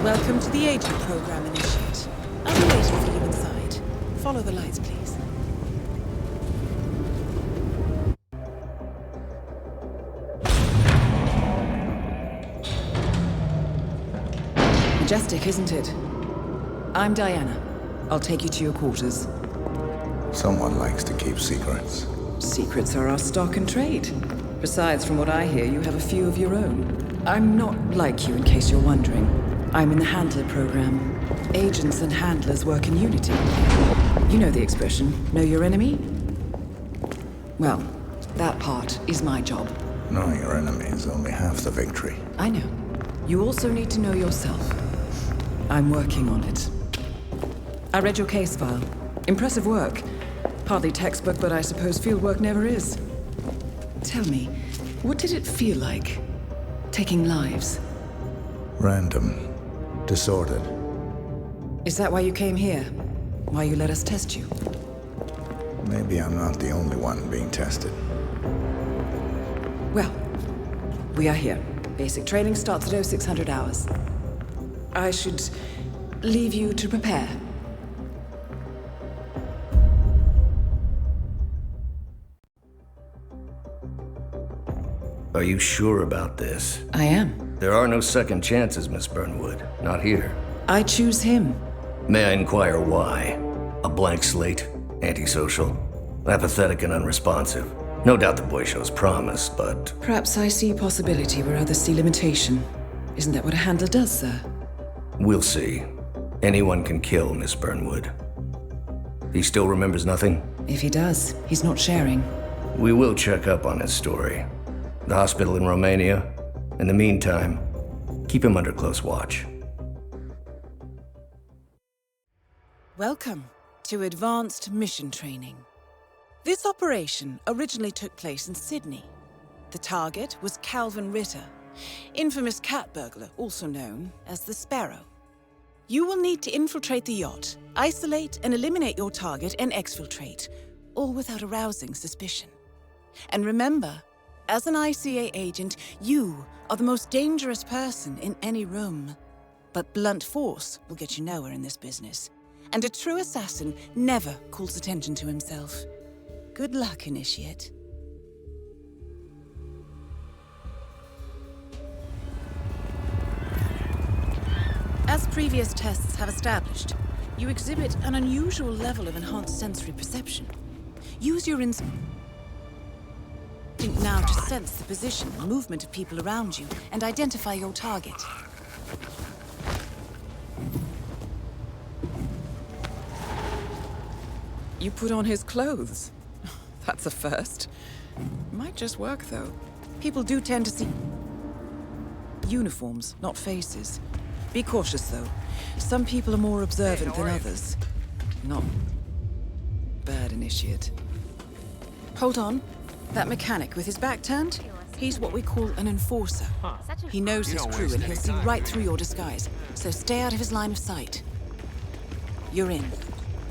Welcome to the agent program, Initiate. I'll be waiting for you inside. Follow the lights, please. Majestic, isn't it? I'm Diana. I'll take you to your quarters. Someone likes to keep secrets. Secrets are our stock and trade. Besides, from what I hear, you have a few of your own. I'm not like you, in case you're wondering. I'm in the Handler program. Agents and handlers work in unity. You know the expression, know your enemy? Well, that part is my job. Knowing your enemy is only half the victory. I know. You also need to know yourself. I'm working on it. I read your case file. Impressive work. Hardly textbook, but I suppose fieldwork never is. Tell me, what did it feel like, taking lives? Random. Disordered. Is that why you came here? Why you let us test you? Maybe I'm not the only one being tested. Well, we are here. Basic training starts at 0600 hours. I should leave you to prepare. Are you sure about this? I am. There are no second chances, Miss Burnwood. Not here. I choose him. May I inquire why? A blank slate? Antisocial? Apathetic and unresponsive? No doubt the boy shows promise, but... Perhaps I see possibility where others see limitation. Isn't that what a handler does, sir? We'll see. Anyone can kill Miss Burnwood. He still remembers nothing? If he does, he's not sharing. We will check up on his story. The hospital in Romania. In the meantime, keep him under close watch. Welcome to Advanced Mission Training. This operation originally took place in Sydney. The target was Calvin Ritter, infamous cat burglar, also known as the Sparrow. You will need to infiltrate the yacht, isolate and eliminate your target, and exfiltrate, all without arousing suspicion. And remember, as an ICA agent, you are the most dangerous person in any room. But blunt force will get you nowhere in this business. And a true assassin never calls attention to himself. Good luck, Initiate. As previous tests have established, you exhibit an unusual level of enhanced sensory perception. Use your instinct now to sense the position and movement of people around you and identify your target. You put on his clothes. That's a first. Might just work, though. People do tend to see uniforms, not faces. Be cautious, though. Some people are more observant than others. Not bad, Initiate. Hold on. That mechanic with his back turned? He's what we call an enforcer. He knows his crew and he'll see right through your disguise, so stay out of his line of sight. You're in.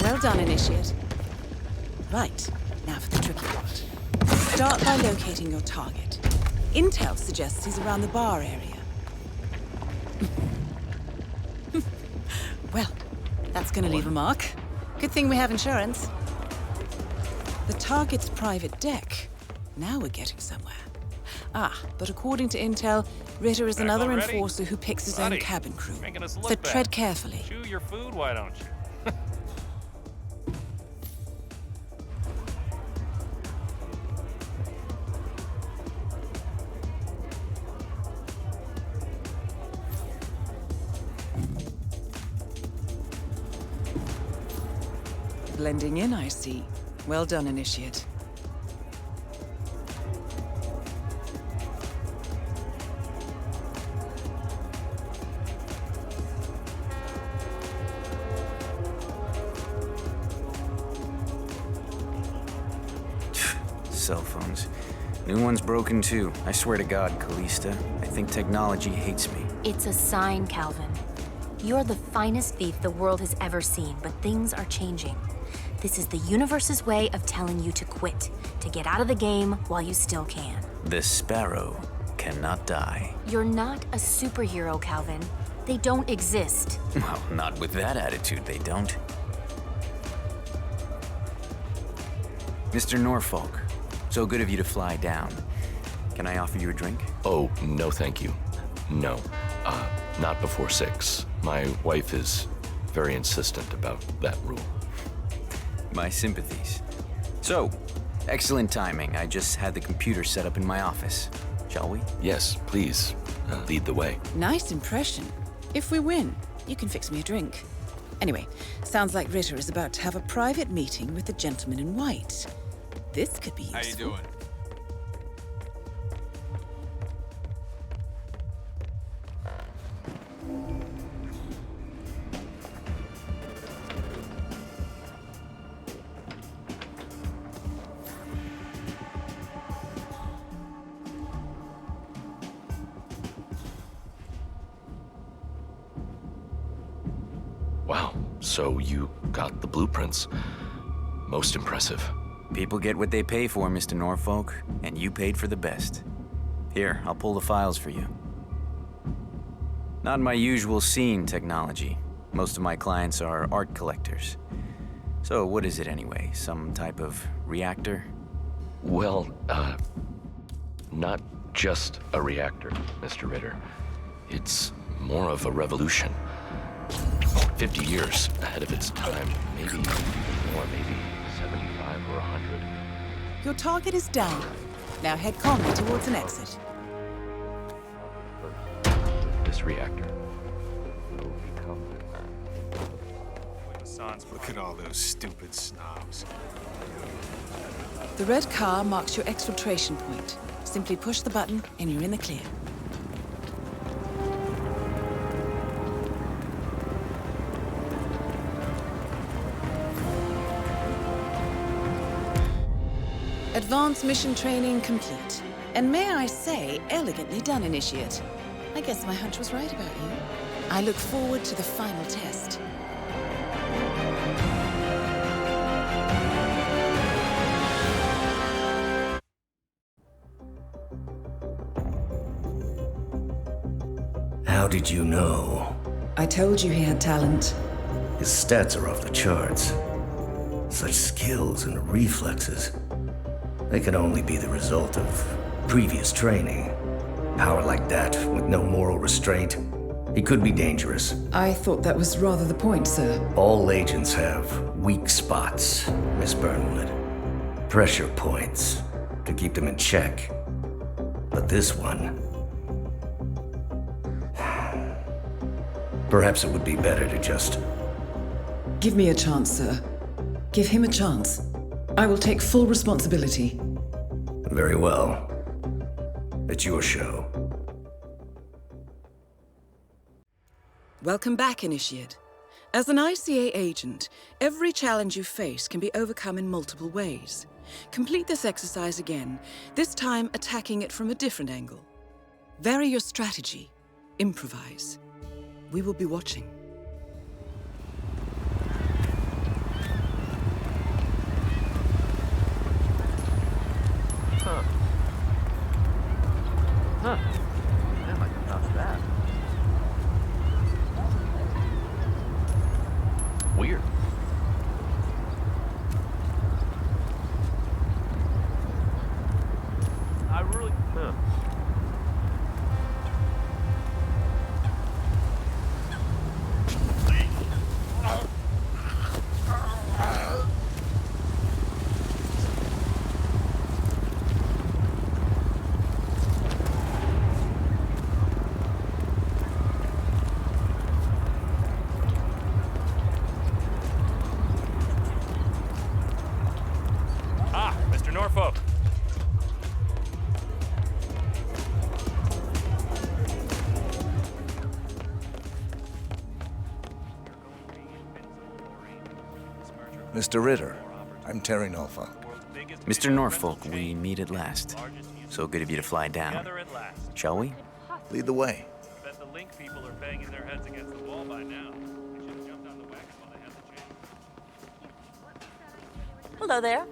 Well done, Initiate. Right, now for the tricky part. Start by locating your target. Intel suggests he's around the bar area. Well, that's gonna leave a mark. Good thing we have insurance. The target's private deck. Now we're getting somewhere. Ah, but according to Intel, Ritter is another enforcer who picks his own cabin crew. So tread carefully. Chew your food, why don't you? Blending in, I see. Well done, Initiate. Cell phones. New one's broken too. I swear to God, Callista, I think technology hates me. It's a sign, Calvin. You're the finest thief the world has ever seen, but things are changing. This is the universe's way of telling you to quit, to get out of the game while you still can. This Sparrow cannot die. You're not a superhero, Calvin. They don't exist. Well, not with that attitude, they don't. Mr. Norfolk, so good of you to fly down. Can I offer you a drink? Oh, no thank you. No. Not before 6. My wife is very insistent about that rule. My sympathies. So, excellent timing. I just had the computer set up in my office. Shall we? Yes, please, lead the way. Nice impression. If we win, you can fix me a drink. Anyway, sounds like Ritter is about to have a private meeting with the gentleman in white. This could be useful. How you doing? Wow, so you got the blueprints. Most impressive. People get what they pay for, Mr. Norfolk, and you paid for the best. Here, I'll pull the files for you. Not my usual scene technology. Most of my clients are art collectors. So what is it anyway? Some type of reactor? Well, not just a reactor, Mr. Ritter. It's more of a revolution. 50 years ahead of its time, maybe more, maybe 75 or 100. Your target is down. Now head calmly towards an exit. This reactor will become... Look at all those stupid snobs. The red car marks your exfiltration point. Simply push the button and you're in the clear. Advanced mission training complete. And may I say, elegantly done, Initiate. I guess my hunch was right about you. I look forward to the final test. How did you know? I told you he had talent. His stats are off the charts. Such skills and reflexes. They can only be the result of previous training. Power like that, with no moral restraint, he could be dangerous. I thought that was rather the point, sir. All agents have weak spots, Miss Burnwood. Pressure points to keep them in check. But this one... Perhaps it would be better to just... Give me a chance, sir. Give him a chance. I will take full responsibility. Very well. It's your show. Welcome back, Initiate. As an ICA agent, every challenge you face can be overcome in multiple ways. Complete this exercise again, this time attacking it from a different angle. Vary your strategy. Improvise. We will be watching. Man, I can touch that. Weird. I really... Mr. Norfolk. Mr. Ritter, I'm Terry Norfolk. Mr. Norfolk, we meet at last. So good of you to fly down. Shall we? Lead the way. Bet the Link people are banging their heads against the wall by now. We should have jumped on the wagon while they had the chance. Hello there.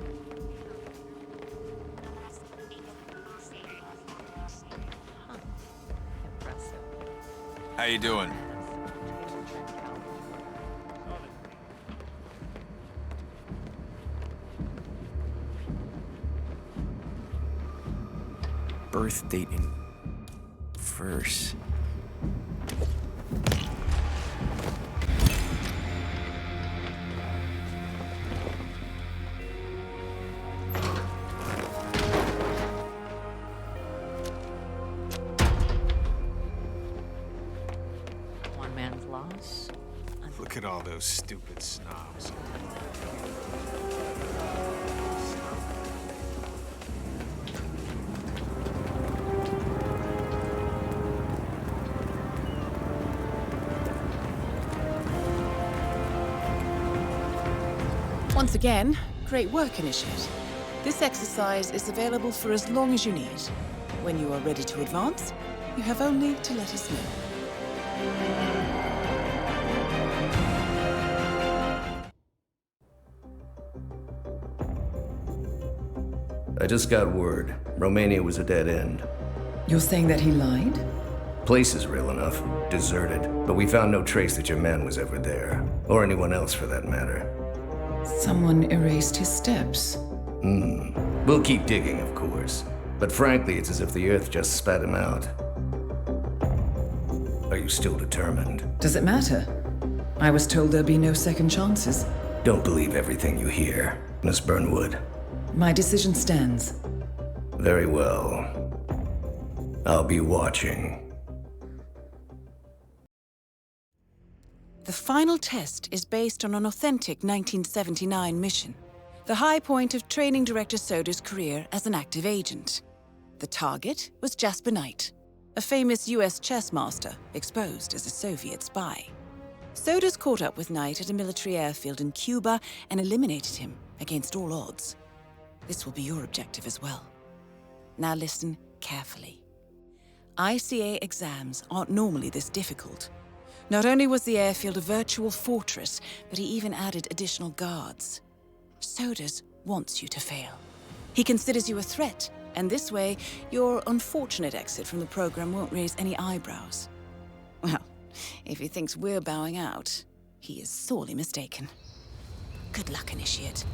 How you doing? birth date in verse. One man's loss. Look at all those stupid snobs. Once again, great work, Initiate. This exercise is available for as long as you need. When you are ready to advance, you have only to let us know. I just got word. Romania was a dead end. You're saying that he lied? Place is real enough. Deserted. But we found no trace that your man was ever there. Or anyone else for that matter. Someone erased his steps. We'll keep digging, of course. But frankly, it's as if the Earth just spat him out. Are you still determined? Does it matter? I was told there'd be no second chances. Don't believe everything you hear, Miss Burnwood. My decision stands. Very well. I'll be watching. The final test is based on an authentic 1979 mission, the high point of training director Soda's career as an active agent. The target was Jasper Knight, a famous US chess master exposed as a Soviet spy. Soda's caught up with Knight at a military airfield in Cuba and eliminated him against all odds. This will be your objective as well. Now listen carefully. ICA exams aren't normally this difficult. Not only was the airfield a virtual fortress, but he even added additional guards. Sodas wants you to fail. He considers you a threat, and this way, your unfortunate exit from the program won't raise any eyebrows. Well, if he thinks we're bowing out, he is sorely mistaken. Good luck, Initiate.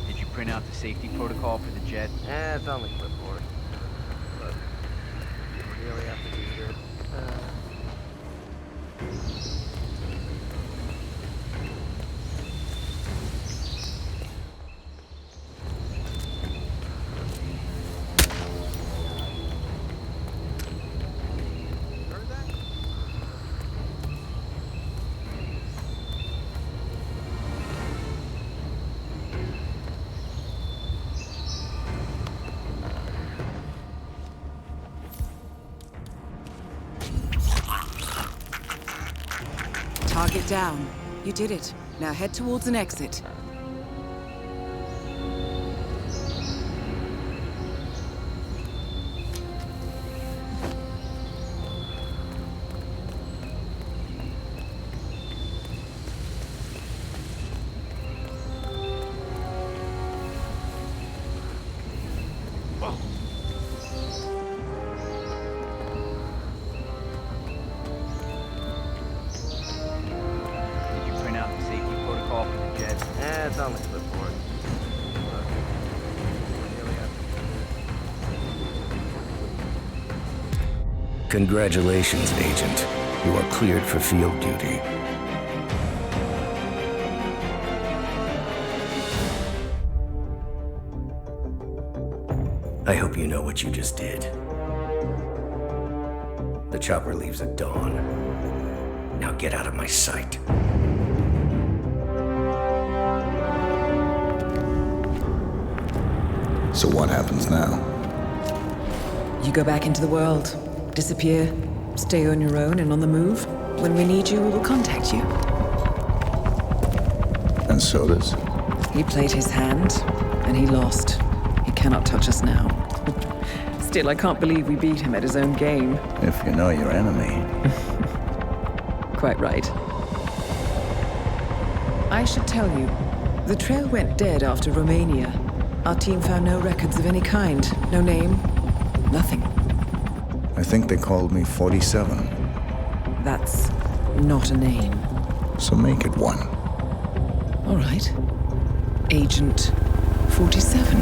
Did you print out the safety protocol for the jet? It's on the clipboard. But we really have to do this. Target down. You did it. Now head towards an exit. It's on the clipboard. But we really have to do this. Congratulations, Agent. You are cleared for field duty. I hope you know what you just did. The chopper leaves at dawn. Now get out of my sight. So what happens now? You go back into the world, disappear, stay on your own and on the move. When we need you, we will contact you. And Sodas? He played his hand, and he lost. He cannot touch us now. Still, I can't believe we beat him at his own game. If you know your enemy. Quite right. I should tell you, the trail went dead after Romania. Our team found no records of any kind. No name, nothing. I think they called me 47. That's not a name. So make it one. All right. Agent 47.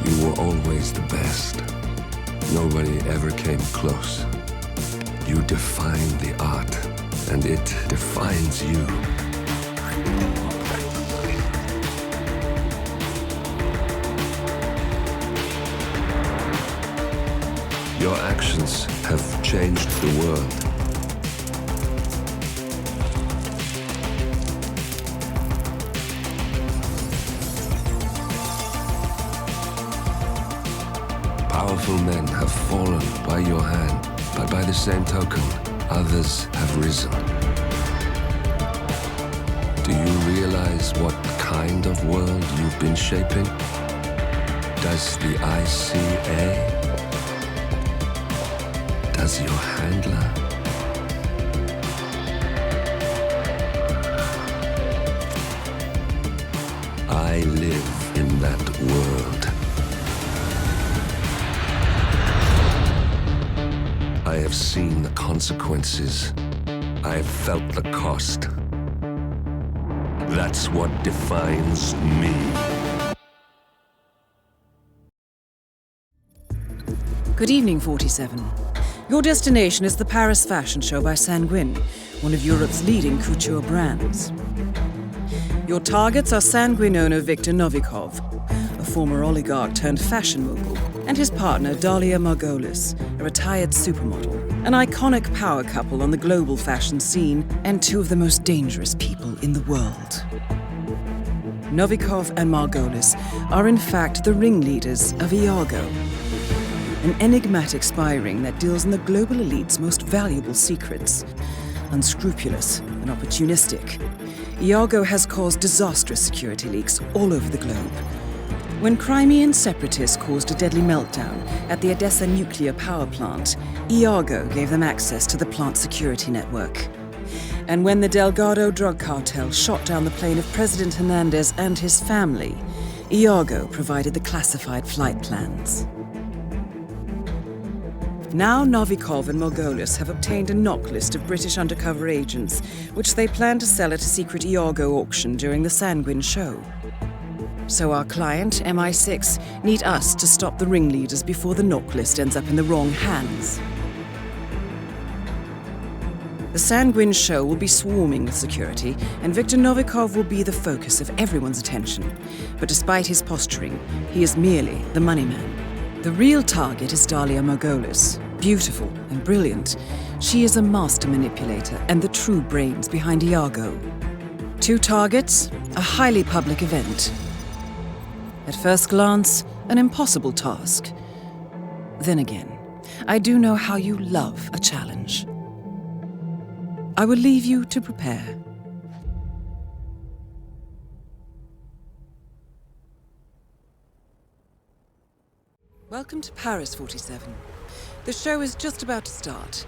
You were always the best. Nobody ever came close. You define the art, and it defines you. Your actions have changed the world. Powerful men have fallen by your hand, but by the same token, others have risen. Do you realize what kind of world you've been shaping? Does the ICA? Does your handler? I live in that world. I have seen the consequences. I have felt the cost. That's what defines me. Good evening, 47. Your destination is the Paris Fashion Show by Sanguine, one of Europe's leading couture brands. Your targets are Sanguine owner Viktor Novikov, a former oligarch turned fashion mogul, and his partner Dalia Margolis, a retired supermodel, an iconic power couple on the global fashion scene, and two of the most dangerous people in the world. Novikov and Margolis are in fact the ringleaders of Iago, an enigmatic spy ring that deals in the global elite's most valuable secrets. Unscrupulous and opportunistic, Iago has caused disastrous security leaks all over the globe. When Crimean separatists caused a deadly meltdown at the Odessa nuclear power plant, Iago gave them access to the plant's security network. And when the Delgado drug cartel shot down the plane of President Hernandez and his family, Iago provided the classified flight plans. Now Novikov and Margolis have obtained a knock list of British undercover agents, which they plan to sell at a secret Iago auction during the Sanguine show. So our client, MI6, need us to stop the ringleaders before the knock list ends up in the wrong hands. The Sanguine show will be swarming with security, and Viktor Novikov will be the focus of everyone's attention. But despite his posturing, he is merely the money man. The real target is Dalia Margolis. Beautiful and brilliant, she is a master manipulator and the true brains behind Iago. Two targets, a highly public event. At first glance, an impossible task. Then again, I do know how you love a challenge. I will leave you to prepare. Welcome to Paris, 47. The show is just about to start.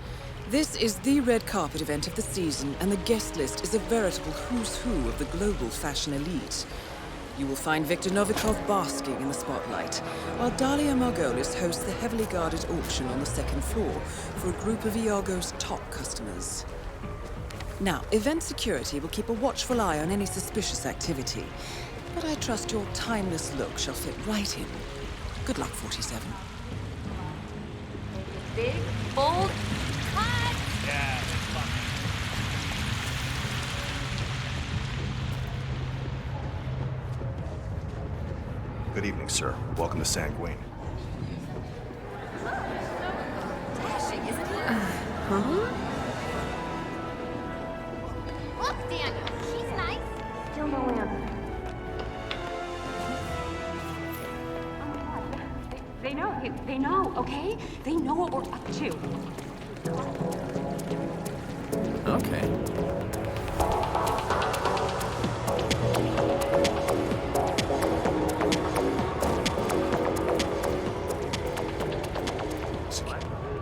This is the red carpet event of the season, and the guest list is a veritable who's who of the global fashion elite. You will find Viktor Novikov basking in the spotlight, while Dalia Margolis hosts the heavily guarded auction on the second floor for a group of Iago's top customers. Now, event security will keep a watchful eye on any suspicious activity, but I trust your timeless look shall fit right in. Good luck, 47. Big, bold, cut! Yeah, it's fun. Good evening, sir. Welcome to Sanguine. Dashing, isn't he? Look, Daniel, he's nice. You'll know They know, okay? They know what we're up to. Okay.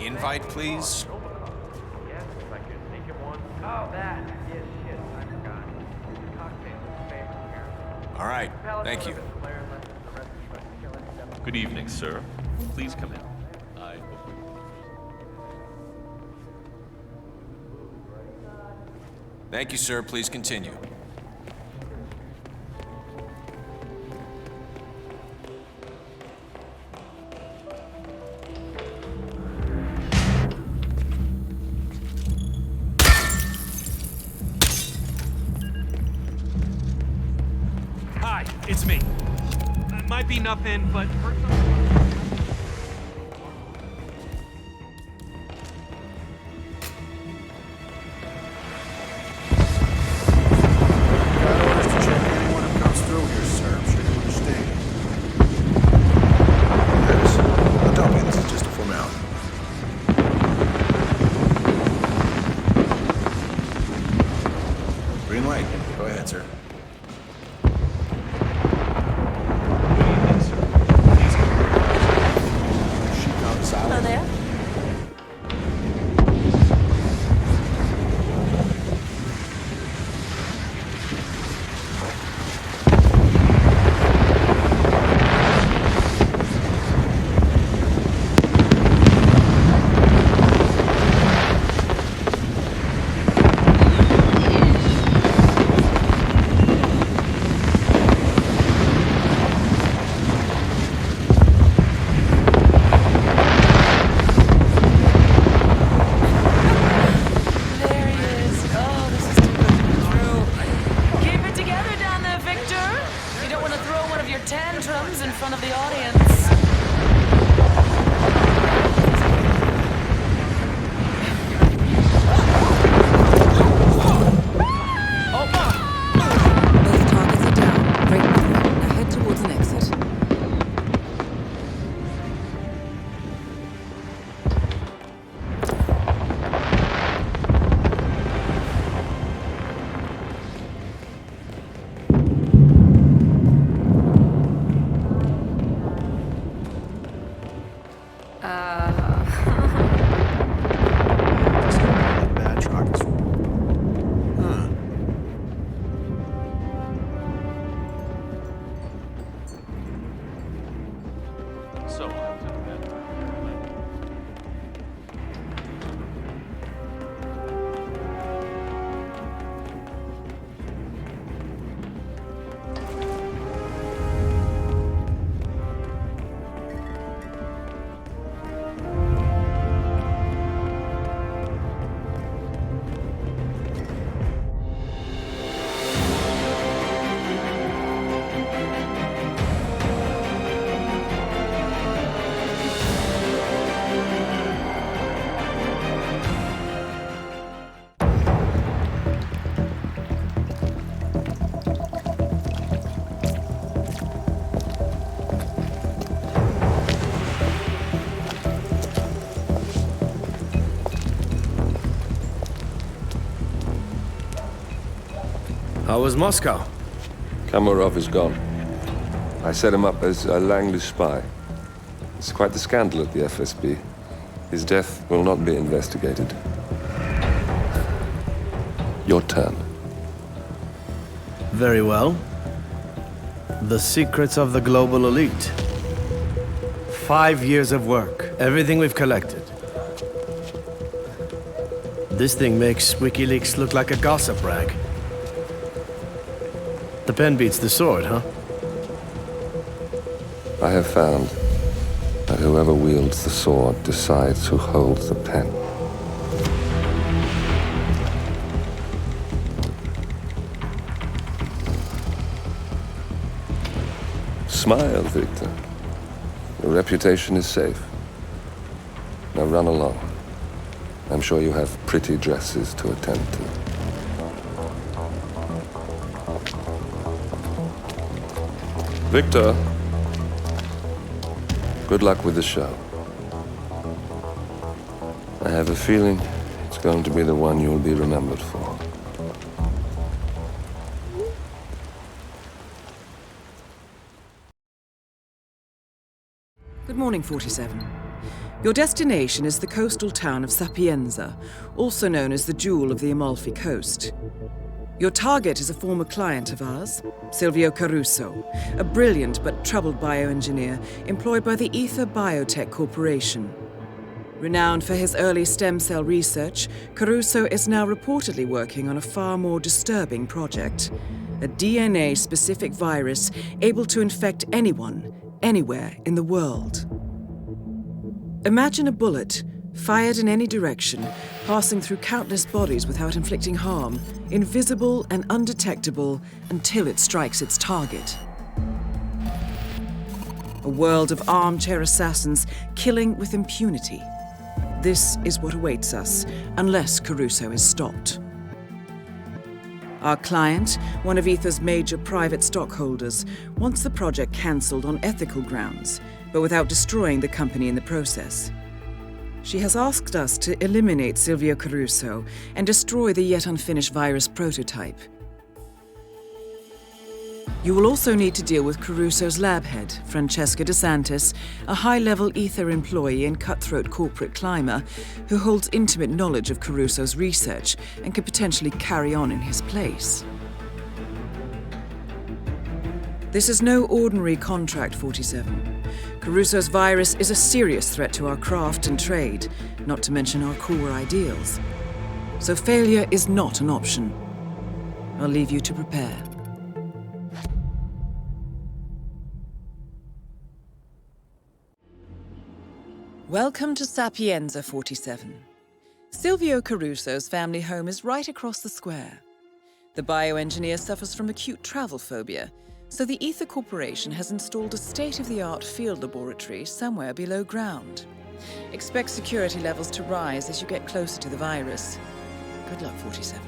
Invite, please. Yes, if I could think of one. Oh, that. Yes, shit. I forgot. Cocktail favorite here. All right. Thank you. Good evening, sir. Please come in. I hope Thank you, sir. Please continue. Hi, it's me. Might be nothing, but for Green light. Go ahead, sir. Hello there. Tantrums in front of the audience. Both targets are down. Great work. Now head towards an exit. How was Moscow? Kamarov is gone. I set him up as a Langley spy. It's quite the scandal at the FSB. His death will not be investigated. Your turn. Very well. The secrets of the global elite. 5 years of work, everything we've collected. This thing makes WikiLeaks look like a gossip rag. The pen beats the sword, huh? I have found that whoever wields the sword decides who holds the pen. Smile, Victor. Your reputation is safe. Now run along. I'm sure you have pretty dresses to attend to. Victor. Good luck with the show. I have a feeling it's going to be the one you'll be remembered for. Good morning, 47. Your destination is the coastal town of Sapienza, also known as the Jewel of the Amalfi Coast. Your target is a former client of ours, Silvio Caruso, a brilliant but troubled bioengineer employed by the Ether Biotech Corporation. Renowned for his early stem cell research, Caruso is now reportedly working on a far more disturbing project, a DNA-specific virus able to infect anyone, anywhere in the world. Imagine a bullet, fired in any direction, passing through countless bodies without inflicting harm, invisible and undetectable until it strikes its target. A world of armchair assassins killing with impunity. This is what awaits us, unless Caruso is stopped. Our client, one of Ether's major private stockholders, wants the project cancelled on ethical grounds, but without destroying the company in the process. She has asked us to eliminate Silvio Caruso and destroy the yet unfinished virus prototype. You will also need to deal with Caruso's lab head, Francesca DeSantis, a high-level Ether employee and cutthroat corporate climber who holds intimate knowledge of Caruso's research and could potentially carry on in his place. This is no ordinary contract, 47. Caruso's virus is a serious threat to our craft and trade, not to mention our core ideals. So failure is not an option. I'll leave you to prepare. Welcome to Sapienza, 47. Silvio Caruso's family home is right across the square. The bioengineer suffers from acute travel phobia, so the Ether Corporation has installed a state-of-the-art field laboratory somewhere below ground. Expect security levels to rise as you get closer to the virus. Good luck, 47.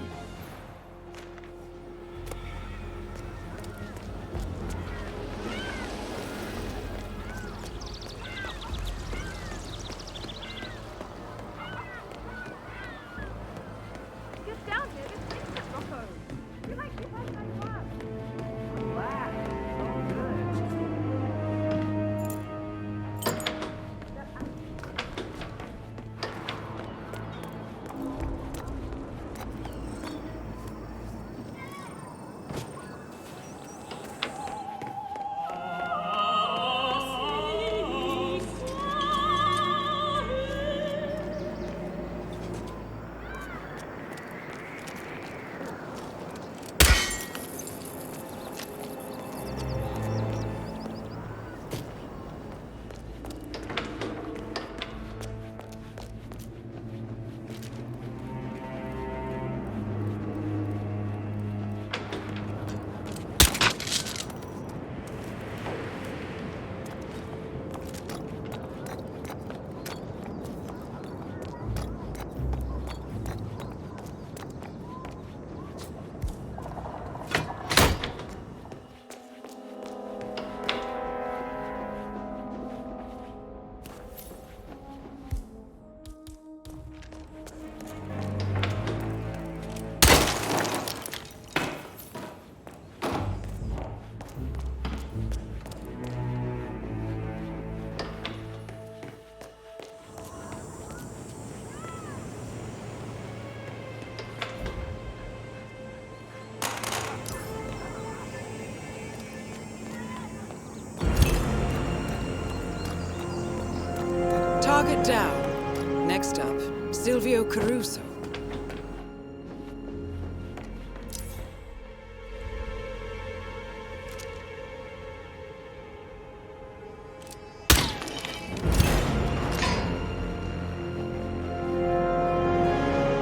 Target down. Next up, Silvio Caruso.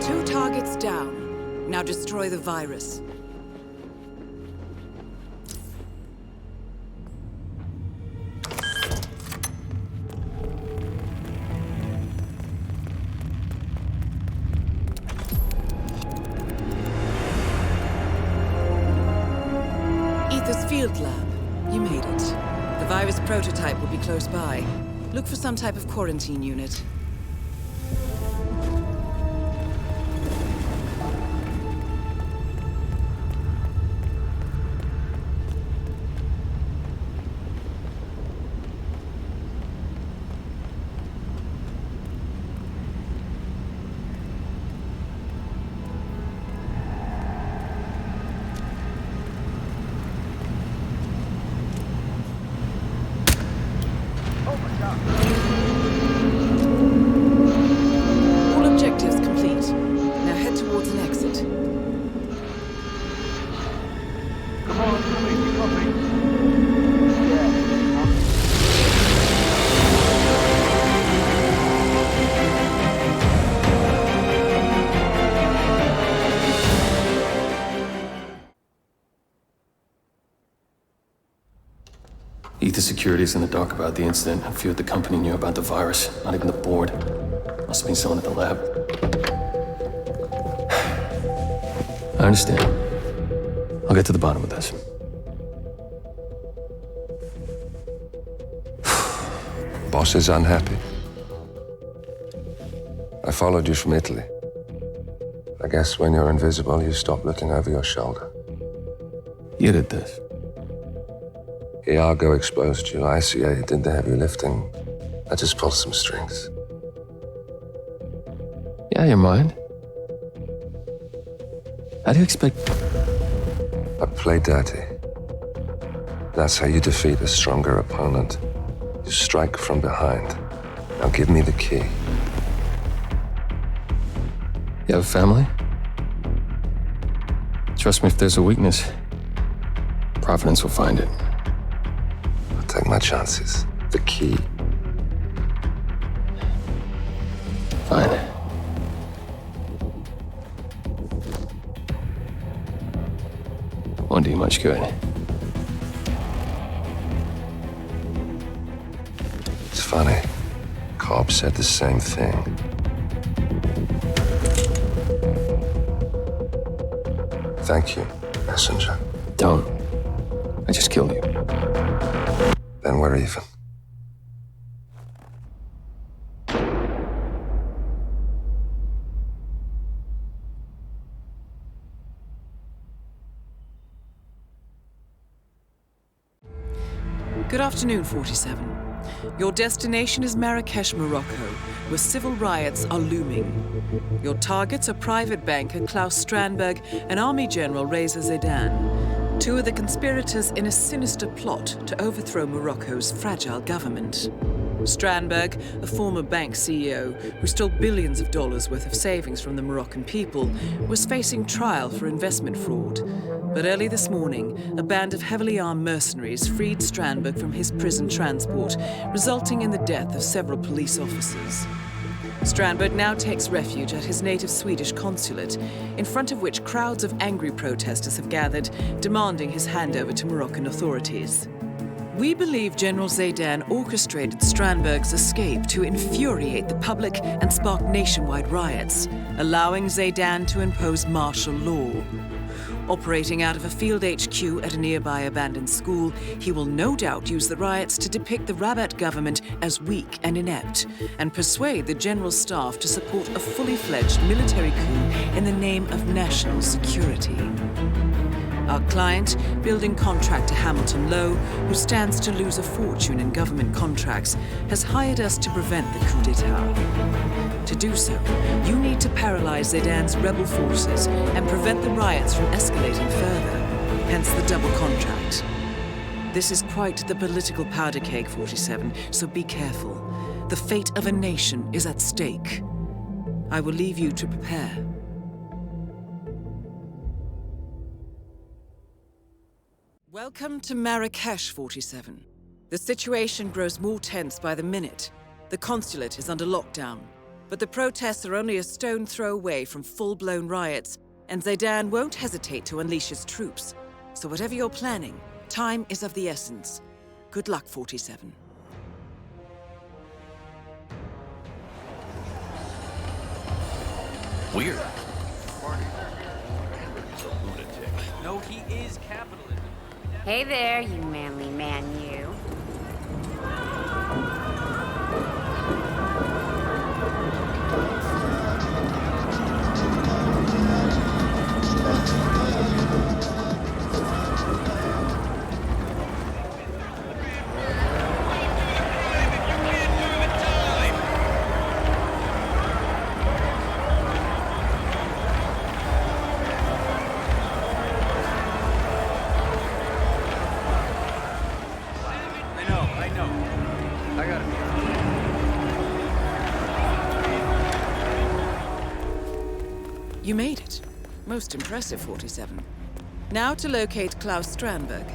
Two targets down. Now destroy the virus. Ether's field lab. You made it. The virus prototype will be close by. Look for some type of quarantine unit. All objectives complete. Now head towards an exit. Come on, please, copy. Ether Security's in the dark about the incident. A few at the company knew about the virus. Not even the board. Must have been someone at the lab. I understand. I'll get to the bottom of this. Boss is unhappy. I followed you from Italy. I guess when you're invisible, you stop looking over your shoulder. You did this. Iago exposed you. ICA did the heavy lifting. I just pulled some strings. Yeah, your mind. How do you expect... I play dirty. That's how you defeat a stronger opponent. You strike from behind. Now give me the key. You have a family? Trust me, if there's a weakness, Providence will find it. I'll take my chances. The key. Fine. Won't do you much good. It's funny. Cobb said the same thing. Thank you, messenger. Don't. I just killed you. Then we're even. Good afternoon, 47. Your destination is Marrakesh, Morocco, where civil riots are looming. Your targets are private banker Klaus Strandberg and Army General Reza Zaidan, two of the conspirators in a sinister plot to overthrow Morocco's fragile government. Strandberg, a former bank CEO who stole billions of dollars worth of savings from the Moroccan people, was facing trial for investment fraud. But early this morning, a band of heavily armed mercenaries freed Strandberg from his prison transport, resulting in the death of several police officers. Strandberg now takes refuge at his native Swedish consulate, in front of which crowds of angry protesters have gathered, demanding his handover to Moroccan authorities. We believe General Zaidan orchestrated Strandberg's escape to infuriate the public and spark nationwide riots, allowing Zaidan to impose martial law. Operating out of a field HQ at a nearby abandoned school, he will no doubt use the riots to depict the Rabat government as weak and inept, and persuade the general staff to support a fully fledged military coup in the name of national security. Our client, building contractor Hamilton Lowe, who stands to lose a fortune in government contracts, has hired us to prevent the coup d'etat. To do so, you need to paralyze Zaidan's rebel forces and prevent the riots from escalating further, hence the double contract. This is quite the political powder keg, 47, so be careful. The fate of a nation is at stake. I will leave you to prepare. Welcome to Marrakesh, 47. The situation grows more tense by the minute. The consulate is under lockdown, but the protests are only a stone throw away from full-blown riots, and Zaidan won't hesitate to unleash his troops. So whatever you're planning, time is of the essence. Good luck, 47. Weird. No, he is capitalism. Hey there, you manly man, you. I know. I gotta be honest. You made it. Most impressive, 47. Now to locate Klaus Strandberg.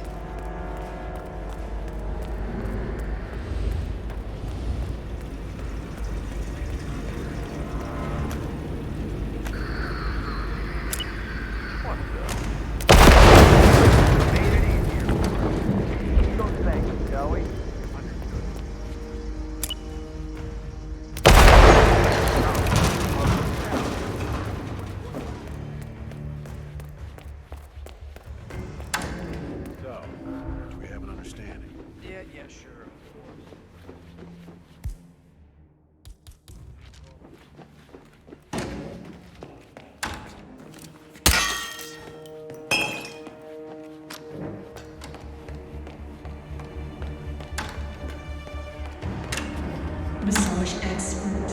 Massage expert.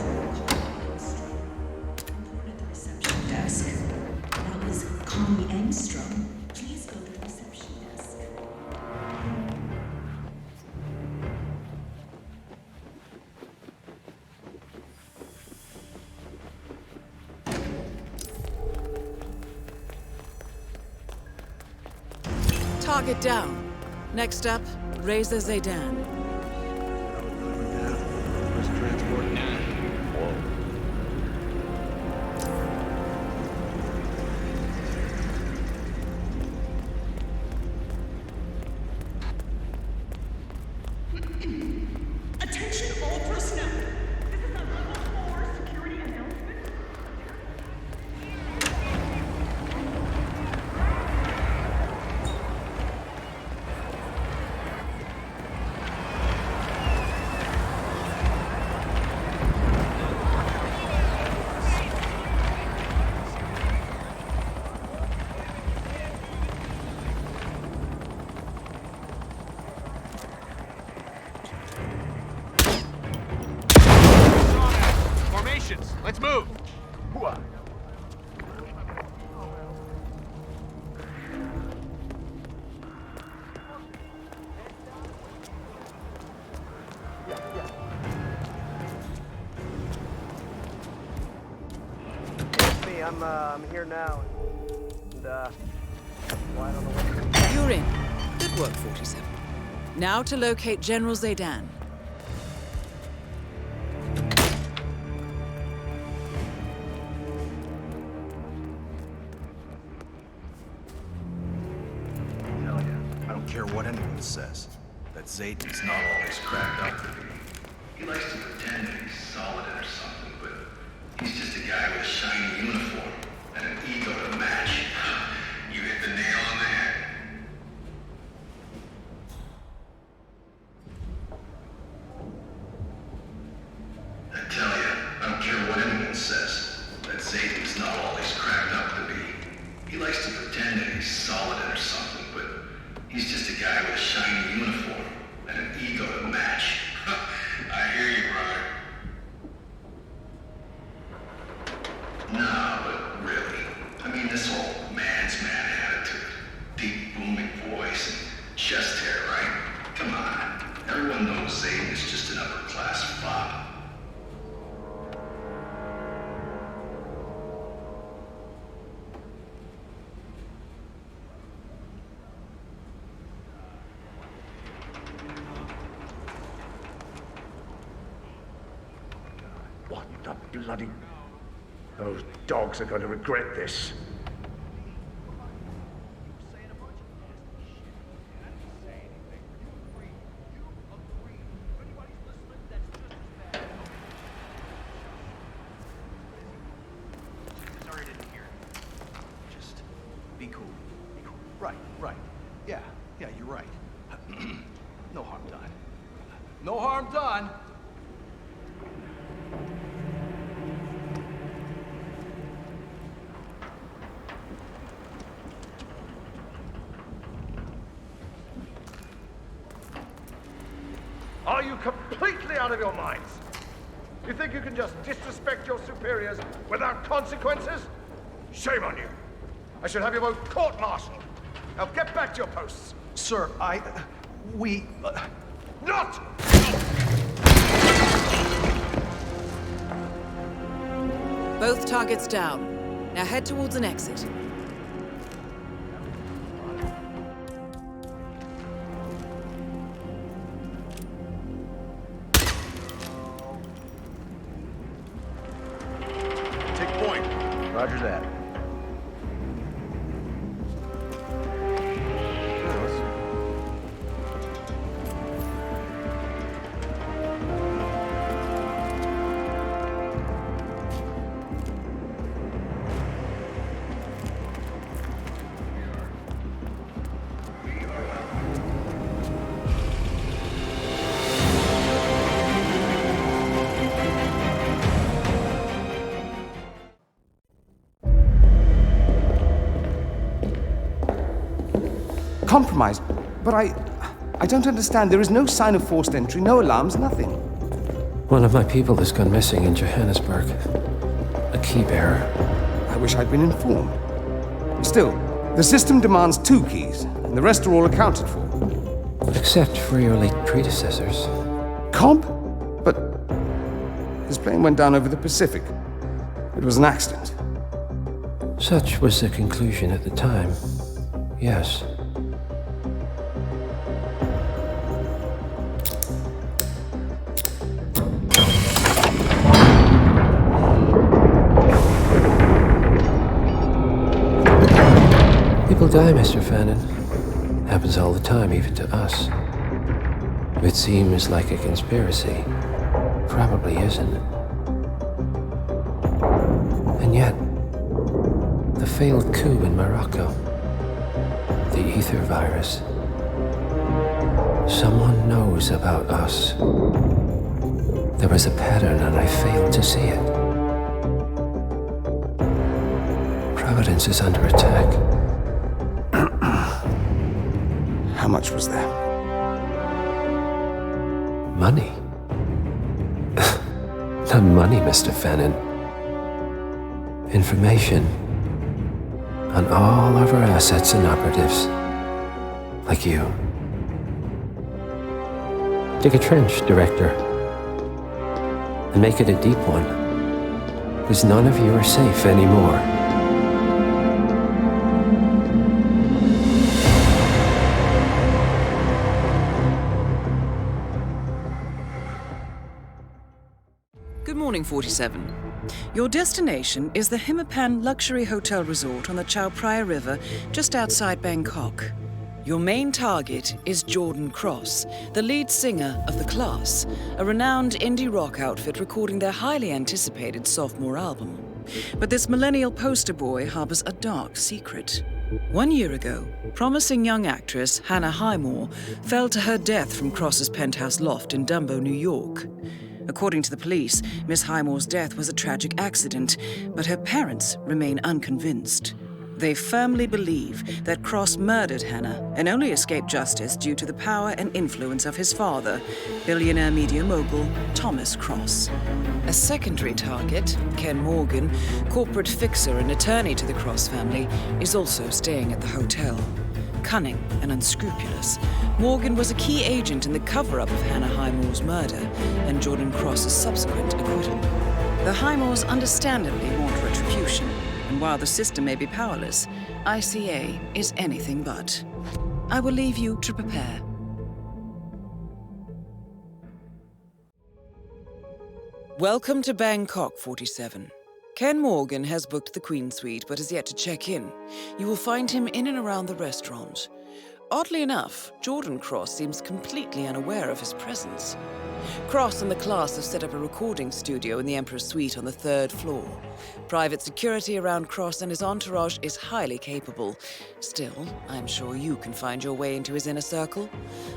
Report at the reception desk. That was Connie Engstrom. Please go to the reception desk. Target down. Next up, Razor Zaydan. Attention all personnel. This is a level 4 security announcement. Let's move! It's me, I'm here now. And, well, I don't know what... You're in. Good work, 47. Now to locate General Zaydan. I don't care what anyone says. That Zaydan's not always cracked up to be. He likes to pretend that he's solid or something, but he's just a guy with a shiny uniform and an ego to match. You hit the nail on the head. I tell ya, I don't care what anyone says. That Zaydan's not all he's cracked up to be. He likes to pretend that he's solid or something, but he's just a guy with a shiny uniform and an ego to match. I hear you, brother. Nah, but really, I mean this whole man's man attitude, deep booming voice and chest hair, right? Come on, everyone knows Zaydan is just an upper class fop. What the bloody... Those dogs are going to regret this. Sorry I didn't hear. Just be cool. Be cool. Right, right. Yeah, you're right. No harm done. No harm done! Are you completely out of your minds? You think you can just disrespect your superiors without consequences? Shame on you. I should have you both court-martialed. Now get back to your posts. Sir, Not! Both targets down. Now head towards an exit. Take point. Roger that. Compromised, but I don't understand. There is no sign of forced entry, no alarms, nothing. One of my people has gone missing in Johannesburg. A key bearer. I wish I'd been informed. Still, the system demands 2 keys, and the rest are all accounted for. Except for your late predecessors. Comp? But his plane went down over the Pacific. It was an accident. Such was the conclusion at the time. Yes. People die, Mr. Fannin. Happens all the time, even to us. It seems like a conspiracy. Probably isn't. And yet, the failed coup in Morocco, the ether virus. Someone knows about us. There was a pattern and I failed to see it. Providence is under attack. How much was there? Money? Not money, Mr. Fannin. Information on all of our assets and operatives. Like you. Dig a trench, Director. And make it a deep one. Because none of you are safe anymore. Good morning, 47. Your destination is the HITMAN luxury hotel resort on the Chao Phraya River, just outside Bangkok. Your main target is Jordan Cross, the lead singer of The Class, a renowned indie rock outfit recording their highly anticipated sophomore album. But this millennial poster boy harbors a dark secret. 1 year ago, promising young actress Hannah Highmore fell to her death from Cross's penthouse loft in Dumbo, New York. According to the police, Miss Highmore's death was a tragic accident, but her parents remain unconvinced. They firmly believe that Cross murdered Hannah and only escaped justice due to the power and influence of his father, billionaire media mogul Thomas Cross. A secondary target, Ken Morgan, corporate fixer and attorney to the Cross family, is also staying at the hotel. Cunning and unscrupulous, Morgan was a key agent in the cover-up of Hannah Highmore's murder and Jordan Cross's subsequent acquittal. The Highmores understandably want retribution, and while the system may be powerless, ICA is anything but. I will leave you to prepare. Welcome to Bangkok, 47. Ken Morgan has booked the Queen Suite but has yet to check in. You will find him in and around the restaurant. Oddly enough, Jordan Cross seems completely unaware of his presence. Cross and the Class have set up a recording studio in the Emperor's Suite on the 3rd floor. Private security around Cross and his entourage is highly capable. Still, I'm sure you can find your way into his inner circle.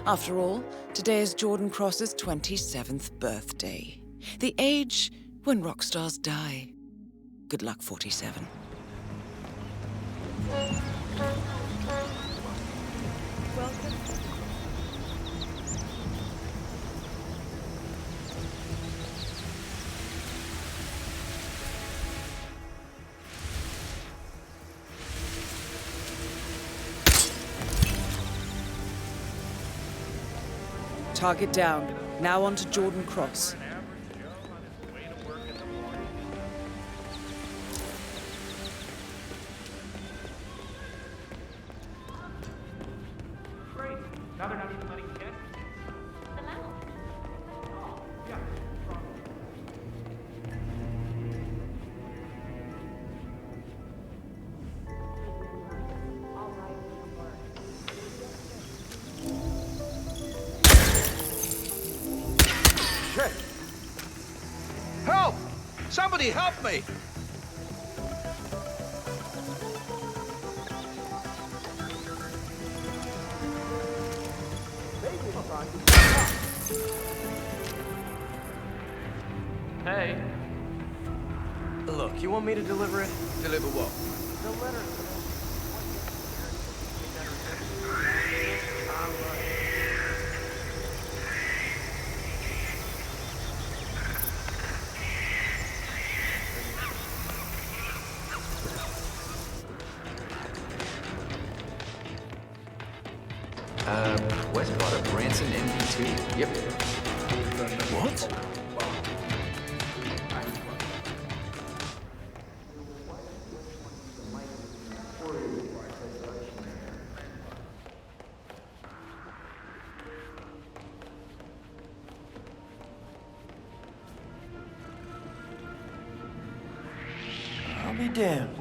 After all, today is Jordan Cross's 27th birthday. The age when rock stars die. Good luck, 47. Target down. Now on to Jordan Cross. Great. Now they're not even letting guests in. The lounge. Oh, yeah. Shit! Help! Somebody help me! Hey. Look, you want me to deliver it? Deliver what? The letter. Westwater, Branson, ND2. Yep. What? I'll be damned.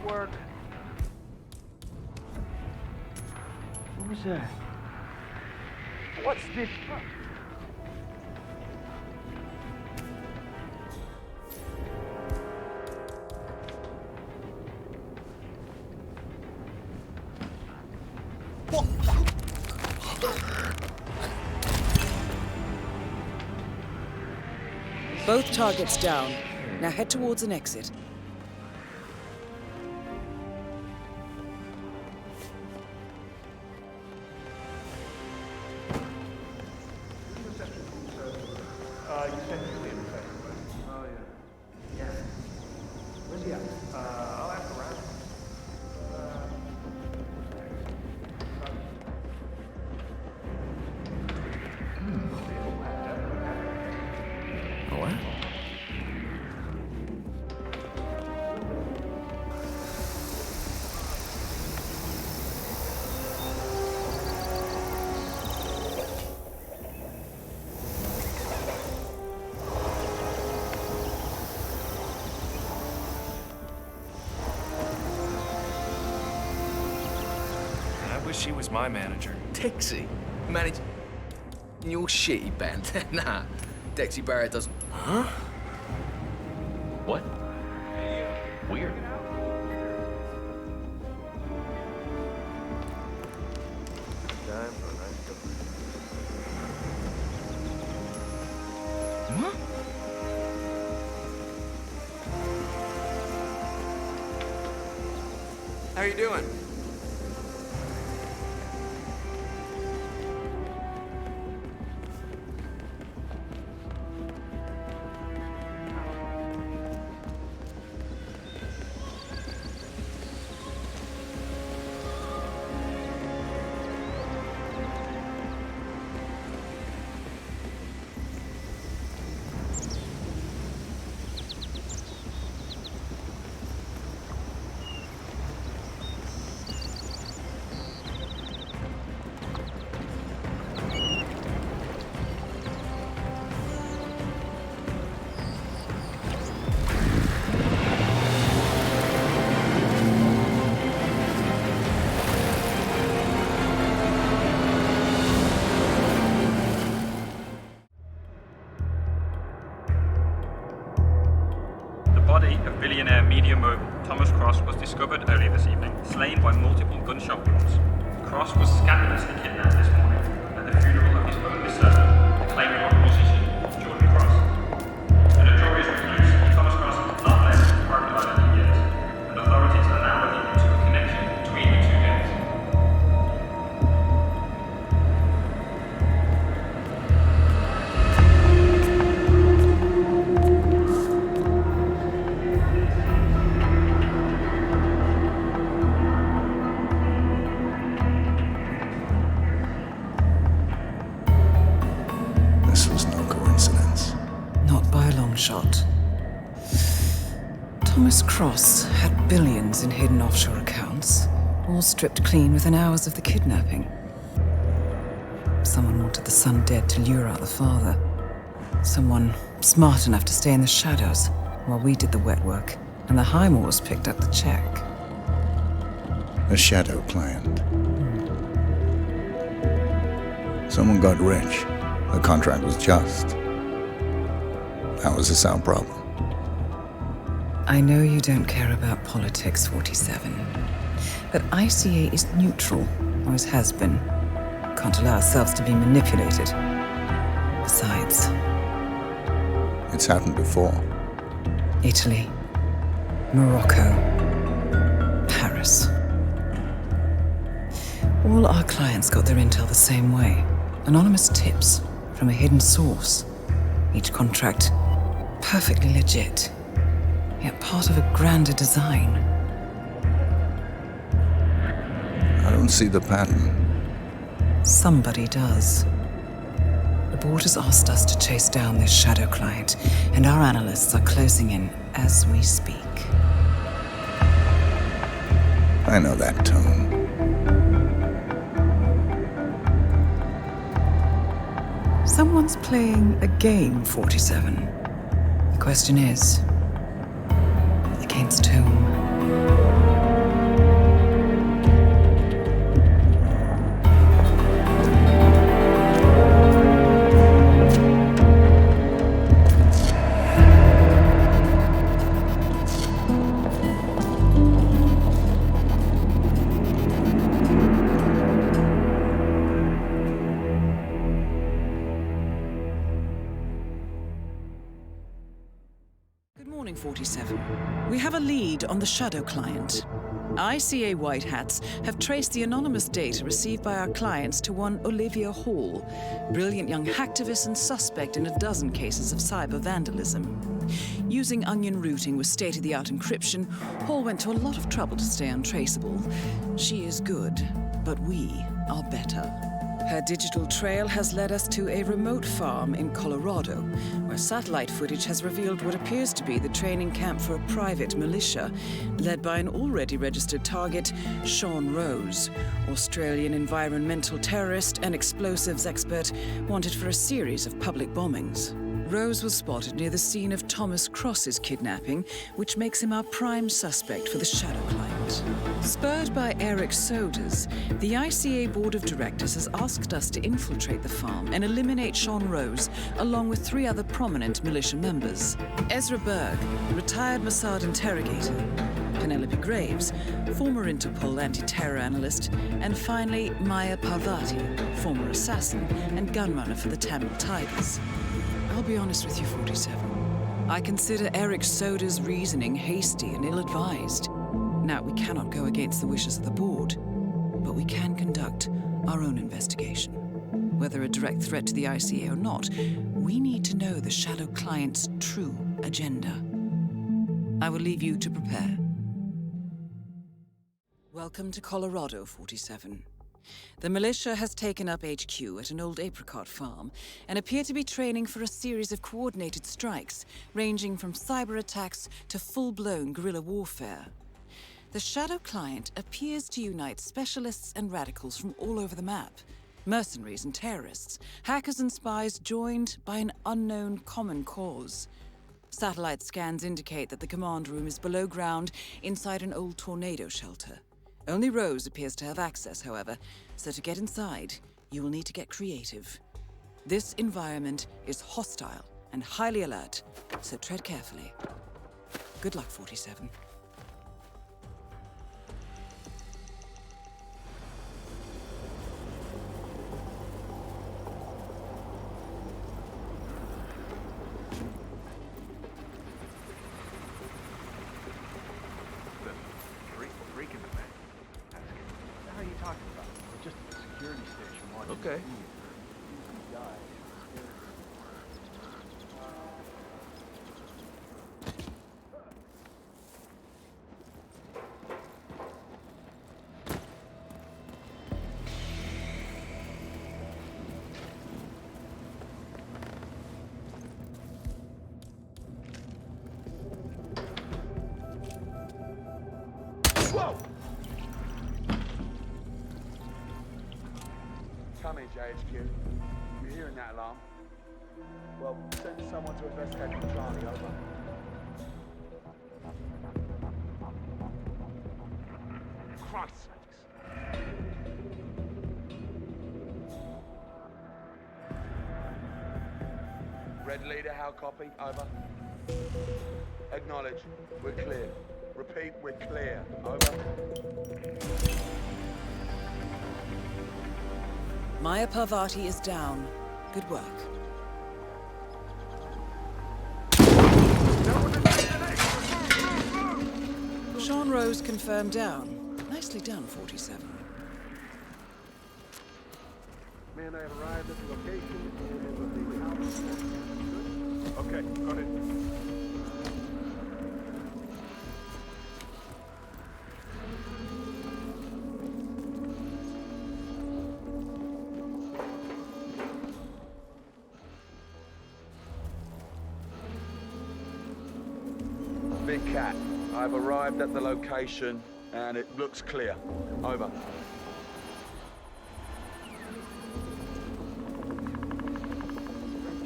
Work. What was that? What's this? Both targets down. Now head towards an exit. You sent Julian a text, right? Oh, yeah. Yeah. Where's he at? I'll ask around. What? I wish she was my manager. Dixie? Manage your shitty band? Nah, Dixie Barrett doesn't. Huh? What? Weird. What? How you doing? body of billionaire media mogul Thomas Cross was discovered earlier this evening, slain by multiple gunshot wounds. Cross was scandalously kidnapped this morning at the funeral of his only son, acclaimed rock musician Jordan Cross. A notorious recluse, Thomas Cross has not left his private life in years, and authorities are now looking into a connection between the two gangs. shot. Thomas Cross had billions in hidden offshore accounts, all stripped clean within hours of the kidnapping. Someone wanted the son dead to lure out the father. Someone smart enough to stay in the shadows while we did the wet work, and the Highmoors picked up the check. A shadow client. Someone got rich. The contract was just. That was a sound problem. I know you don't care about politics, 47. But ICA is neutral, always has been. Can't allow ourselves to be manipulated. Besides... It's happened before. Italy, Morocco, Paris. All our clients got their intel the same way. Anonymous tips from a hidden source. Each contract perfectly legit, yet part of a grander design. I don't see the pattern. Somebody does. The board has asked us to chase down this shadow client, and our analysts are closing in as we speak. I know that tone. Someone's playing a game, 47. The question is, against whom? Good morning, 47. We have a lead on the shadow client. ICA White Hats have traced the anonymous data received by our clients to one Olivia Hall, brilliant young hacktivist and suspect in a dozen cases of cyber vandalism. Using onion routing with state-of-the-art encryption, Hall went to a lot of trouble to stay untraceable. She is good, but we are better. Her digital trail has led us to a remote farm in Colorado, where satellite footage has revealed what appears to be the training camp for a private militia, led by an already registered target, Sean Rose, Australian environmental terrorist and explosives expert wanted for a series of public bombings. Rose was spotted near the scene of Thomas Cross's kidnapping, which makes him our prime suspect for the shadow client. Spurred by Eric Sodas, the ICA Board of Directors has asked us to infiltrate the farm and eliminate Sean Rose, along with 3 other prominent militia members. Ezra Berg, retired Mossad interrogator, Penelope Graves, former Interpol anti-terror analyst, and finally Maya Parvati, former assassin and gunrunner for the Tamil Tigers. I'll be honest with you, 47. I consider Eric Soda's reasoning hasty and ill-advised. Now, we cannot go against the wishes of the board, but we can conduct our own investigation. Whether a direct threat to the ICA or not, we need to know the shadow client's true agenda. I will leave you to prepare. Welcome to Colorado, 47. The militia has taken up HQ at an old apricot farm and appear to be training for a series of coordinated strikes, ranging from cyber attacks to full-blown guerrilla warfare. The shadow client appears to unite specialists and radicals from all over the map, mercenaries and terrorists, hackers and spies joined by an unknown common cause. Satellite scans indicate that the command room is below ground inside an old tornado shelter. Only Rose appears to have access, however, so to get inside, you will need to get creative. This environment is hostile and highly alert, so tread carefully. Good luck, 47. Okay. Come in, JHQ. You're hearing that alarm? Well, send someone to investigate from Charlie, over. Christ's sakes. Red leader, how copy? Over. Acknowledge. We're clear. Repeat, we're clear. Over. Maya Parvati is down. Good work. Sean Rose confirmed down. Nicely done, 47. Man, I have arrived at the location and the house. Okay, got it. Big Cat, I've arrived at the location and it looks clear. Over.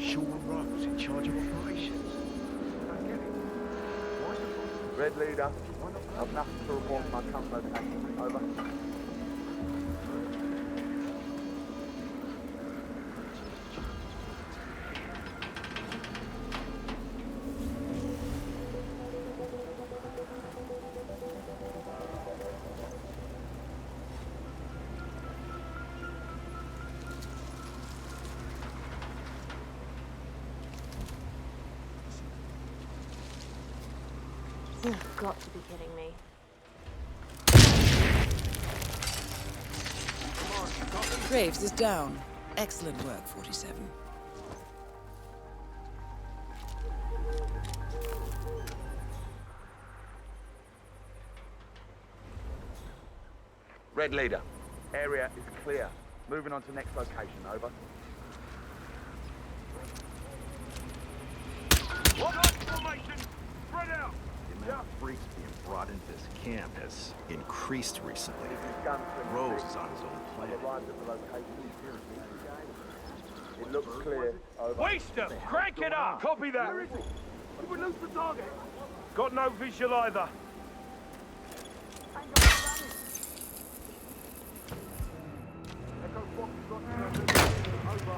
Sean Rose in charge of operations. Red leader, I've nothing to report from my current location. Over. You've got to be kidding me. Graves is down. Excellent work, 47. Red leader, area is clear. Moving on to next location, over. Formation, spread out. The amount of freaks being brought into this camp has increased recently. Rose is on his own planet. It looks clear. Over. Waste them! Crank it up! Copy that! Where is he? He would lose the target. Got no visual either. Echo Fox got over.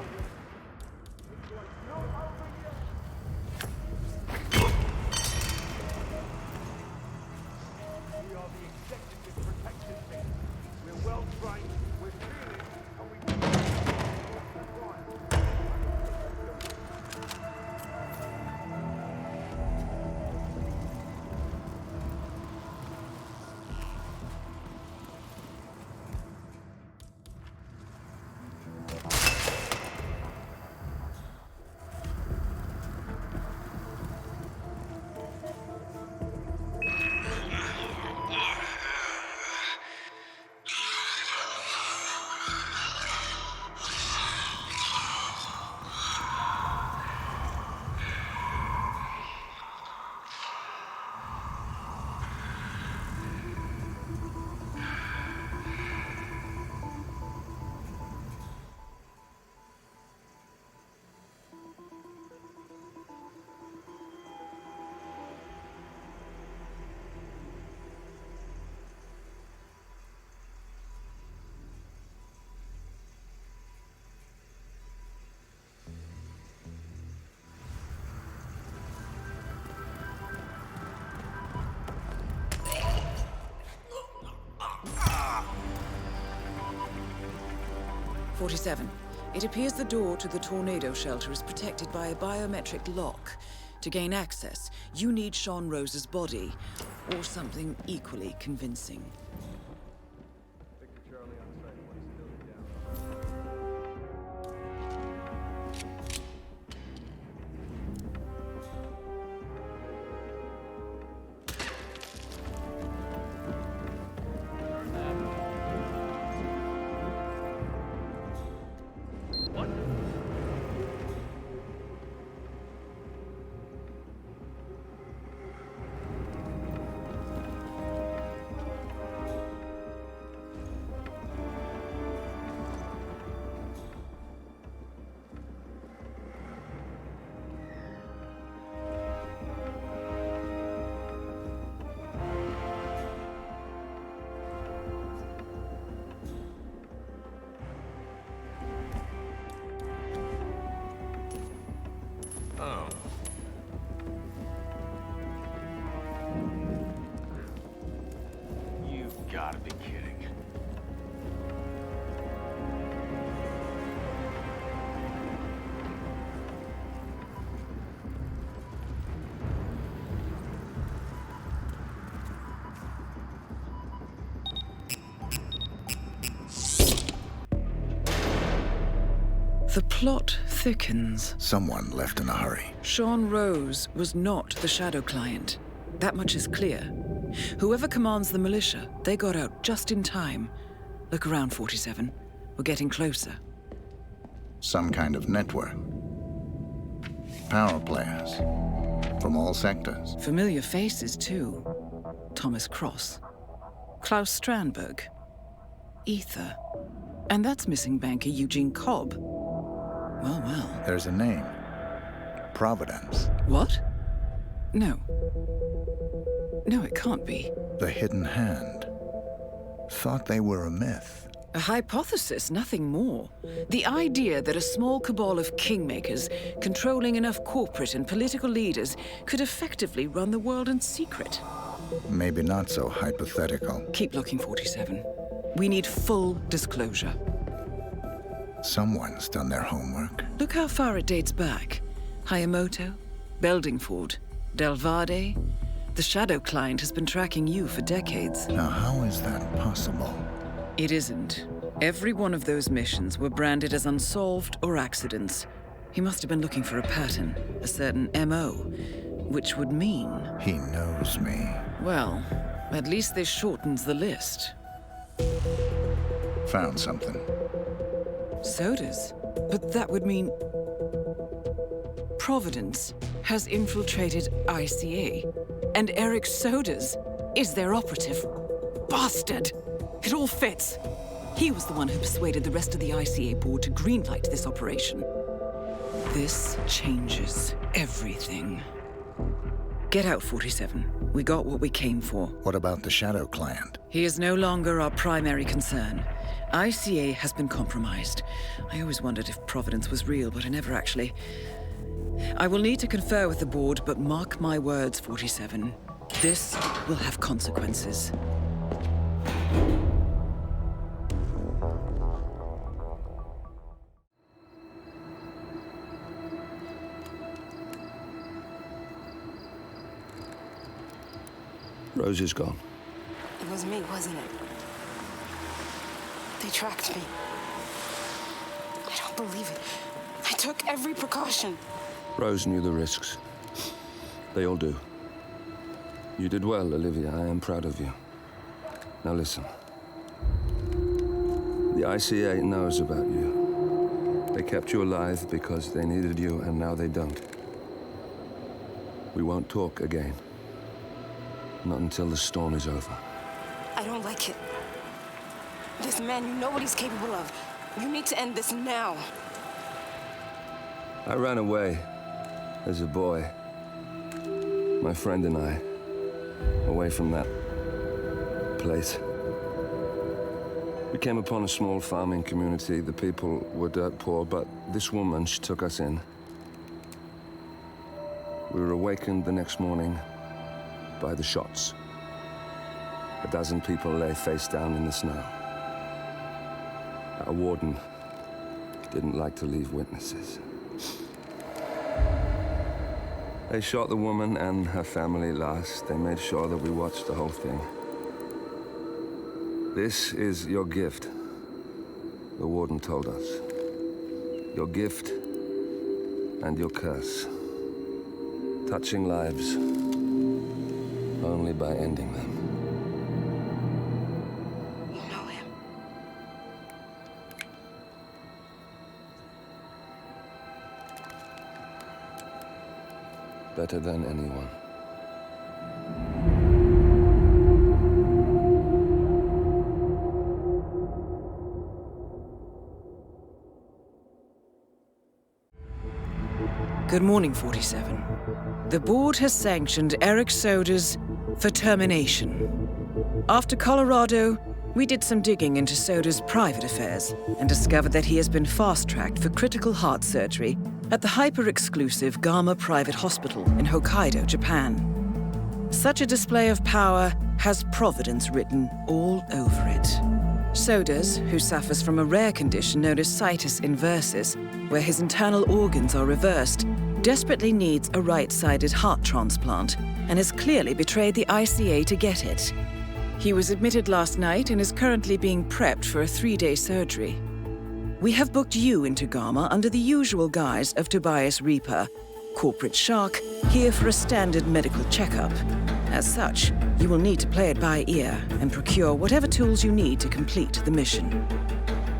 We are the executive protection team. We're well trained, we're feeling, and we It appears the door to the tornado shelter is protected by a biometric lock. To gain access, you need Sean Rose's body, or something equally convincing. gotta be kidding. The plot thickens. Someone left in a hurry. Sean Rose was not the Shadow Client. That much is clear. Whoever commands the militia, they got out just in time. Look around, 47. We're getting closer. Some kind of network. Power players. From all sectors. Familiar faces, too. Thomas Cross. Klaus Strandberg. Ether. And that's missing banker Eugene Cobb. Well, well. There's a name. Providence. What? No. No, it can't be. The Hidden Hand. Thought they were a myth. A hypothesis, nothing more. The idea that a small cabal of kingmakers, controlling enough corporate and political leaders, could effectively run the world in secret. Maybe not so hypothetical. Keep looking, 47. We need full disclosure. Someone's done their homework. Look how far it dates back. Hayamoto, Beldingford, Delvade. The Shadow Client has been tracking you for decades. Now, how is that possible? It isn't. Every one of those missions were branded as unsolved or accidents. He must have been looking for a pattern, a certain MO, which would mean... He knows me. Well, at least this shortens the list. Found something. Sodas? But that would mean... Providence has infiltrated ICA, and Eric Sodas is their operative. Bastard! It all fits. He was the one who persuaded the rest of the ICA board to greenlight this operation. This changes everything. Get out, 47. We got what we came for. What about the Shadow Client? He is no longer our primary concern. ICA has been compromised. I always wondered if Providence was real, but I never actually... I will need to confer with the board, but mark my words, 47. This will have consequences. Rose is gone. It was me, wasn't it? They tracked me. I don't believe it. I took every precaution. Rose knew the risks. They all do. You did well, Olivia. I am proud of you. Now listen. The ICA knows about you. They kept you alive because they needed you, and now they don't. We won't talk again. Not until the storm is over. I don't like it. This man, you know what he's capable of. You need to end this now. I ran away as a boy. My friend and I. Away from that place. We came upon a small farming community. The people were dirt poor, but this woman, she took us in. We were awakened the next morning by the shots. A dozen people lay face down in the snow. Our warden didn't like to leave witnesses. They shot the woman and her family last. They made sure that we watched the whole thing. This is your gift, the warden told us. Your gift and your curse. Touching lives only by ending them. You know him. Better than anyone. Good morning, 47. The board has sanctioned Eric Sodas for termination. After Colorado, we did some digging into Soda's private affairs and discovered that he has been fast-tracked for critical heart surgery at the hyper-exclusive Gama Private Hospital in Hokkaido, Japan. Such a display of power has Providence written all over it. Sodas, who suffers from a rare condition known as situs inversus, where his internal organs are reversed, desperately needs a right-sided heart transplant and has clearly betrayed the ICA to get it. He was admitted last night and is currently being prepped for a 3-day surgery. We have booked you into Gamma under the usual guise of Tobias Reaper, corporate shark, here for a standard medical checkup. As such, you will need to play it by ear and procure whatever tools you need to complete the mission.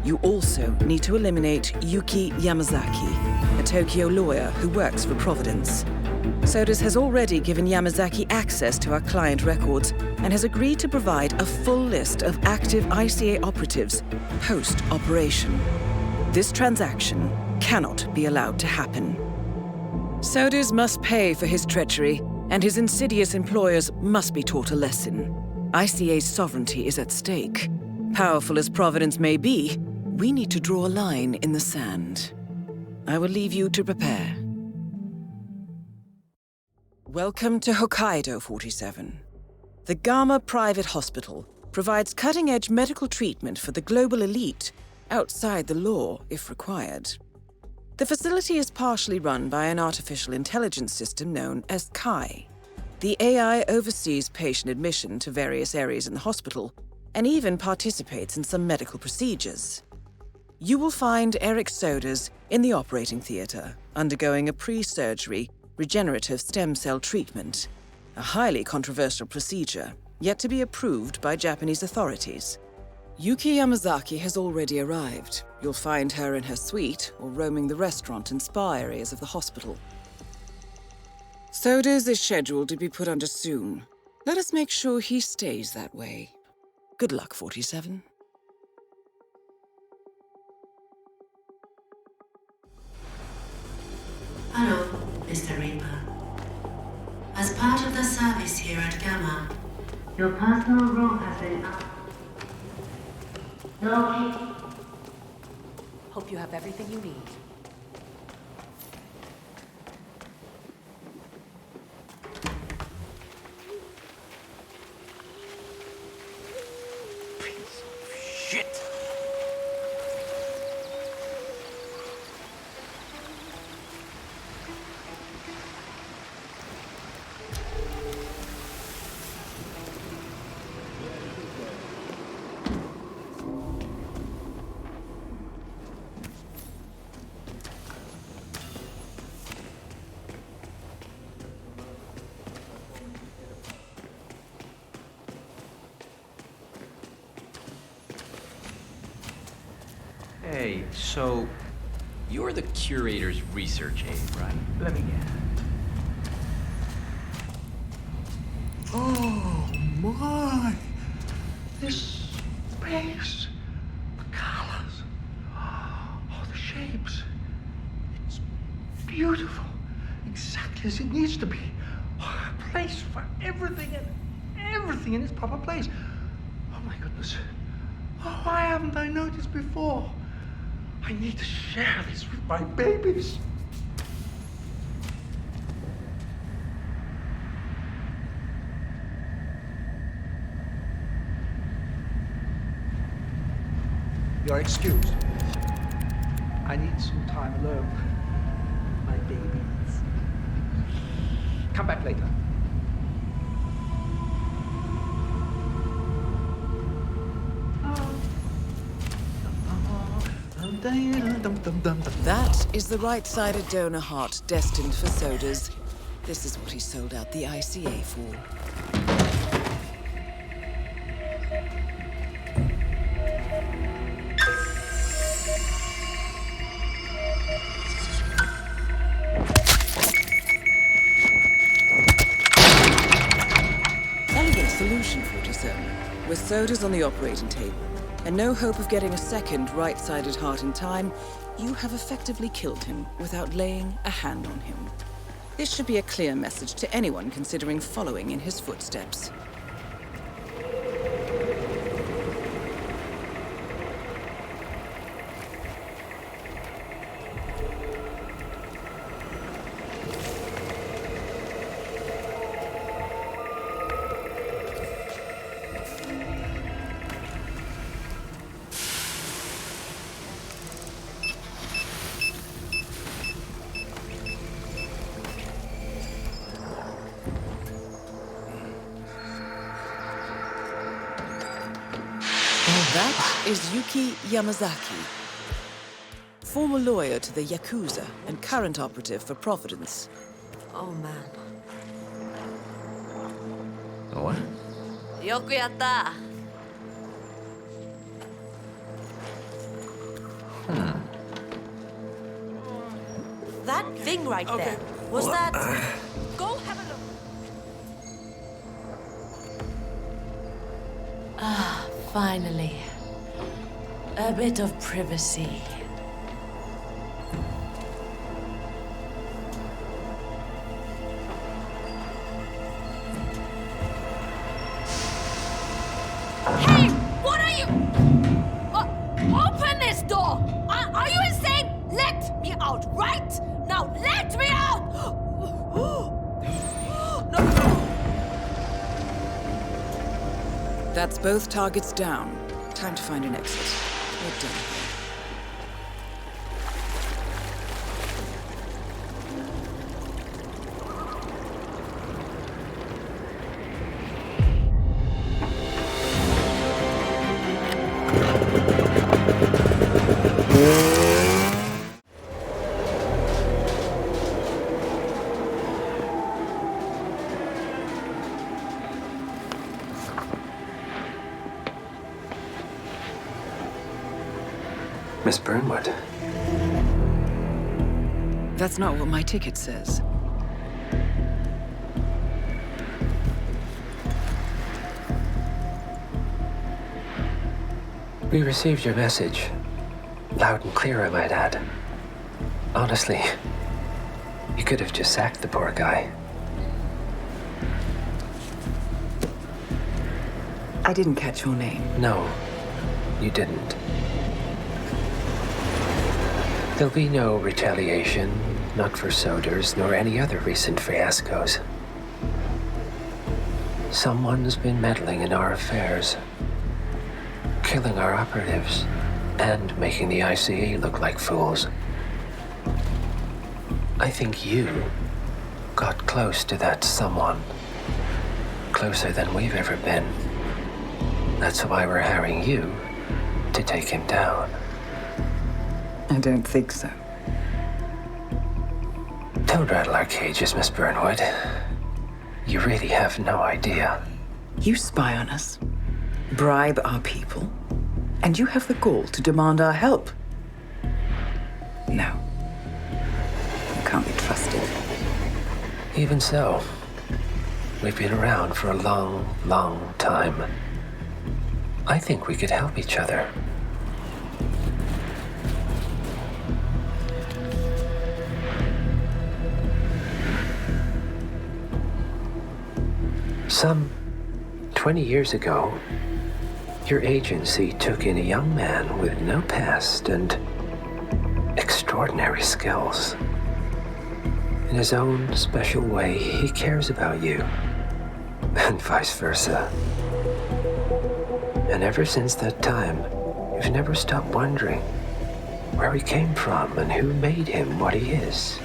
You also need to eliminate Yuki Yamazaki, a Tokyo lawyer who works for Providence. Sodas has already given Yamazaki access to our client records and has agreed to provide a full list of active ICA operatives post-operation. This transaction cannot be allowed to happen. Sodas must pay for his treachery, and his insidious employers must be taught a lesson. ICA's sovereignty is at stake. Powerful as Providence may be, we need to draw a line in the sand. I will leave you to prepare. Welcome to Hokkaido 47. The Gamma Private Hospital provides cutting-edge medical treatment for the global elite, outside the law if required. The facility is partially run by an artificial intelligence system known as Kai. The AI oversees patient admission to various areas in the hospital and even participates in some medical procedures. You will find Eric Sodas in the operating theater, undergoing a pre-surgery regenerative stem cell treatment, a highly controversial procedure, yet to be approved by Japanese authorities. Yuki Yamazaki has already arrived. You'll find her in her suite or roaming the restaurant and spa areas of the hospital. Sodas is scheduled to be put under soon. Let us make sure he stays that way. Good luck, 47. Hello, Mr. Reaper. As part of the service here at Gamma, your personal room has been up. Okay. Hope you have everything you need. Shit! Hey, so you're the curator's research aide, right? Let me guess. Oh my! This space, the colors, oh, the shapes. It's beautiful, exactly as it needs to be. Oh, a place for everything and everything in its proper place. Oh my goodness! Oh, why haven't I noticed before? I need to share this with my babies. You're excused. I need some time alone. My babies. Come back later. That is the right-sided donor heart destined for Sodas. This is what he sold out the ICA for. Elegant solution, 47. With Sodas on the operating table, and no hope of getting a second right-sided heart in time, you have effectively killed him without laying a hand on him. This should be a clear message to anyone considering following in his footsteps. That is Yuki Yamazaki, former lawyer to the Yakuza and current operative for Providence. Oh man. What? よくやった。That thing right there. Was that? Go have a look. Ah, finally. A bit of privacy. Hey! What are you? Open this door! Are you insane? Let me out, right? Now let me out! No! That's both targets down. Time to find an exit. We're done. Miss Burnwood. That's not what my ticket says. We received your message. Loud and clear, I might add. Honestly, you could have just sacked the poor guy. I didn't catch your name. No, you didn't. There'll be no retaliation, not for Soders, nor any other recent fiascos. Someone's been meddling in our affairs, killing our operatives, and making the ICE look like fools. I think you got close to that someone. Closer than we've ever been. That's why we're hiring you to take him down. I don't think so. Don't rattle our cages, Miss Burnwood. You really have no idea. You spy on us, bribe our people, and you have the gall to demand our help. No. You can't be trusted. Even so, we've been around for a long, long time. I think we could help each other. Some 20 years ago, your agency took in a young man with no past and extraordinary skills. In his own special way, he cares about you, and vice versa. And ever since that time, you've never stopped wondering where he came from and who made him what he is.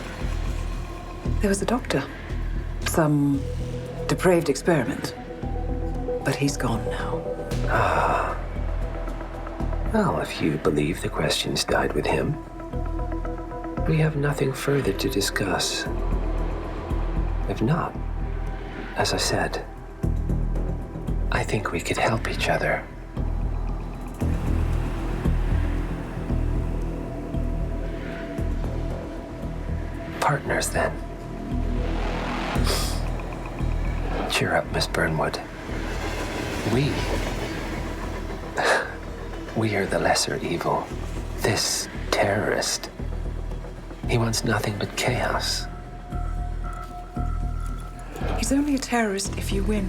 There was a doctor. Some depraved experiment. But he's gone now. Ah. Well, if you believe the questions died with him, we have nothing further to discuss. If not, as I said, I think we could help each other. Partners, then. Cheer up, Miss Burnwood. We are the lesser evil. This terrorist. He wants nothing but chaos. He's only a terrorist if you win.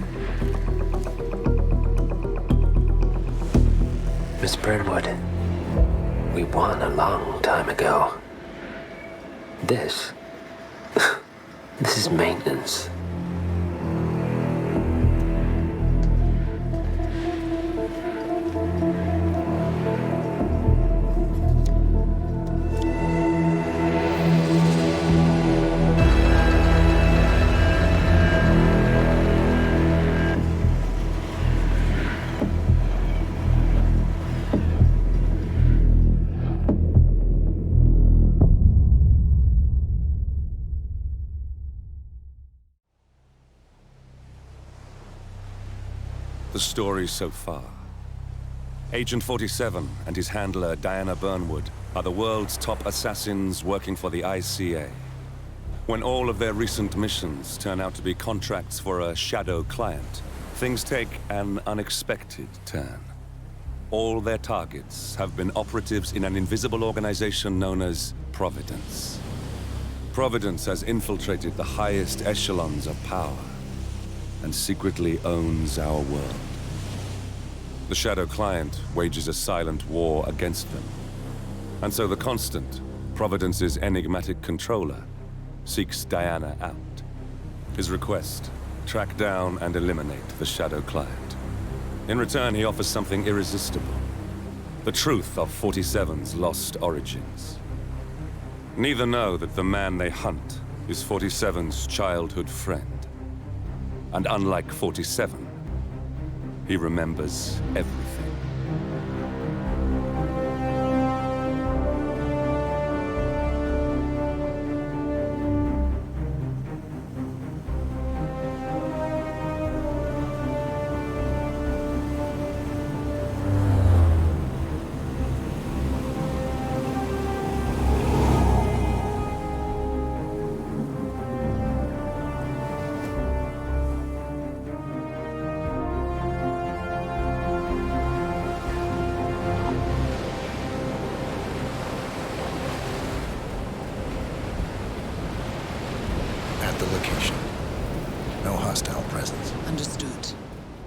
Miss Burnwood, we won a long time ago. This is maintenance. The story so far. Agent 47 and his handler Diana Burnwood are the world's top assassins working for the ICA. When all of their recent missions turn out to be contracts for a shadow client, things take an unexpected turn. All their targets have been operatives in an invisible organization known as Providence. Providence has infiltrated the highest echelons of power and secretly owns our world. The Shadow Client wages a silent war against them. And so the Constant, Providence's enigmatic controller, seeks Diana out. His request, track down and eliminate the Shadow Client. In return, he offers something irresistible. The truth of 47's lost origins. Neither know that the man they hunt is 47's childhood friend. And unlike 47, he remembers everything. The location. No hostile presence. Understood.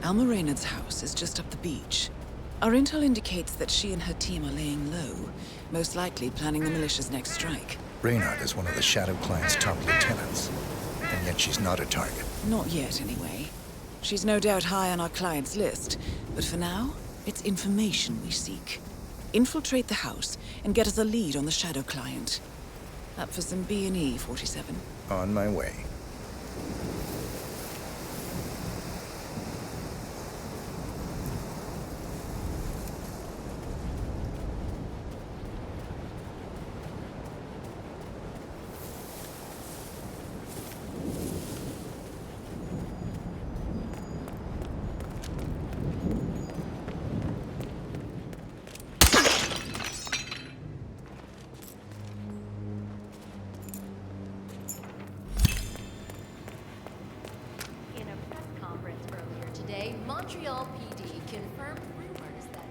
Alma Reynard's house is just up the beach. Our intel indicates that she and her team are laying low, most likely planning the militia's next strike. Reynard is one of the Shadow Client's top lieutenants, and yet she's not a target. Not yet, anyway. She's no doubt high on our client's list, but for now, it's information we seek. Infiltrate the house and get us a lead on the Shadow Client. Up for some B&E, 47. On my way. Montreal PD confirmed rumors that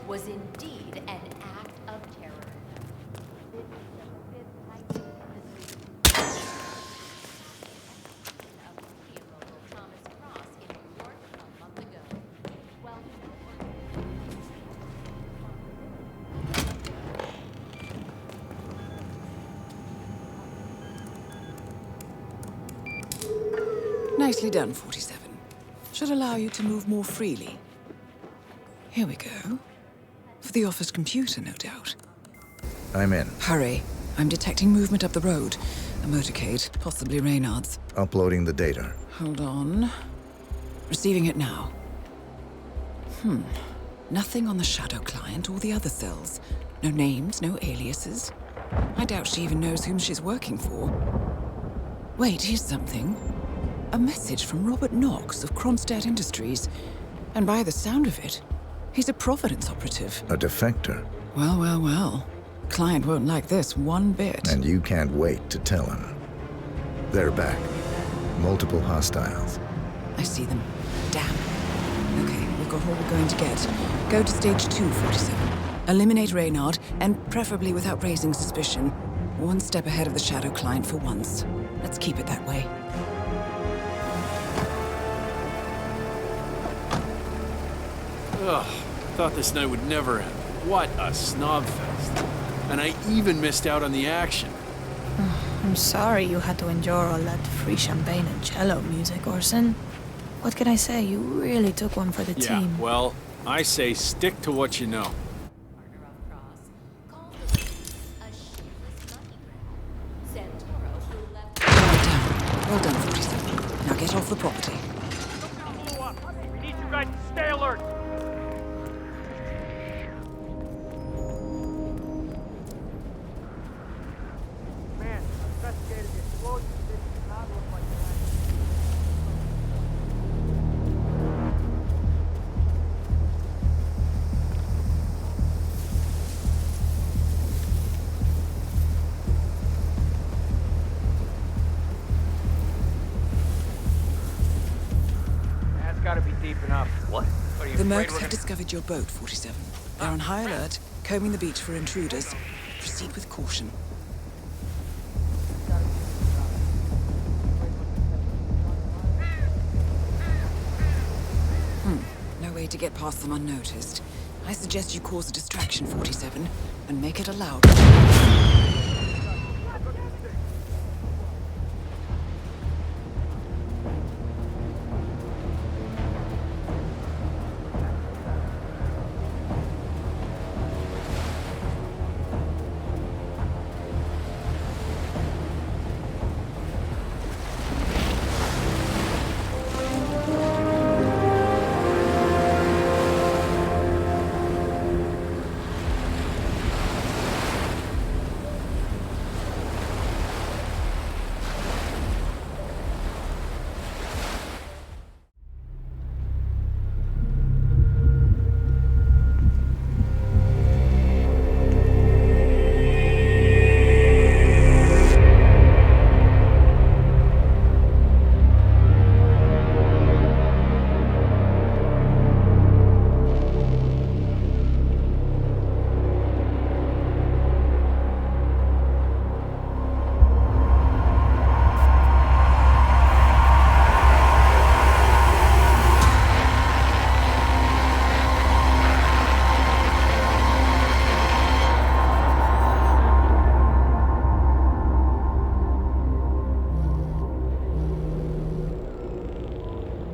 was indeed an act of terror. Nicely done, 47. Should allow you to move more freely. Here we go. For the office computer, no doubt. I'm in. Hurry. I'm detecting movement up the road. A motorcade, possibly Reynard's. Uploading the data. Hold on. Receiving it now. Nothing on the Shadow Client or the other cells. No names, no aliases. I doubt she even knows whom she's working for. Wait, here's something. A message from Robert Knox of Kronstadt Industries. And by the sound of it, he's a Providence operative. A defector. Well, well, well. Client won't like this one bit. And you can't wait to tell him. They're back. Multiple hostiles. I see them. Damn. Okay, we've got all we're going to get. Go to stage 2, 47. Eliminate Reynard, and preferably without raising suspicion. One step ahead of the Shadow Client for once. Let's keep it that way. Ugh, thought this night would never end. What a snob fest. And I even missed out on the action. I'm sorry you had to endure all that free champagne and cello music, Orson. What can I say? You really took one for the team. Yeah, well, I say stick to what you know. Well done, 47. Now get off the property. We need you guys to stay alert. Man, investigated the explosion. keeping up. What? Are you The afraid Mercs we're have gonna... discovered your boat, 47. They're on high alert, combing the beach for intruders. Proceed with caution. No way to get past them unnoticed. I suggest you cause a distraction, 47, and make it a loud one.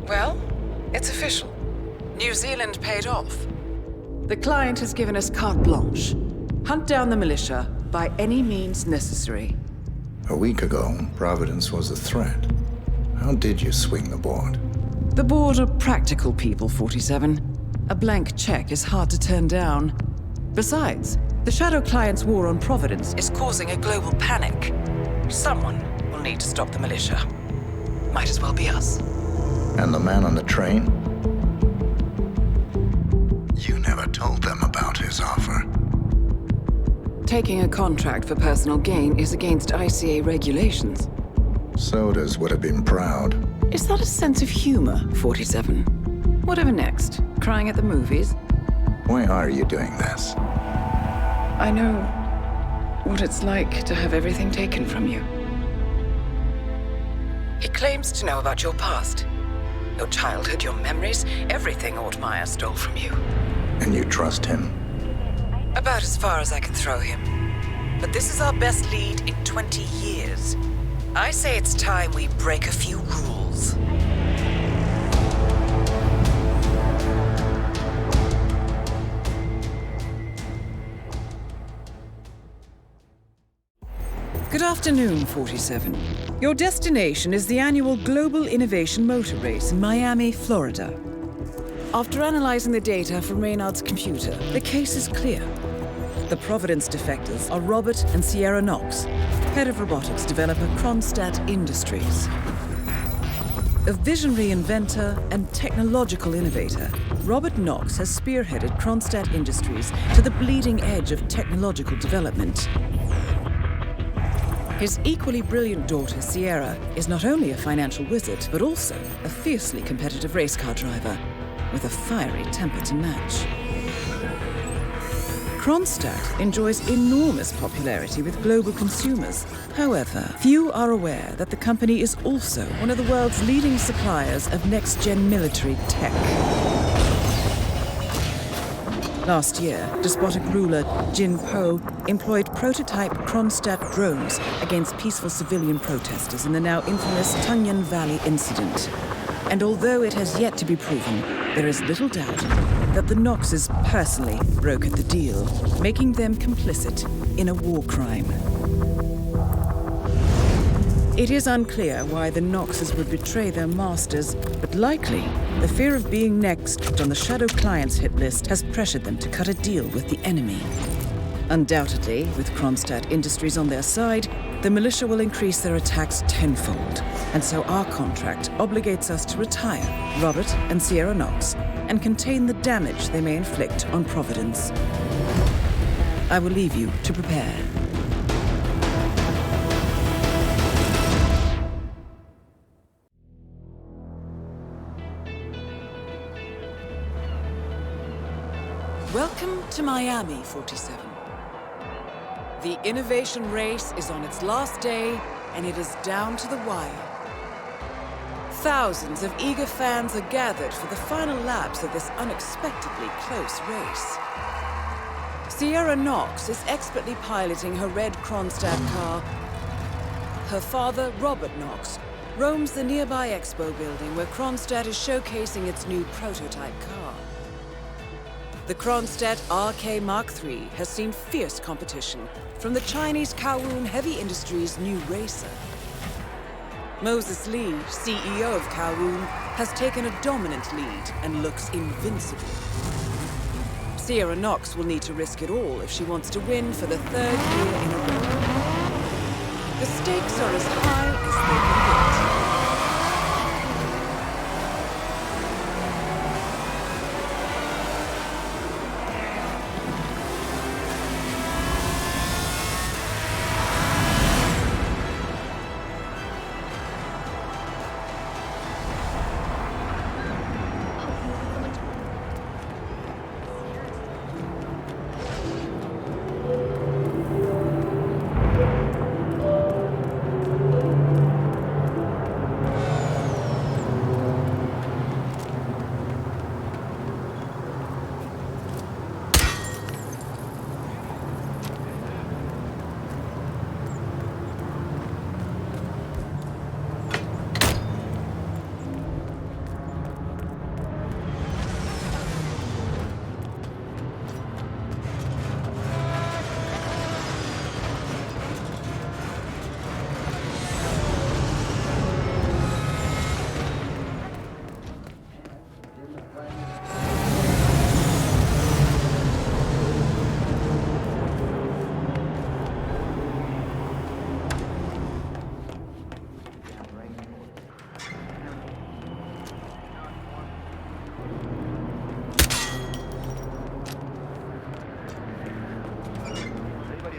Well, it's official. New Zealand paid off. The client has given us carte blanche. Hunt down the militia by any means necessary. A week ago, Providence was a threat. How did you swing the board? The board are practical people, 47. A blank check is hard to turn down. Besides, the Shadow Client's war on Providence is causing a global panic. Someone will need to stop the militia. Might as well be us. And the man on the train? You never told them about his offer. Taking a contract for personal gain is against ICA regulations. Sodas would have been proud. Is that a sense of humor, 47? Whatever next? Crying at the movies? Why are you doing this? I know what it's like to have everything taken from you. He claims to know about your past. Your childhood, your memories, everything Altmaier stole from you. And you trust him? About as far as I can throw him. But this is our best lead in 20 years. I say it's time we break a few rules. Good afternoon, 47. Your destination is the annual Global Innovation Motor Race in Miami, Florida. After analyzing the data from Reynard's computer, the case is clear. The Providence defectors are Robert and Sierra Knox, head of robotics developer Kronstadt Industries. A visionary inventor and technological innovator, Robert Knox has spearheaded Kronstadt Industries to the bleeding edge of technological development. His equally brilliant daughter, Sierra, is not only a financial wizard, but also a fiercely competitive race car driver, with a fiery temper to match. Kronstadt enjoys enormous popularity with global consumers. However, few are aware that the company is also one of the world's leading suppliers of next-gen military tech. Last year, despotic ruler Jin Po employed prototype Kronstadt drones against peaceful civilian protesters in the now infamous Tunyan Valley incident. And although it has yet to be proven, there is little doubt that the Knoxes personally brokered the deal, making them complicit in a war crime. It is unclear why the Knoxes would betray their masters, but likely the fear of being next on the Shadow Client's hit list has pressured them to cut a deal with the enemy. Undoubtedly, with Kronstadt Industries on their side, the militia will increase their attacks tenfold, and so our contract obligates us to retire Robert and Sierra Knox and contain the damage they may inflict on Providence. I will leave you to prepare. Welcome to Miami, 47. The innovation race is on its last day, and it is down to the wire. Thousands of eager fans are gathered for the final laps of this unexpectedly close race. Sierra Knox is expertly piloting her red Kronstadt car. Her father, Robert Knox, roams the nearby expo building where Kronstadt is showcasing its new prototype car. The Kronstadt RK Mark III has seen fierce competition from the Chinese Kowloon Heavy Industries' new racer. Moses Lee, CEO of Kowloon, has taken a dominant lead and looks invincible. Sierra Knox will need to risk it all if she wants to win for the third year in a row. The stakes are as high as they can get.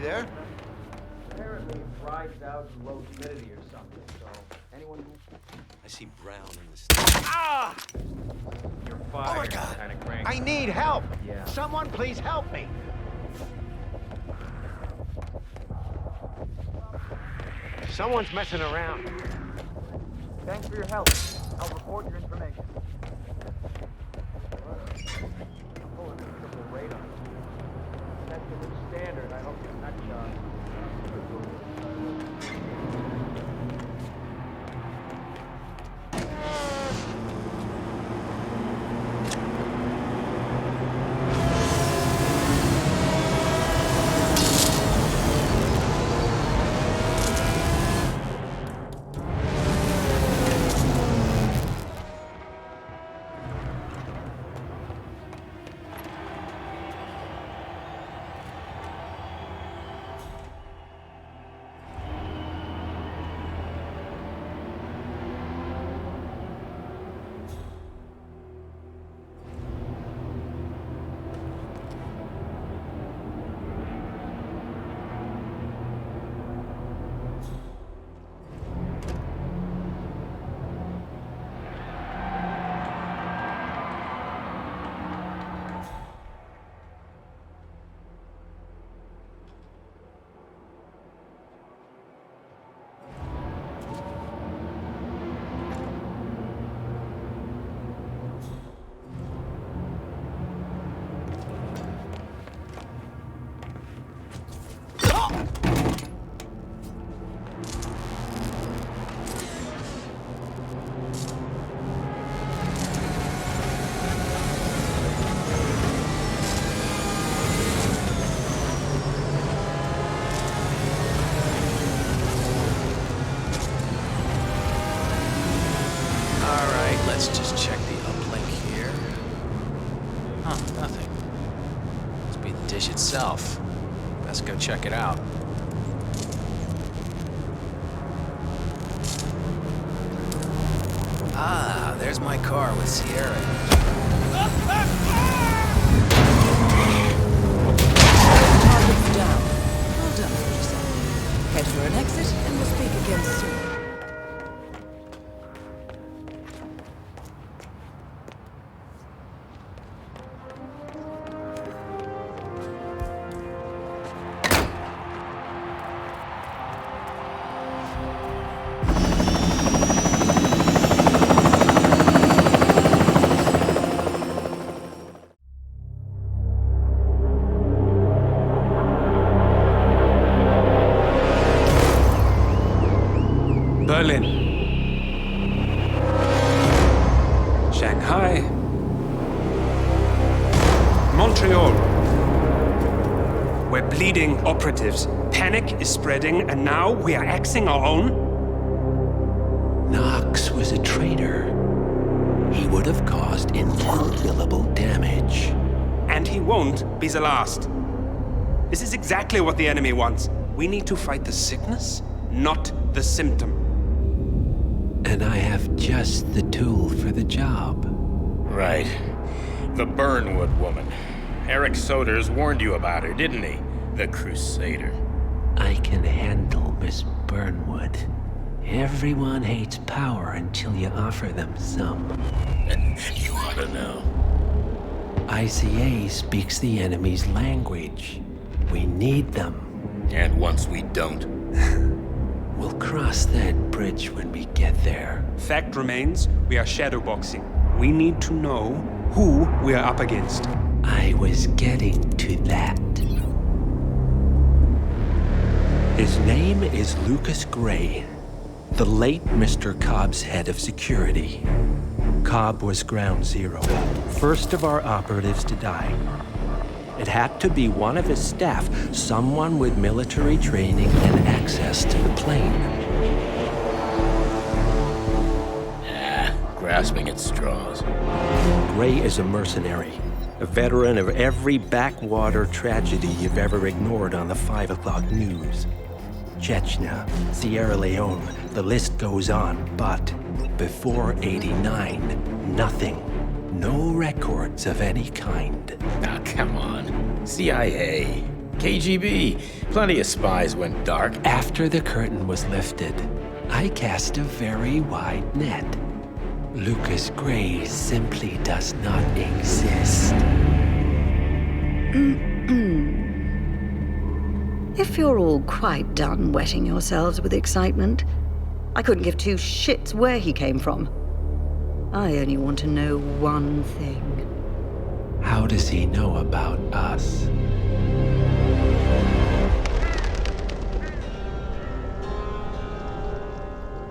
There? Apparently it dries out in low humidity or something, so anyone who... I see brown in the stuff. Ah! You're Oh my fired. God! Kind of cranky. I need help! Yeah. Someone please help me! Someone's messing around. Thanks for your help. I'll report your information. I'm pulling a triple radar. That's the new standard. I hope you're not Let's just check the uplink here. Huh, nothing. Must be the dish itself. Best go check it out. Ah, there's my car with Sierra. Target's down. Well done, 47. Head for an exit, and we'll speak again soon. Berlin. Shanghai. Montreal. We're bleeding operatives. Panic is spreading, and now we are axing our own? Knox was a traitor. He would have caused incalculable damage. And he won't be the last. This is exactly what the enemy wants. We need to fight the sickness, not the symptom. And I have just the tool for the job. Right. The Burnwood woman. Eric Soders warned you about her, didn't he? The Crusader. I can handle Miss Burnwood. Everyone hates power until you offer them some. You ought to know. ICA speaks the enemy's language. We need them. And once we don't? We'll cross that bridge when we get there. Fact remains, we are shadowboxing. We need to know who we are up against. I was getting to that. His name is Lucas Gray, the late Mr. Cobb's head of security. Cobb was ground zero, first of our operatives to die. It had to be one of his staff, someone with military training and access to the plane. Grasping at straws. Gray is a mercenary, a veteran of every backwater tragedy you've ever ignored on the 5 o'clock news. Chechnya, Sierra Leone, the list goes on, but before '89, nothing. No records of any kind. Now, come on. CIA, KGB, plenty of spies went dark. After the curtain was lifted, I cast a very wide net. Lucas Gray simply does not exist. If you're all quite done wetting yourselves with excitement, I couldn't give two shits where he came from. I only want to know one thing. How does he know about us?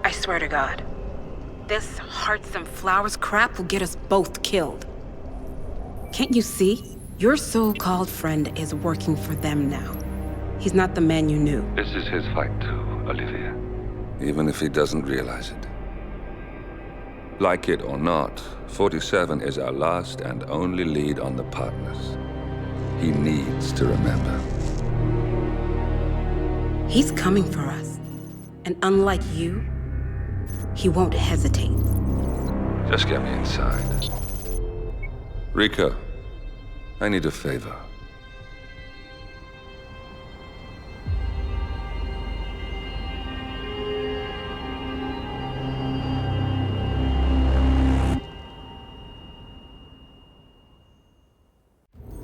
I swear to God, this hearts and flowers crap will get us both killed. Can't you see? Your so-called friend is working for them now. He's not the man you knew. This is his fight too, Olivia. Even if he doesn't realize it. Like it or not, 47 is our last and only lead on the partners. He needs to remember. He's coming for us. And unlike you, he won't hesitate. Just get me inside. Rico, I need a favor.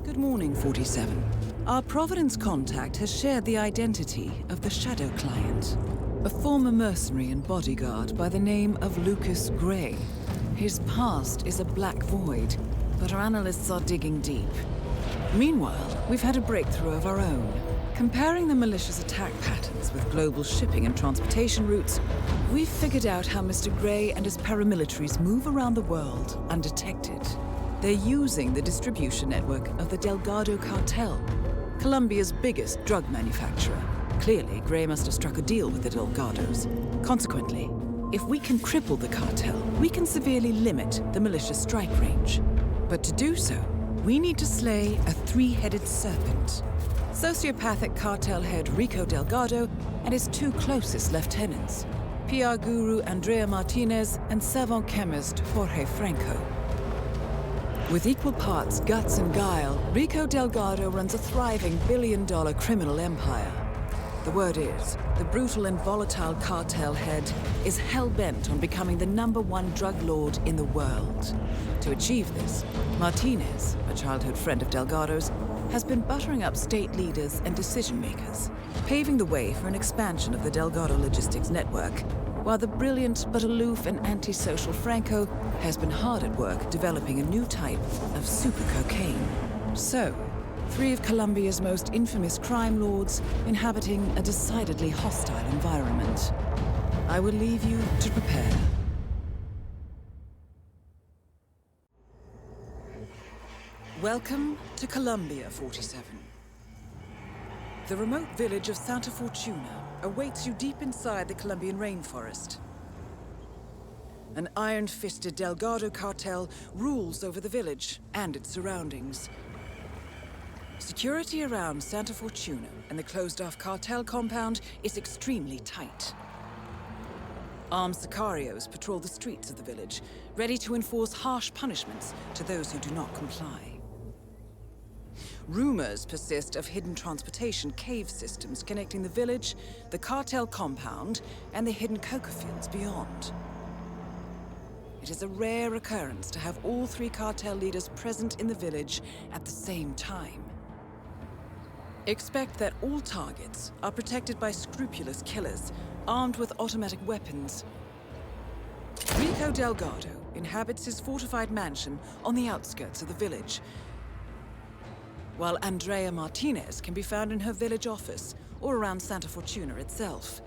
Good morning, 47. Our Providence contact has shared the identity of the Shadow Client, a former mercenary and bodyguard by the name of Lucas Gray. His past is a black void, but our analysts are digging deep. Meanwhile, we've had a breakthrough of our own. Comparing the malicious attack patterns with global shipping and transportation routes, we've figured out how Mr. Gray and his paramilitaries move around the world undetected. They're using the distribution network of the Delgado cartel, Colombia's biggest drug manufacturer. Clearly, Gray must have struck a deal with the Delgados. Consequently, if we can cripple the cartel, we can severely limit the militia's strike range. But to do so, we need to slay a three-headed serpent. Sociopathic cartel head Rico Delgado and his two closest lieutenants, PR guru Andrea Martinez and savant chemist Jorge Franco. With equal parts guts and guile, Rico Delgado runs a thriving billion-dollar criminal empire. The word is, the brutal and volatile cartel head is hell-bent on becoming the #1 drug lord in the world. To achieve this, Martinez, a childhood friend of Delgado's, has been buttering up state leaders and decision-makers, paving the way for an expansion of the Delgado logistics network, while the brilliant but aloof and antisocial Franco has been hard at work developing a new type of super cocaine. So, three of Colombia's most infamous crime lords inhabiting a decidedly hostile environment. I will leave you to prepare. Welcome to Columbia, 47. The remote village of Santa Fortuna awaits you deep inside the Colombian rainforest. An iron-fisted Delgado cartel rules over the village and its surroundings. Security around Santa Fortuna and the closed-off cartel compound is extremely tight. Armed sicarios patrol the streets of the village, ready to enforce harsh punishments to those who do not comply. Rumors persist of hidden transportation cave systems connecting the village, the cartel compound, and the hidden coca fields beyond. It is a rare occurrence to have all three cartel leaders present in the village at the same time. Expect that all targets are protected by scrupulous killers, armed with automatic weapons. Rico Delgado inhabits his fortified mansion on the outskirts of the village, while Andrea Martinez can be found in her village office or around Santa Fortuna itself.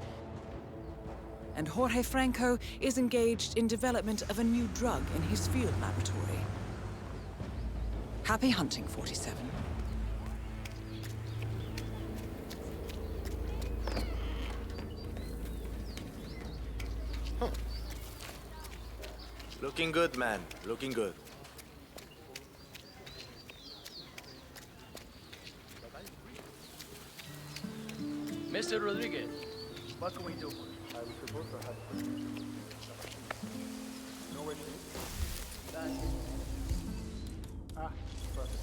And Jorge Franco is engaged in development of a new drug in his field laboratory. Happy hunting, 47. Looking good, man. Looking good. Mr. Rodriguez. What can we do? I was supposed to have... No way, Ah, perfect.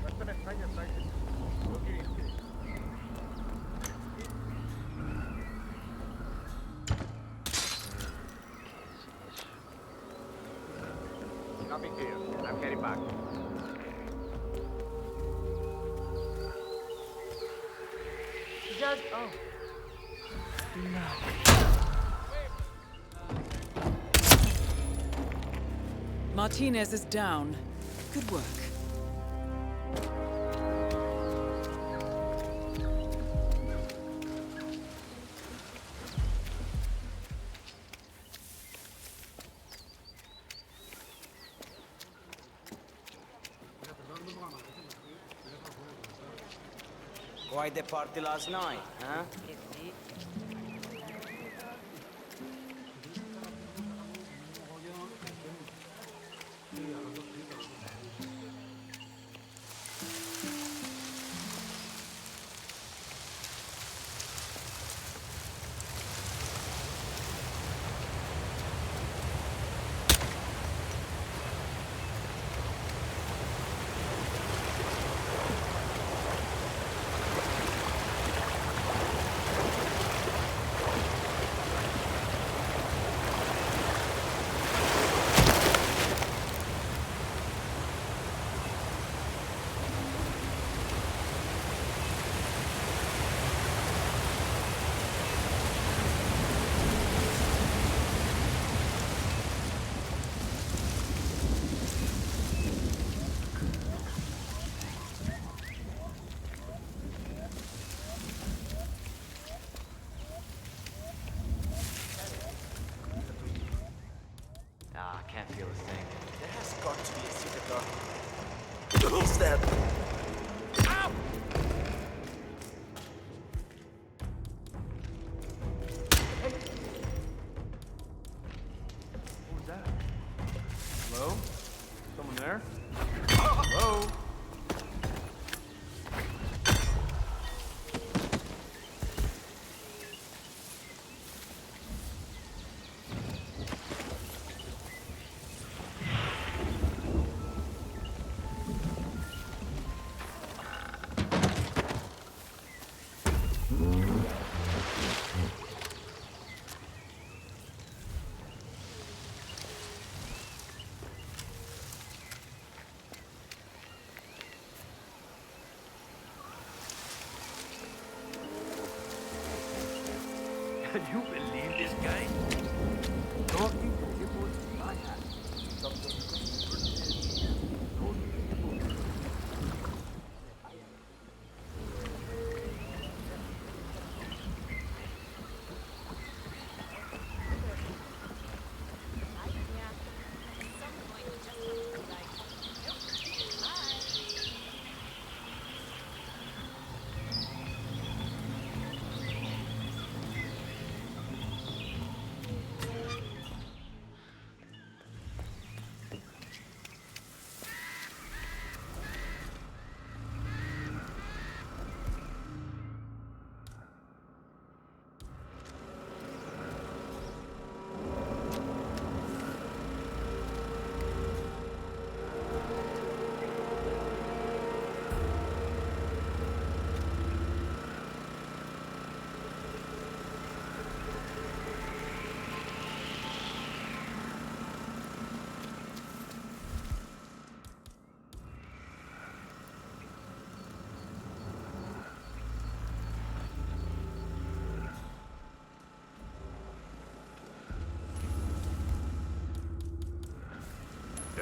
Esto me extraña, no quiere decir. Copy here. I'm heading back. Just... oh. Martinez is down. Good work. Quite the party last night, huh? Can't feel a thing. There has got to be a secret door. Who's that? Ow! Who's that? Hello? Someone there? Hello? Can you believe this guy? Talking to people in my hat.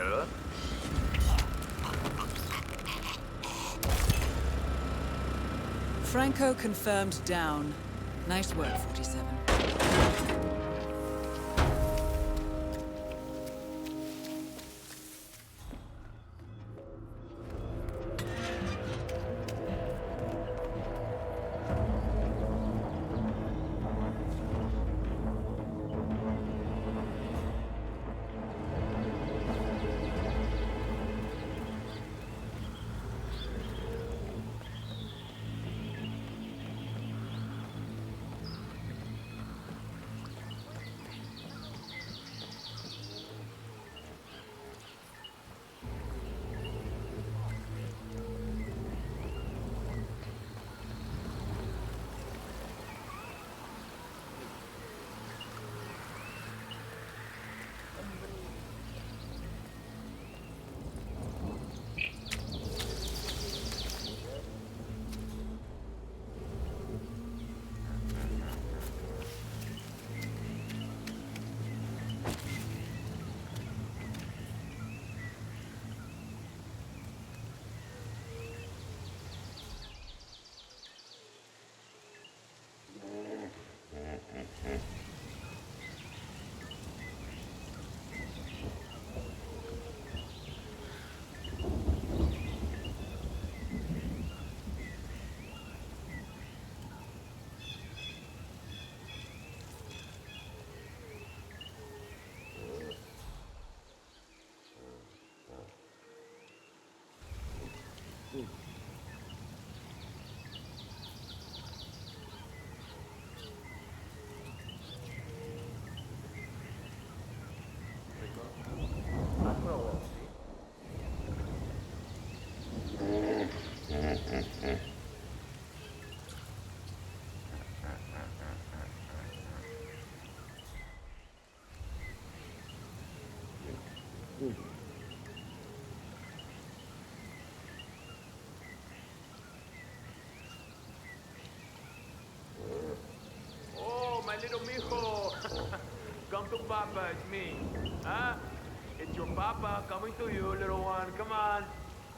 fella. Franco confirmed down. Nice work, 47. Oh, my little mijo. Come to Papa, it's me. Huh? It's your Papa coming to you, little one. Come on.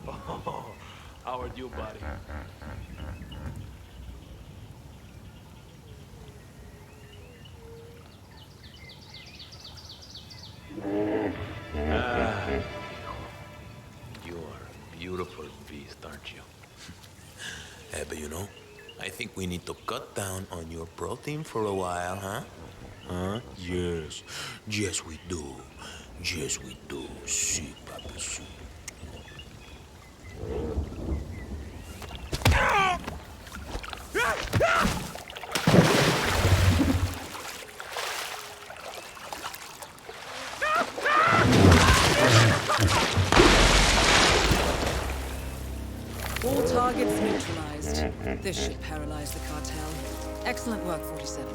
Oh, how are you, buddy? You are a beautiful beast, aren't you? Hey, but you know, I think we need to cut down on your protein for a while, huh? Huh? Yes. Yes, we do. Yes, we do. Si, papi, si. All targets neutralized. This should paralyze the cartel. Excellent work, 47.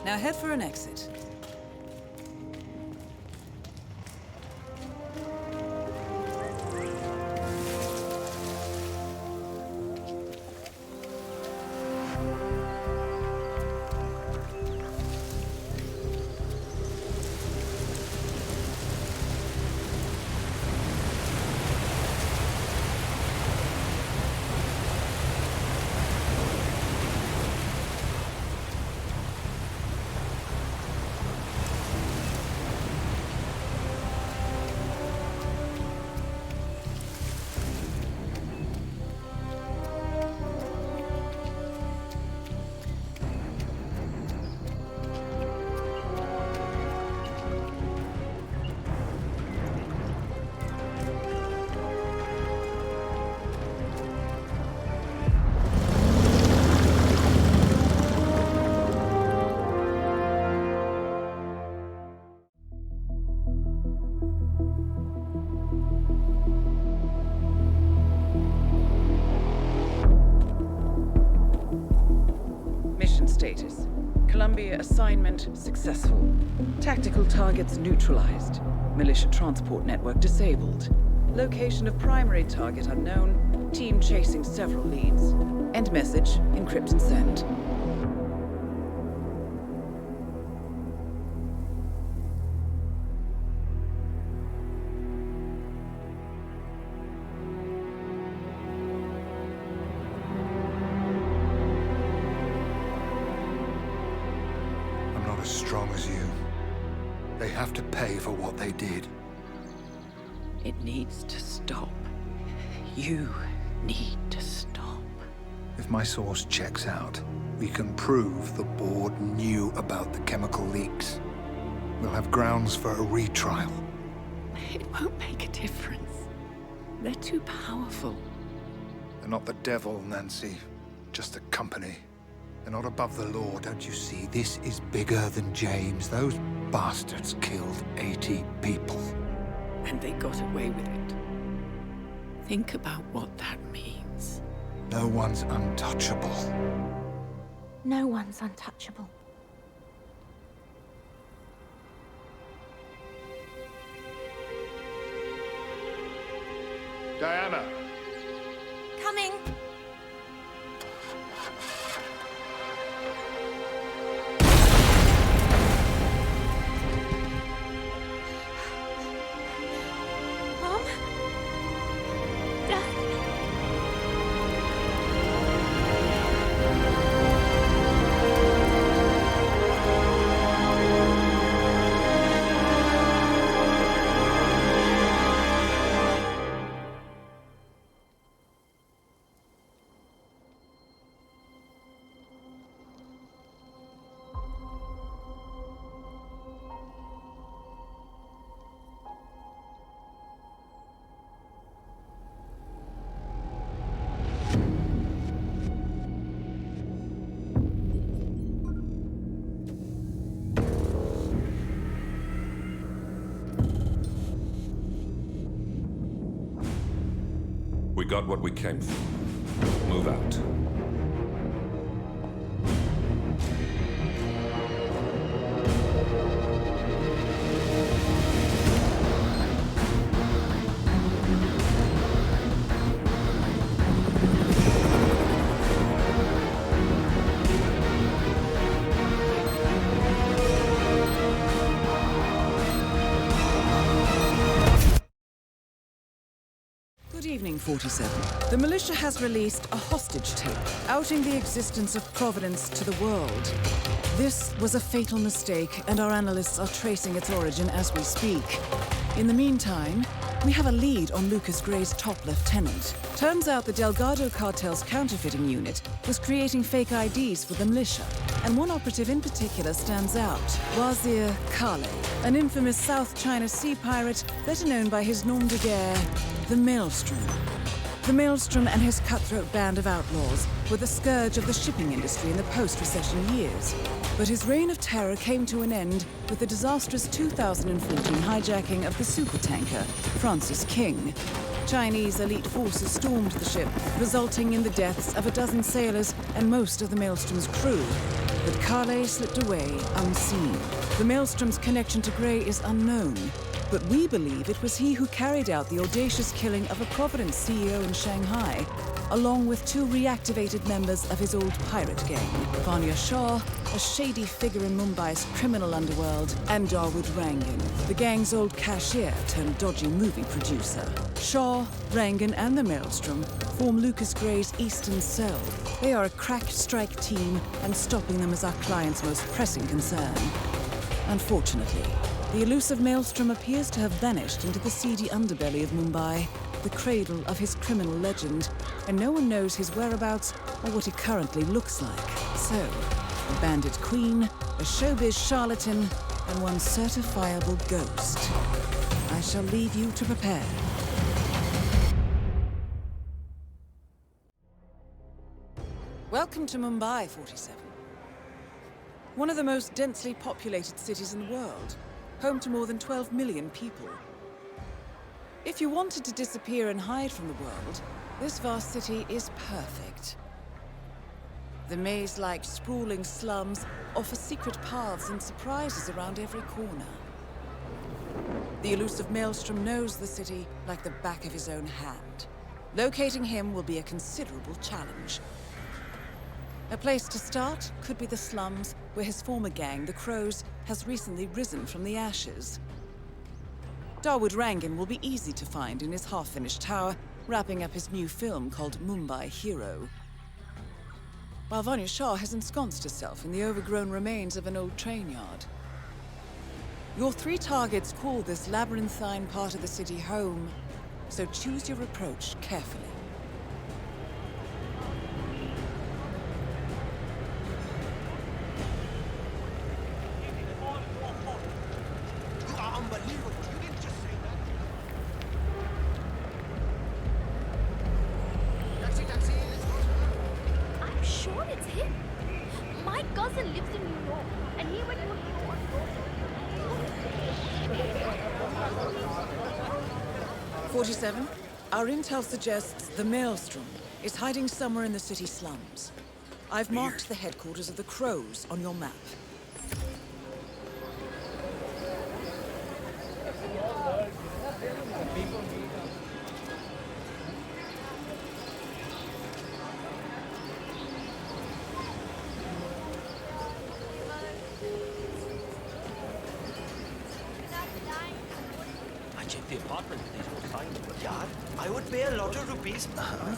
Now head for an exit. Status. Columbia assignment successful. Tactical targets neutralized. Militia transport network disabled. Location of primary target unknown. Team chasing several leads. End message, encrypt and send. strong as you. They have to pay for what they did. It needs to stop. You need to stop. If my source checks out, we can prove the board knew about the chemical leaks. We'll have grounds for a retrial. It won't make a difference. They're too powerful. They're not the devil, Nancy. Just a company. They're not above the law, don't you see? This is bigger than James. Those bastards killed 80 people. And they got away with it. Think about what that means. No one's untouchable. No one's untouchable. Diana! Coming! Mom? Dad? We got what we came for. Move out. Good evening, 47. The militia has released a hostage tape, outing the existence of Providence to the world. This was a fatal mistake, and our analysts are tracing its origin as we speak. In the meantime, we have a lead on Lucas Gray's top lieutenant. Turns out the Delgado cartel's counterfeiting unit was creating fake IDs for the militia, and one operative in particular stands out, Wazir Kale, an infamous South China Sea pirate better known by his nom de guerre, the Maelstrom. The Maelstrom and his cutthroat band of outlaws were the scourge of the shipping industry in the post-recession years. But his reign of terror came to an end with the disastrous 2014 hijacking of the supertanker, Francis King. Chinese elite forces stormed the ship, resulting in the deaths of a dozen sailors and most of the Maelstrom's crew. But Kale slipped away unseen. The Maelstrom's connection to Gray is unknown, but we believe it was he who carried out the audacious killing of a Providence CEO in Shanghai, along with two reactivated members of his old pirate gang, Vanya Shah, a shady figure in Mumbai's criminal underworld, and Dawood Rangan, the gang's old cashier turned dodgy movie producer. Shah, Rangan, and the Maelstrom form Lucas Gray's Eastern Cell. They are a crack strike team, and stopping them is our client's most pressing concern. Unfortunately, the elusive Maelstrom appears to have vanished into the seedy underbelly of Mumbai, the cradle of his criminal legend, and no one knows his whereabouts or what he currently looks like. So, a bandit queen, a showbiz charlatan, and one certifiable ghost. I shall leave you to prepare. Welcome to Mumbai, 47. One of the most densely populated cities in the world, home to more than 12 million people. If you wanted to disappear and hide from the world, this vast city is perfect. The maze-like sprawling slums offer secret paths and surprises around every corner. The elusive Maelstrom knows the city like the back of his own hand. Locating him will be a considerable challenge. A place to start could be the slums, where his former gang, the Crows, has recently risen from the ashes. Dawood Rangan will be easy to find in his half-finished tower, wrapping up his new film called Mumbai Hero. While Vanya Shah has ensconced herself in the overgrown remains of an old train yard. Your 3 targets call this labyrinthine part of the city home, so choose your approach carefully. You are unbelievable. You didn't just say that. Taxi, taxi, let's go. I'm sure it's him. My cousin lives in New York, and he went to a show on Broadway. 47, our intel suggests the Maelstrom is hiding somewhere in the city slums. I've marked the headquarters of the Crows on your map. I checked the apartment. There's no signs. But yeah, I would pay a lot of rupees. God.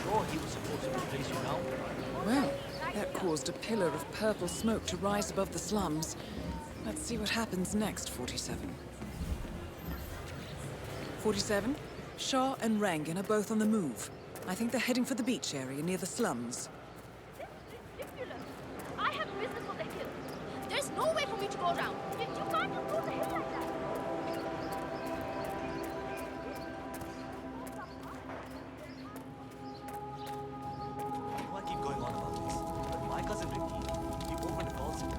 Sure, he was supposed to replace you now. Well, that caused a pillar of purple smoke to rise above the slums. Let's see what happens next, 47. 47, Shah and Rangan are both on the move. I think they're heading for the beach area near the slums. Ridiculous. I have business on the hill. There's no way for me to go around. You can't approach the hill like that. I keep going on about this, but my cousin Ricky, he opened a call center.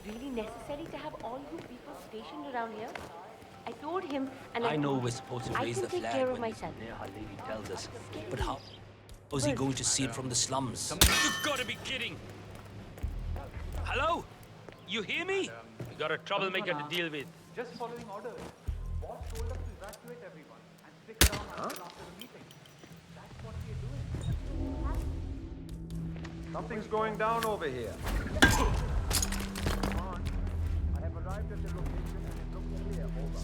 Really necessary to have all you people stationed around here? I told him, and I know we're supposed to raise the I can take flag care of when myself. Neha lady tells us, but how is he going to see it from the slums? You've got to be kidding! Hello? You hear me? We got a troublemaker to deal with. Just following orders. Boss told us to evacuate everyone and stick around until after the meeting. That's what we are doing. Something's going down over here. Come on. I have arrived at the location and it looks clear. Over.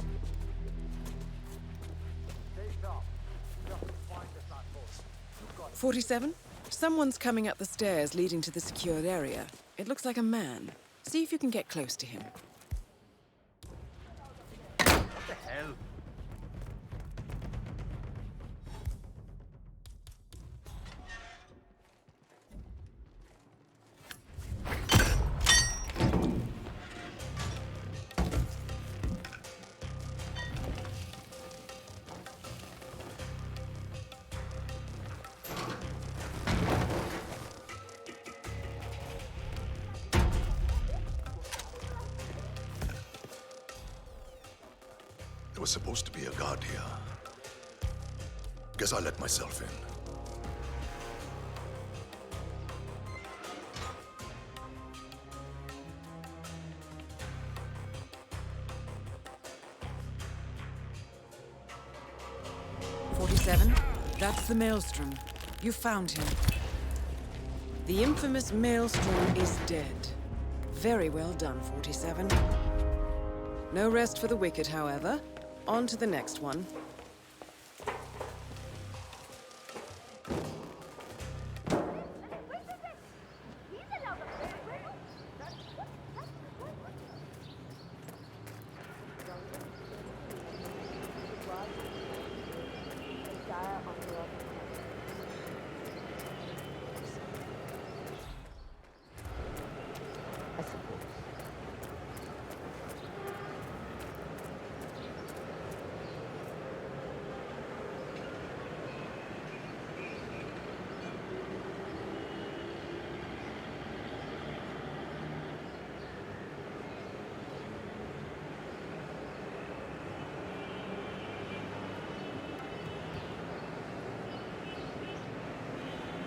Stay sharp. Just find the platform. You've got it. 47, someone's coming up the stairs leading to the secured area. It looks like a man. See if you can get close to him. What the hell? There was supposed to be a guard here. Guess I let myself in. That's the Maelstrom. You found him. The infamous Maelstrom is dead. Very well done, 47. No rest for the wicked, however. On to the next one.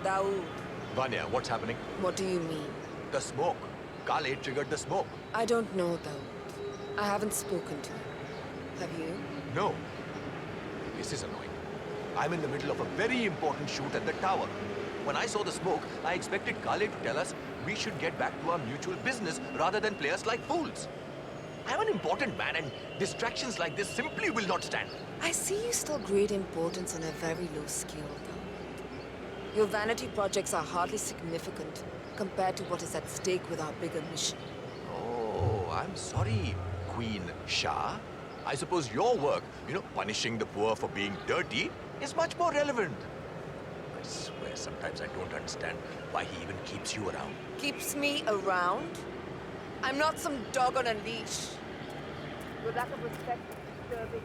Daoud. Vanya, what's happening? What do you mean? The smoke. Kale triggered the smoke. I don't know, Daoud. I haven't spoken to him. Have you? No. This is annoying. I'm in the middle of a very important shoot at the tower. When I saw the smoke, I expected Kale to tell us we should get back to our mutual business rather than play us like fools. I'm an important man, and distractions like this simply will not stand. I see you still grade importance on a very low scale, though. Your vanity projects are hardly significant compared to what is at stake with our bigger mission. Oh, I'm sorry, Queen Shah. I suppose your work, punishing the poor for being dirty, is much more relevant. I swear, sometimes I don't understand why he even keeps you around. Keeps me around? I'm not some dog on a leash. Your lack of respect is disturbing.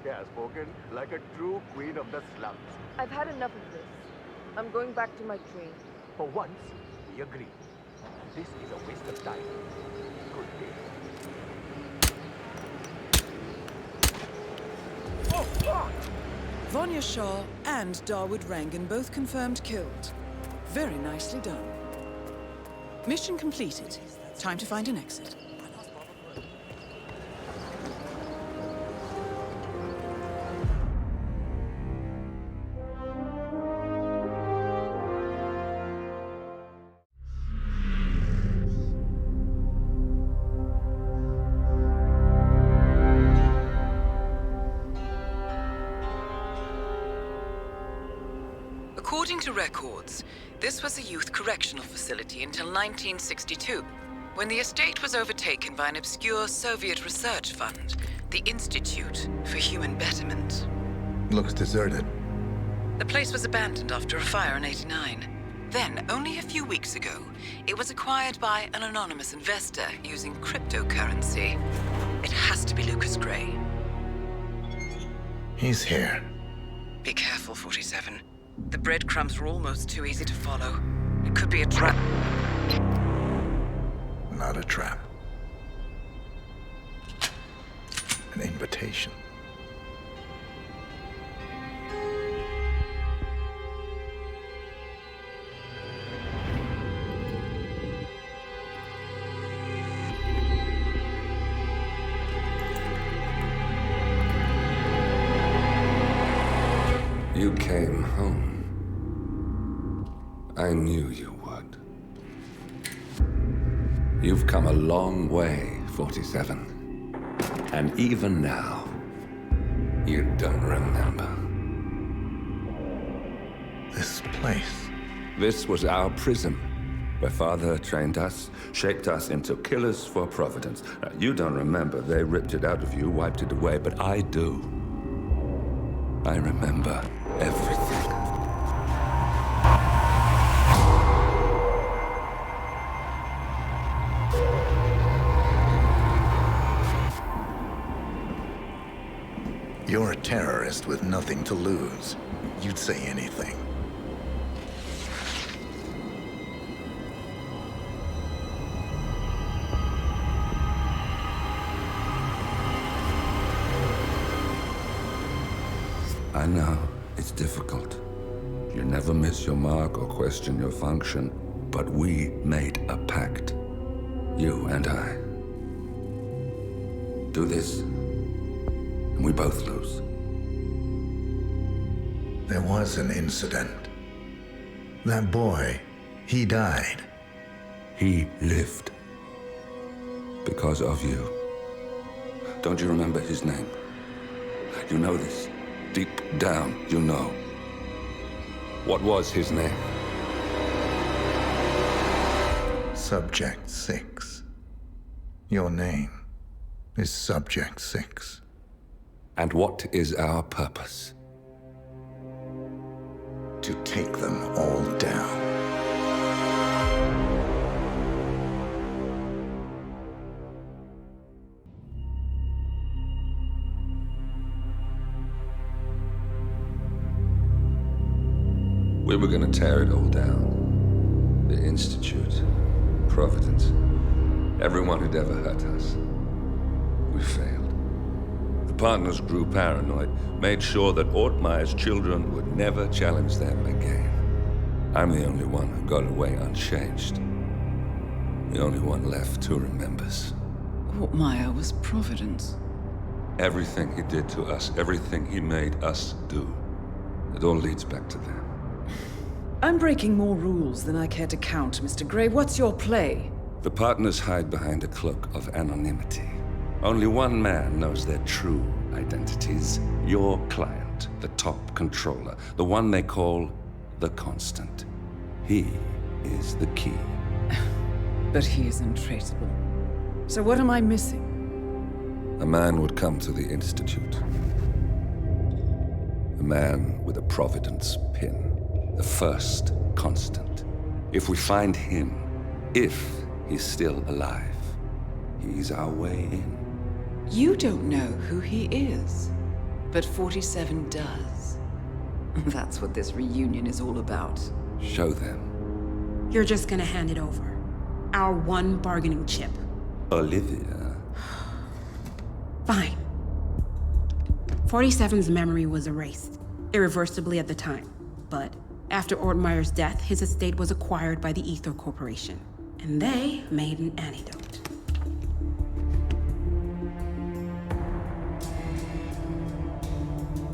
Yeah, spoken like a true queen of the slums. I've had enough of this. I'm going back to my train. For once, we agree. This is a waste of time. Good day. Vanya Shah and Darwood Rangan both confirmed killed. Very nicely done. Mission completed. Time to find an exit. According to records, this was a youth correctional facility until 1962, when the estate was overtaken by an obscure Soviet research fund, the Institute for Human Betterment. Looks deserted. The place was abandoned after a fire in '89. Then, only a few weeks ago, it was acquired by an anonymous investor using cryptocurrency. It has to be Lucas Gray. He's here. Be careful, 47. The breadcrumbs were almost too easy to follow. It could be a trap. Not a trap. An invitation. You came home. I knew you would. You've come a long way, 47. And even now, you don't remember. This place. This was our prison, where Father trained us, shaped us into killers for Providence. Now, you don't remember. They ripped it out of you, wiped it away, but I do. I remember everything. You're a terrorist with nothing to lose. You'd say anything. I know, it's difficult. You never miss your mark or question your function, but we made a pact. You and I. Do this, and we both lose. There was an incident. That boy, he died. He lived. Because of you. Don't you remember his name? You know this. Deep down, you know. What was his name? Subject 6. Your name is Subject 6. And what is our purpose? To take them all down. We were gonna tear it all down. The Institute, Providence, everyone who'd ever hurt us. We failed. The partners grew paranoid, made sure that Ortmeyer's children would never challenge them again. I'm the only one who got away unchanged. The only one left who remembers. Ortmeyer was Providence. Everything he did to us, everything he made us do, it all leads back to them. I'm breaking more rules than I care to count, Mr. Grey. What's your play? The partners hide behind a cloak of anonymity. Only one man knows their true identities. Your client, the top controller, the one they call the Constant. He is the key. But he is untraceable. So what am I missing? A man would come to the Institute. A man with a Providence pin. The first Constant. If we find him, if he's still alive, he's our way in. You don't know who he is, but 47 does. That's what this reunion is all about. Show them. You're just gonna hand it over. Our one bargaining chip. Olivia. Fine. 47's memory was erased, irreversibly at the time. But after Ortmeyer's death, his estate was acquired by the Ether Corporation. And they made an antidote.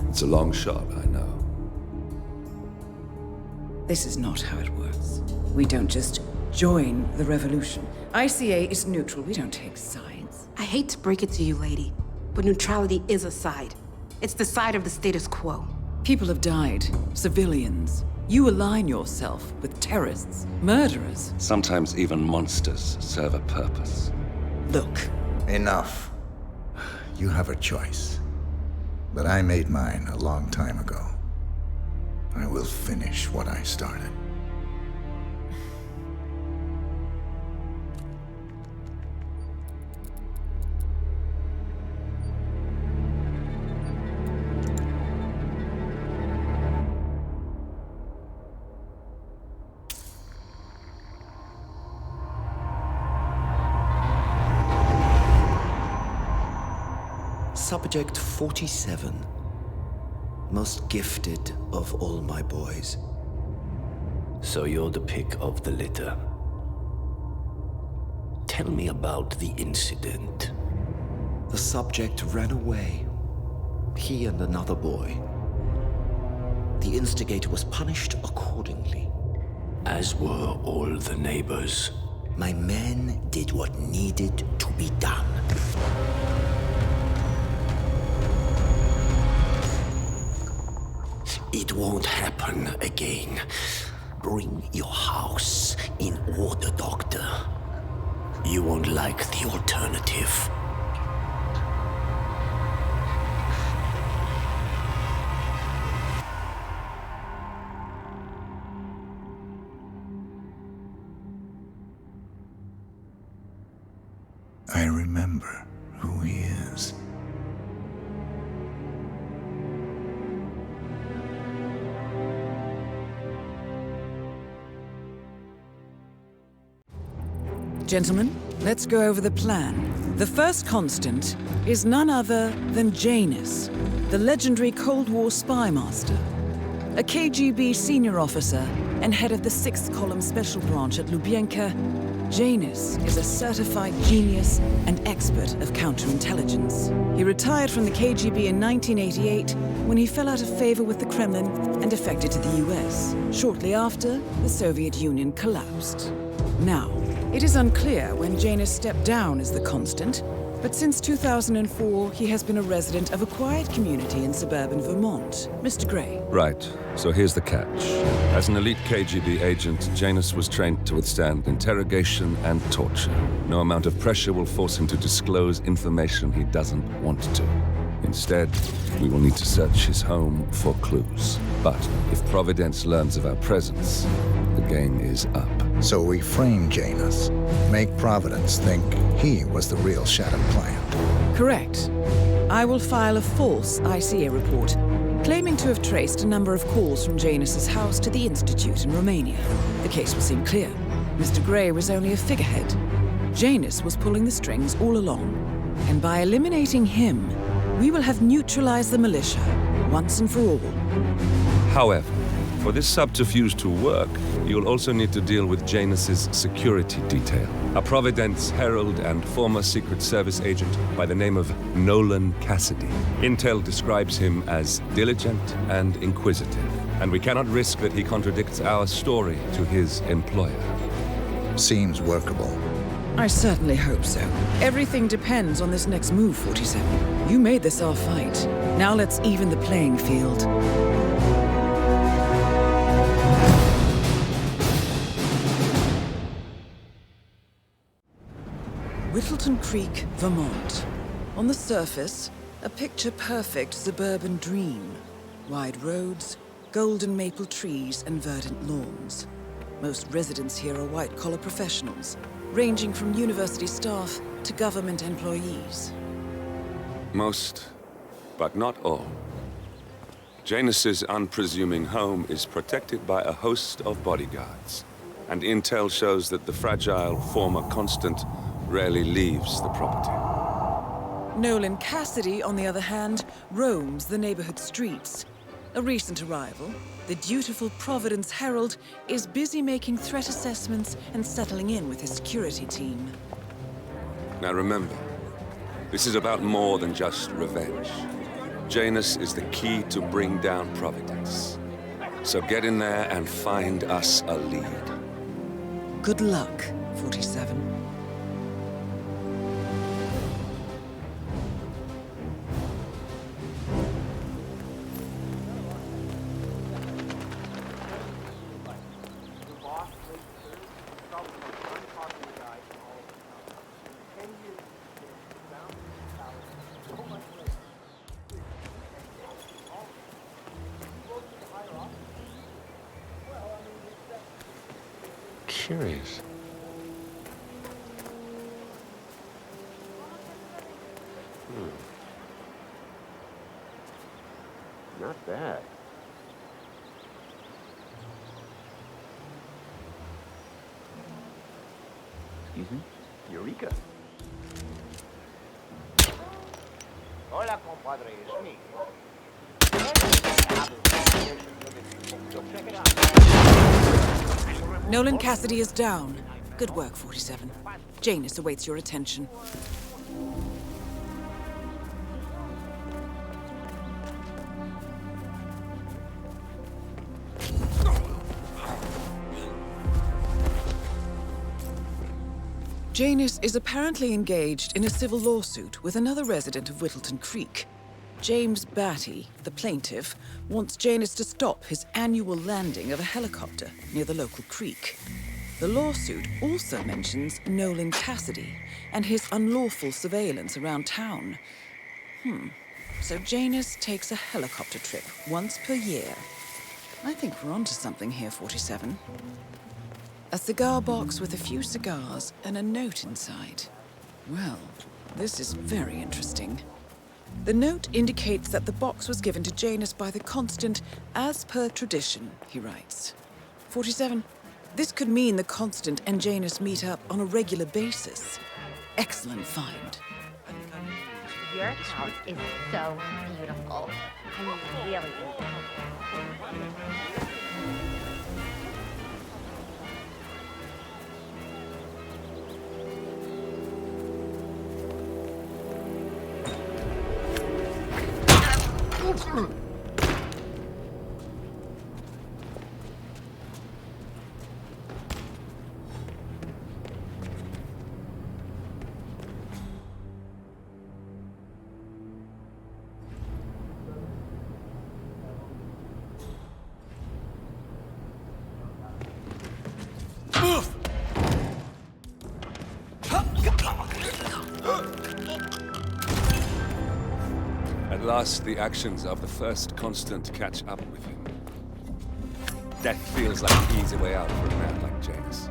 It's a long shot, I know. This is not how it works. We don't just join the revolution. ICA is neutral. We don't take sides. I hate to break it to you, lady, but neutrality is a side. It's the side of the status quo. People have died. Civilians. You align yourself with terrorists, murderers. Sometimes even monsters serve a purpose. Look. Enough. You have a choice. But I made mine a long time ago. I will finish what I started. Subject 47. Most gifted of all my boys. So you're the pick of the litter. Tell me about the incident. The subject ran away. He and another boy. The instigator was punished accordingly. As were all the neighbors. My men did what needed to be done. It won't happen again. Bring your house in order, Doctor. You won't like the alternative. I remember who he is. Gentlemen, let's go over the plan. The first Constant is none other than Janus, the legendary Cold War spy master, a KGB senior officer and head of the 6th Column Special Branch at Lubyanka. Janus is a certified genius and expert of counterintelligence. He retired from the KGB in 1988 when he fell out of favor with the Kremlin and defected to the US. Shortly after, the Soviet Union collapsed. Now, it is unclear when Janus stepped down as the Constant, but since 2004, he has been a resident of a quiet community in suburban Vermont. Mr. Grey. Right. So here's the catch. As an elite KGB agent, Janus was trained to withstand interrogation and torture. No amount of pressure will force him to disclose information he doesn't want to. Instead, we will need to search his home for clues. But if Providence learns of our presence, the game is up. So we frame Janus, make Providence think he was the real Shadow client. Correct. I will file a false ICA report, claiming to have traced a number of calls from Janus's house to the Institute in Romania. The case will seem clear. Mr. Grey was only a figurehead. Janus was pulling the strings all along. And by eliminating him, we will have neutralized the militia, once and for all. However, for this subterfuge to work, you'll also need to deal with Janus's security detail. A Providence herald and former Secret Service agent by the name of Nolan Cassidy. Intel describes him as diligent and inquisitive, and we cannot risk that he contradicts our story to his employer. Seems workable. I certainly hope so. Everything depends on this next move, 47. You made this our fight. Now let's even the playing field. Whittleton Creek, Vermont. On the surface, a picture-perfect suburban dream. Wide roads, golden maple trees, and verdant lawns. Most residents here are white-collar professionals, ranging from university staff to government employees. Most, but not all. Janus's unpresuming home is protected by a host of bodyguards, and intel shows that the fragile former Constant rarely leaves the property. Nolan Cassidy, on the other hand, roams the neighborhood streets. A recent arrival, the dutiful Providence Herald is busy making threat assessments and settling in with his security team. Now remember, this is about more than just revenge. Janus is the key to bring down Providence. So get in there and find us a lead. Good luck, 47. Curious. Not bad. Excuse me? Eureka. Hola, compadre. It's me. Nolan Cassidy is down. Good work, 47. Janus awaits your attention. Janus is apparently engaged in a civil lawsuit with another resident of Whittleton Creek. James Batty, the plaintiff, wants Janus to stop his annual landing of a helicopter near the local creek. The lawsuit also mentions Nolan Cassidy and his unlawful surveillance around town. So Janus takes a helicopter trip once per year. I think we're onto something here, 47. A cigar box with a few cigars and a note inside. Well, this is very interesting. The note indicates that the box was given to Janus by the Constant as per tradition, he writes. 47. This could mean the Constant and Janus meet up on a regular basis. Excellent find. Your house is so beautiful. I'm really into it. At last, the actions of the first Constant catch up with him. Death feels like an easy way out for a man like Janus.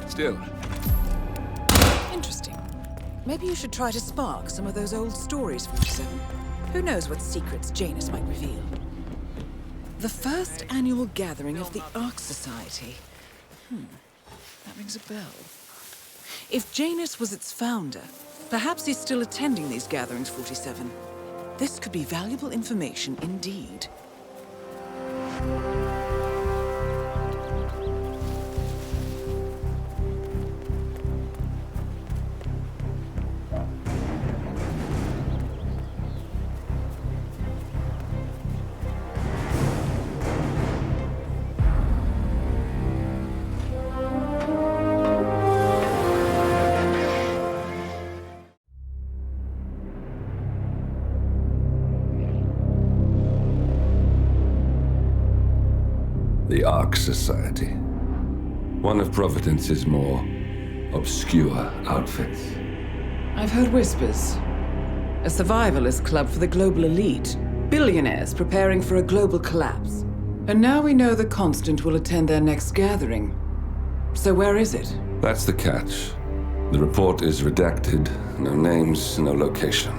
Still. Interesting. Maybe you should try to spark some of those old stories, 47. Who knows what secrets Janus might reveal? The first annual gathering of the Ark Society. That rings a bell. If Janus was its founder, perhaps he's still attending these gatherings, 47. This could be valuable information indeed. The Ark Society. One of Providence's more obscure outfits. I've heard whispers. A survivalist club for the global elite. Billionaires preparing for a global collapse. And now we know the Constant will attend their next gathering. So where is it? That's the catch. The report is redacted. No names, no location.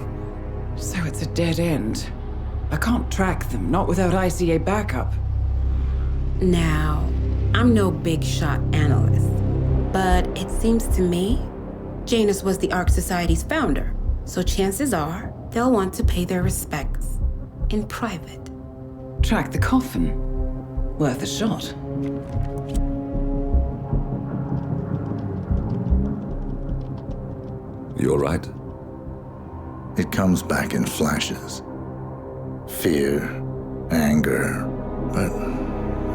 So it's a dead end. I can't track them, not without ICA backup. Now, I'm no big shot analyst, but it seems to me Janus was the Ark Society's founder, so chances are they'll want to pay their respects in private. Track the coffin. Worth a shot. You all right? It comes back in flashes. Fear, anger, but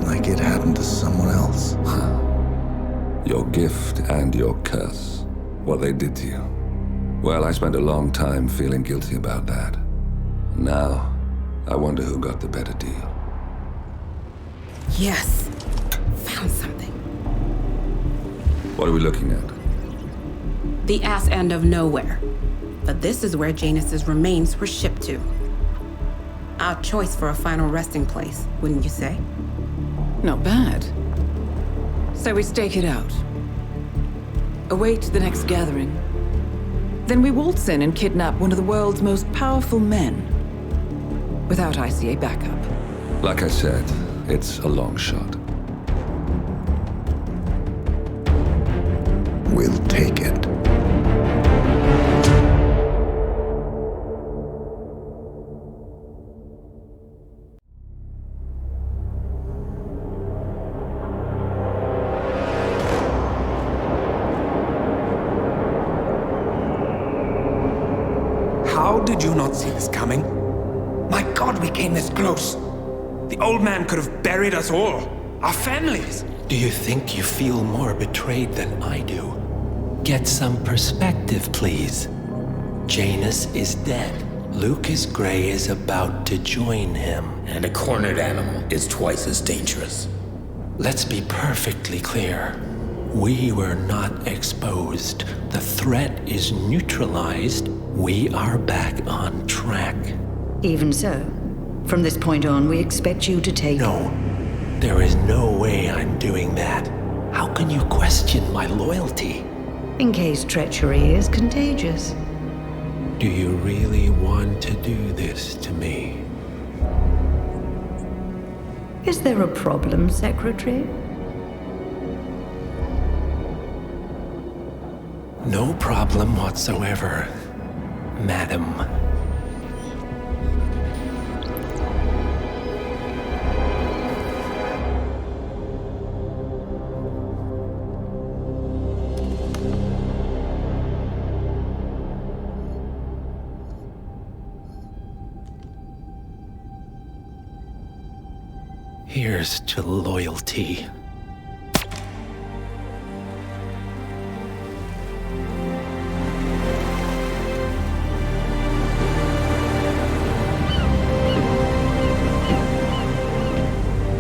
like it happened to someone else. Your gift and your curse. What they did to you. Well, I spent a long time feeling guilty about that. Now, I wonder who got the better deal. Yes. Found something. What are we looking at? The ass end of nowhere. But this is where Janus's remains were shipped to. Our choice for a final resting place, wouldn't you say? Not bad. So we stake it out. Await the next gathering. Then we waltz in and kidnap one of the world's most powerful men. Without ICA backup. Like I said, it's a long shot. We'll take it. How did you not see this coming? My God, we came this close. The old man could have buried us all. Our families. Do you think you feel more betrayed than I do? Get some perspective, please. Janus is dead. Lucas Gray is about to join him. And a cornered animal is twice as dangerous. Let's be perfectly clear. We were not exposed. The threat is neutralized. We are back on track. Even so, from this point on, we expect you to take... No. There is no way I'm doing that. How can you question my loyalty? In case treachery is contagious. Do you really want to do this to me? Is there a problem, Secretary? No problem whatsoever, Madam. Here's to loyalty.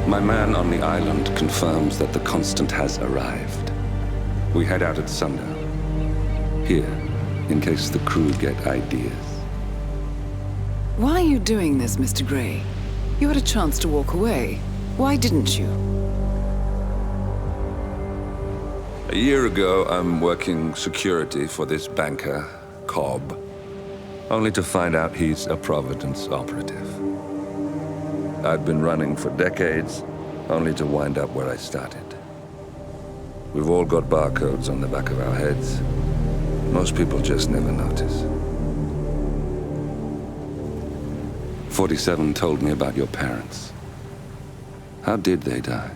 My man on the island confirms that the Constant has arrived. We head out at sundown. Here, in case the crew get ideas. Why are you doing this, Mr. Gray? You had a chance to walk away. Why didn't you? A year ago, I'm working security for this banker, Cobb, only to find out he's a Providence operative. I'd been running for decades, only to wind up where I started. We've all got barcodes on the back of our heads. Most people just never notice. 47 told me about your parents. How did they die?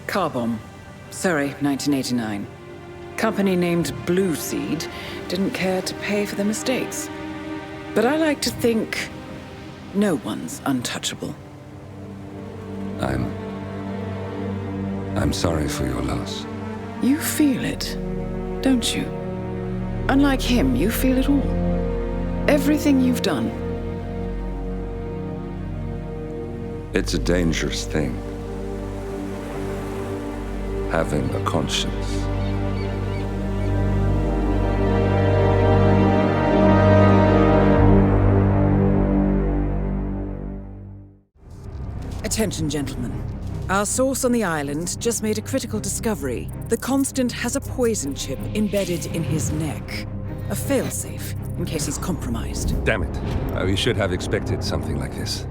Car bomb. Surrey, 1989. Company named Blue Seed didn't care to pay for the mistakes. But I like to think no one's untouchable. I'm sorry for your loss. You feel it, don't you? Unlike him, you feel it all. Everything you've done. It's a dangerous thing. Having a conscience. Attention, gentlemen. Our source on the island just made a critical discovery. The Constant has a poison chip embedded in his neck. A failsafe, in case he's compromised. Damn it. We should have expected something like this.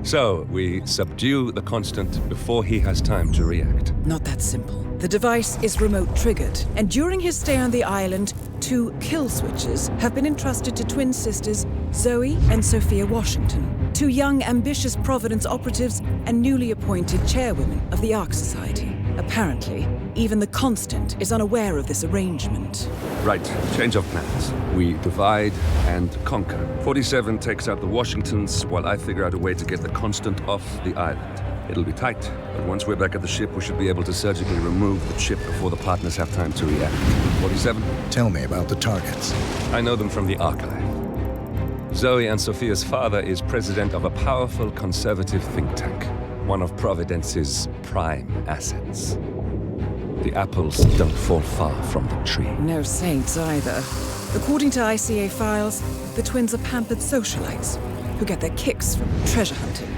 So, we subdue the Constant before he has time to react. Not that simple. The device is remote triggered, and during his stay on the island, 2 kill switches have been entrusted to twin sisters Zoe and Sophia Washington, 2 young, ambitious Providence operatives and newly appointed chairwomen of the Ark Society. Apparently, even the Constant is unaware of this arrangement. Right, change of plans. We divide and conquer. 47 takes out the Washingtons, while I figure out a way to get the Constant off the island. It'll be tight, but once we're back at the ship, we should be able to surgically remove the chip before the partners have time to react. 47? Tell me about the targets. I know them from the archive. Zoe and Sophia's father is president of a powerful conservative think tank, one of Providence's prime assets. The apples don't fall far from the tree. No saints either. According to ICA files, the twins are pampered socialites who get their kicks from treasure hunting.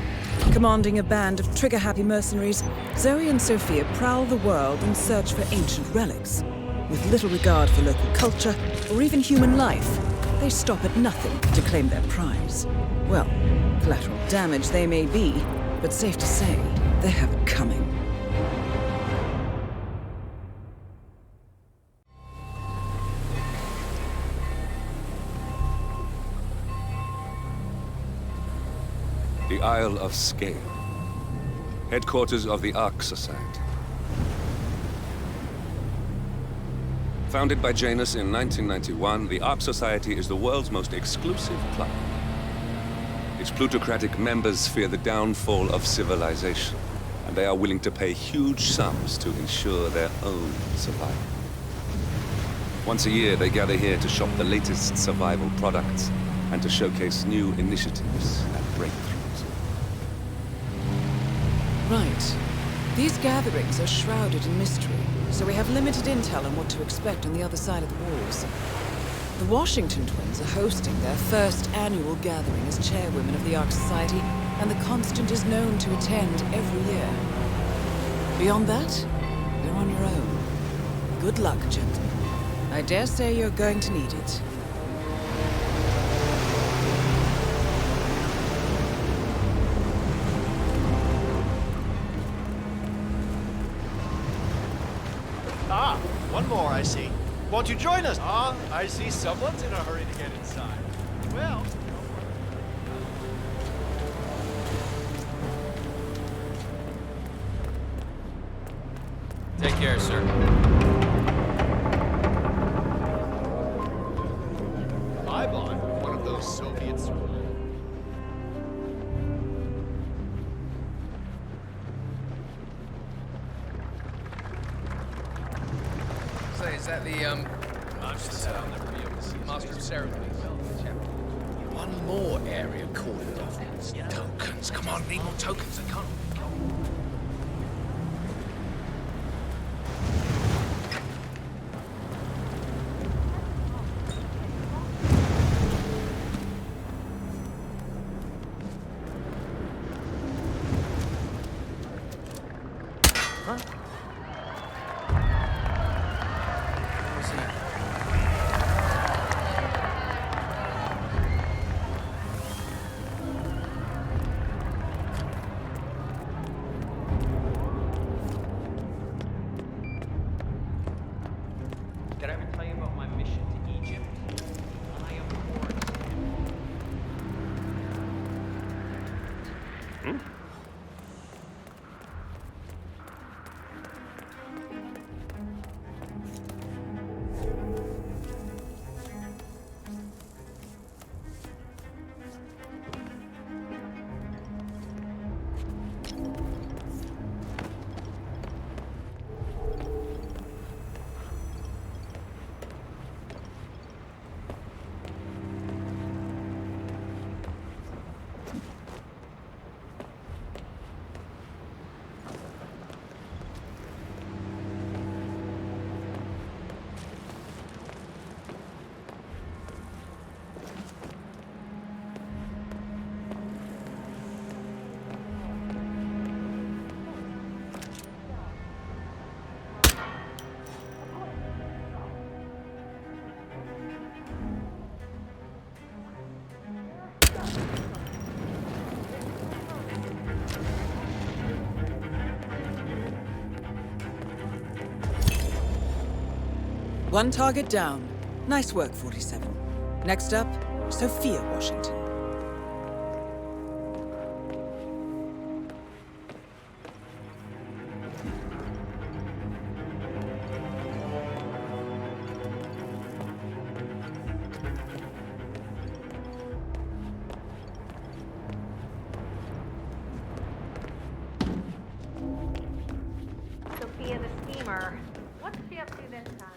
Commanding a band of trigger-happy mercenaries, Zoe and Sophia prowl the world in search for ancient relics. With little regard for local culture or even human life, they stop at nothing to claim their prize. Well, collateral damage they may be, but safe to say, they have it coming. The Isle of Scale. Headquarters of the Ark Society. Founded by Janus in 1991, the Ark Society is the world's most exclusive club. Its plutocratic members fear the downfall of civilization, and they are willing to pay huge sums to ensure their own survival. Once a year, they gather here to shop the latest survival products and to showcase new initiatives and breakthroughs. Right. These gatherings are shrouded in mystery, so we have limited intel on what to expect on the other side of the walls. The Washington twins are hosting their first annual gathering as chairwomen of the Ark Society, and the Constant is known to attend every year. Beyond that, you're on your own. Good luck, gentlemen. I dare say you're going to need it. Ah, one more, I see. Won't you join us? Ah, I see someone's in a hurry to get inside. Well... Take care, sir. I bought one of those Soviet... Say, is that the, Master of Ceremonies? One more area cordoned off. Tokens. Come on, need more tokens. I can't... Did I ever tell you about my mission to Egypt? I abhor it. One target down. Nice work, 47. Next up, Sophia Washington. Sophia the schemer. What's she up to this time?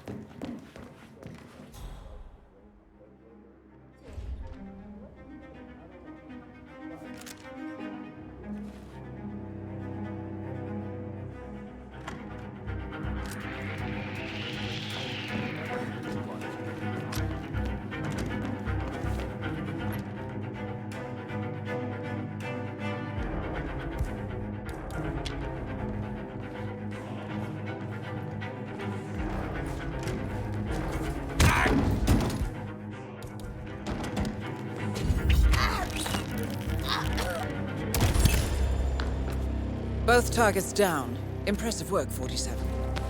Both targets down. Impressive work, 47.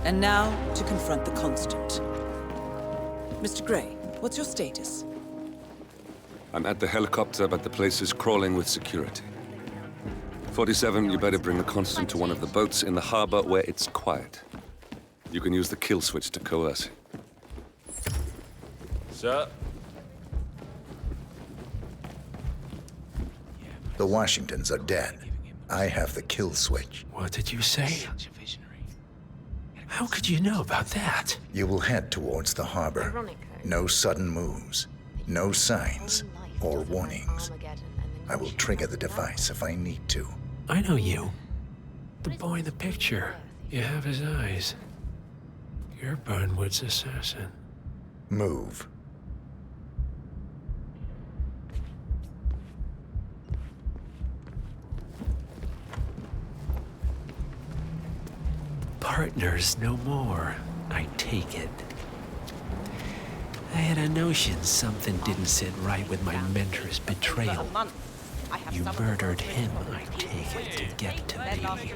And now, to confront the Constant. Mr. Gray, what's your status? I'm at the helicopter, but the place is crawling with security. 47, you better bring the Constant to one of the boats in the harbor where it's quiet. You can use the kill switch to coerce it. Sir? The Washingtons are dead. I have the kill switch. What did you say? How could you know about that? You will head towards the harbor. No sudden moves, no signs or warnings. I will trigger the device if I need to. I know you. The boy in the picture. You have his eyes. You're Burnwood's assassin. Move. Partners no more, I take it. I had a notion something didn't sit right with my mentor's betrayal. You murdered him, I take it, to get to me.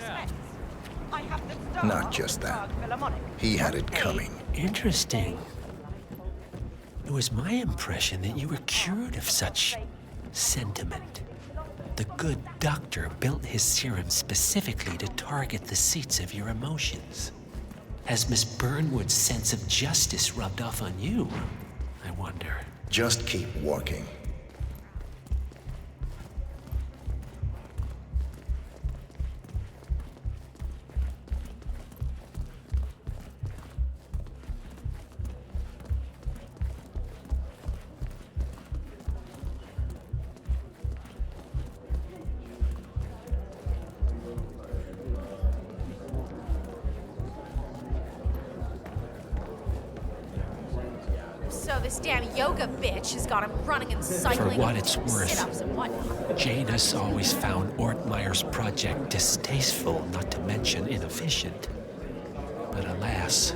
Not just that. He had it coming. Interesting. It was my impression that you were cured of such sentiment. The good doctor built his serum specifically to target the seats of your emotions. Has Miss Burnwood's sense of justice rubbed off on you? I wonder. Just keep walking. So this damn yoga bitch has got him running and cycling. For what it's worth, Sit-ups and whatnot. Janus always found Ortmeyer's project distasteful, not to mention inefficient. But alas,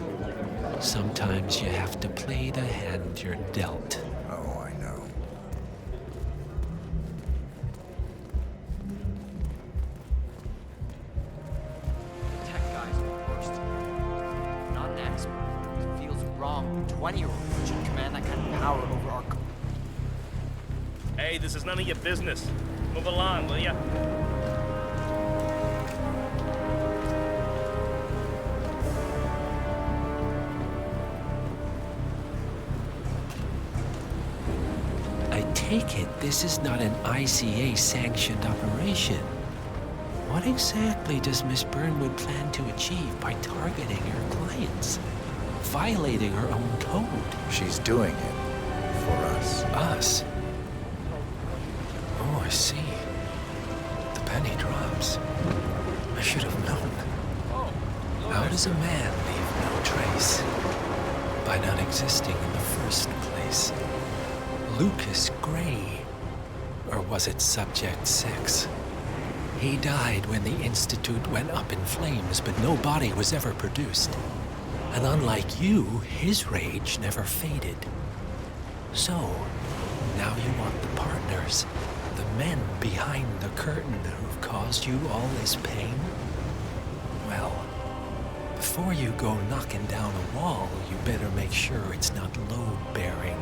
sometimes you have to play the hand you're dealt. Oh, I know. Tech guy's the worst. Not an expert. It feels wrong. 20-year-olds should command that kind of power over our... Hey, this is none of your business. Move along, will ya? I take it this is not an ICA-sanctioned operation. What exactly does Miss Burnwood plan to achieve by targeting her clients? Violating her own code? She's doing it for us. Us? Oh, I see. The penny drops. I should have known. How does a man leave no trace? By not existing in the first place. Lucas Gray. Or was it Subject 6? He died when the Institute went up in flames, but no body was ever produced. And unlike you, his rage never faded. So, now you want the partners, the men behind the curtain who've caused you all this pain? Well, Before you go knocking down a wall, you better make sure it's not load-bearing.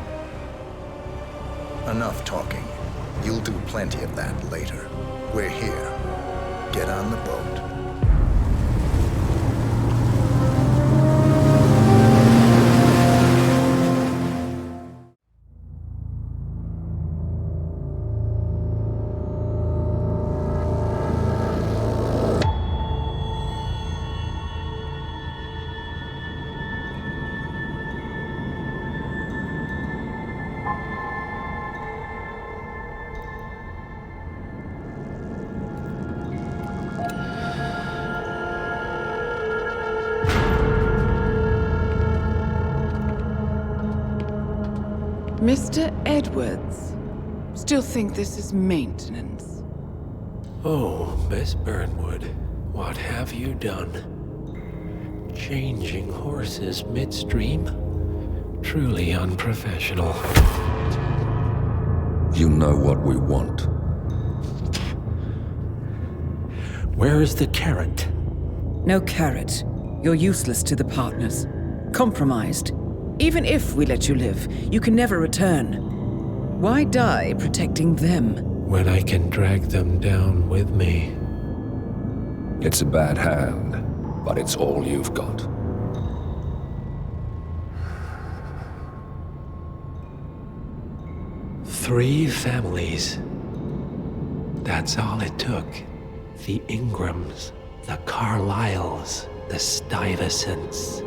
Enough talking. You'll do plenty of that later. We're here. Get on the boat. Mr. Edwards, still think this is maintenance? Oh, Miss Burnwood, what have you done? Changing horses midstream? Truly unprofessional. You know what we want. Where is the carrot? No carrot. You're useless to the partners. Compromised. Even if we let you live, you can never return. Why die protecting them? When I can drag them down with me. It's a bad hand, but it's all you've got. Three families. That's all it took. The Ingrams, the Carlyles, the Stuyvesants.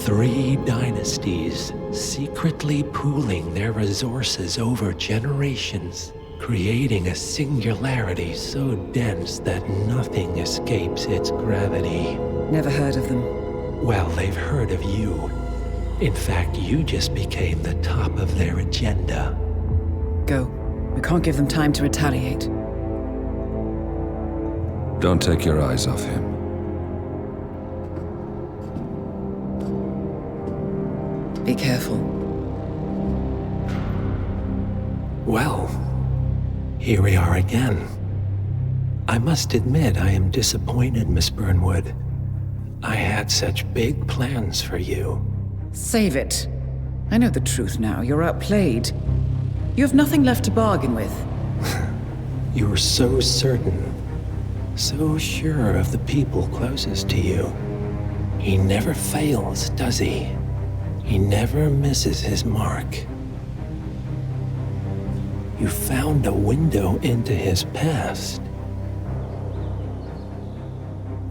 3 dynasties secretly pooling their resources over generations, creating a singularity so dense that nothing escapes its gravity. Never heard of them. Well, they've heard of you. In fact, you just became the top of their agenda. Go. We can't give them time to retaliate. Don't take your eyes off him. Be careful. Well, here we are again. I must admit I am disappointed, Miss Burnwood. I had such big plans for you. Save it. I know the truth now. You're outplayed. You have nothing left to bargain with. You were so certain, so sure of the people closest to you. He never fails, does he? He never misses his mark. You found a window into his past.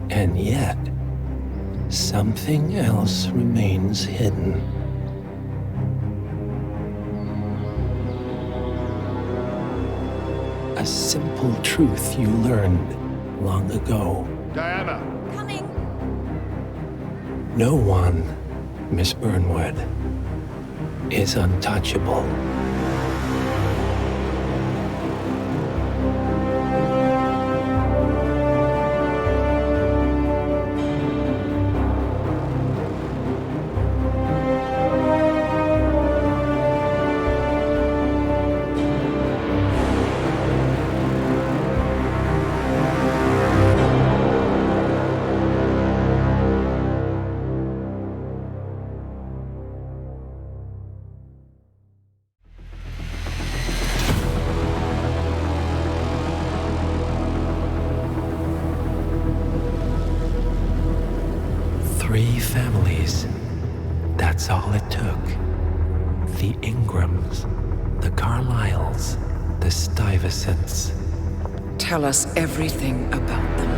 And yet, something else remains hidden. A simple truth you learned long ago. Diana! Coming! No one, Miss Burnwood, is untouchable. Three families. That's all it took. The Ingrams, the Carlyles, the Stuyvesants. Tell us everything about them.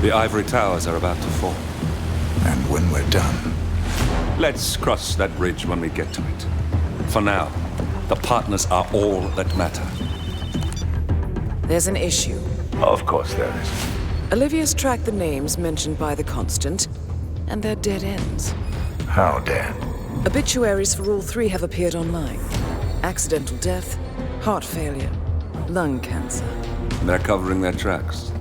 The ivory towers are about to fall. And when we're done... Let's cross that bridge when we get to it. For now, the partners are all that matter. There's an issue. Of course there is. Olivia's tracked the names mentioned by the Constant, and they're dead ends. How dead? Obituaries for all 3 have appeared online. Accidental death, heart failure, lung cancer. They're covering their tracks.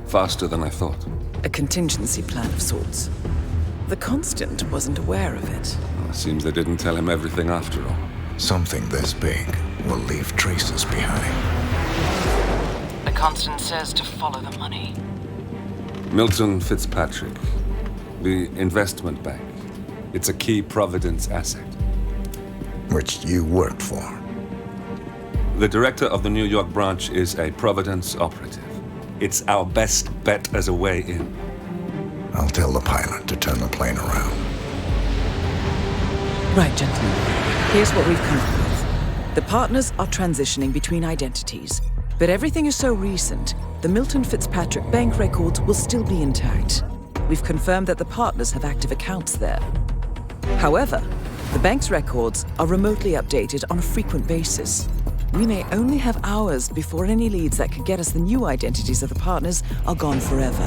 Faster than I thought. A contingency plan of sorts. The Constant wasn't aware of it. Well, seems they didn't tell him everything after all. Something this big will leave traces behind. I Constance says to follow the money. Milton Fitzpatrick, the investment bank. It's a key Providence asset. Which you worked for. The director of the New York branch is a Providence operative. It's our best bet as a way in. I'll tell the pilot to turn the plane around. Right, gentlemen. Here's what we've come up with. The partners are transitioning between identities, but everything is so recent, the Milton Fitzpatrick bank records will still be intact. We've confirmed that the partners have active accounts there. However, the bank's records are remotely updated on a frequent basis. We may only have hours before any leads that could get us the new identities of the partners are gone forever.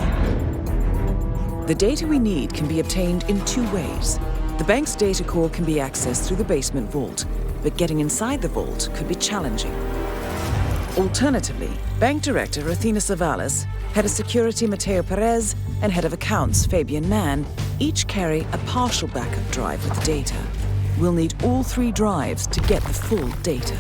The data we need can be obtained in two ways. The bank's data core can be accessed through the basement vault, but getting inside the vault could be challenging. Alternatively, Bank Director Athena Savalas, Head of Security Mateo Perez, and Head of Accounts Fabian Mann each carry a partial backup drive with the data. We'll need all three drives to get the full data.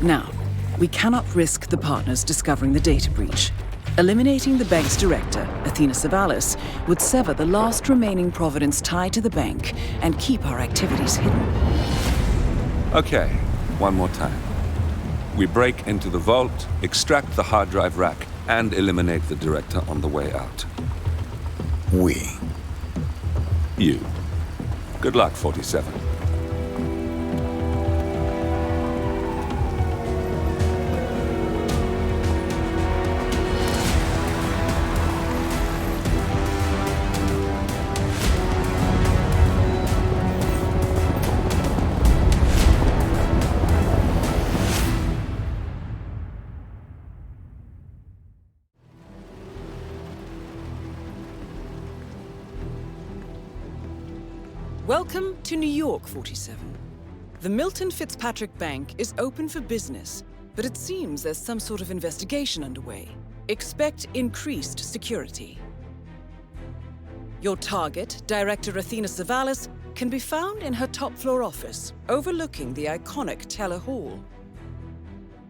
Now, we cannot risk the partners discovering the data breach. Eliminating the bank's director, Athena Savalas, would sever the last remaining Providence tie to the bank and keep our activities hidden. Okay, one more time. We break into the vault, extract the hard drive rack, and eliminate the director on the way out. We. You. Good luck, 47. Welcome to New York, 47. The Milton Fitzpatrick Bank is open for business, but it seems there's some sort of investigation underway. Expect increased security. Your target, Director Athena Savalas, can be found in her top-floor office, overlooking the iconic Teller Hall.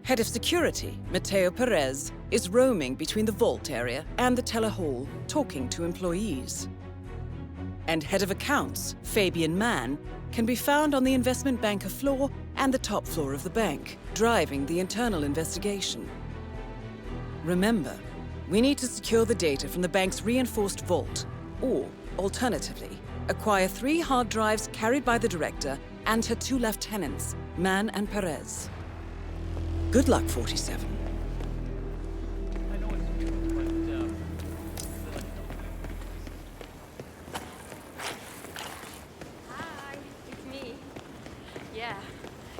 Head of Security, Mateo Perez, is roaming between the vault area and the Teller Hall, talking to employees. And Head of Accounts, Fabian Mann, can be found on the investment banker floor and the top floor of the bank, driving the internal investigation. Remember, we need to secure the data from the bank's reinforced vault, or, alternatively, acquire 3 hard drives carried by the director and her 2 lieutenants, Mann and Perez. Good luck, 47. Yeah,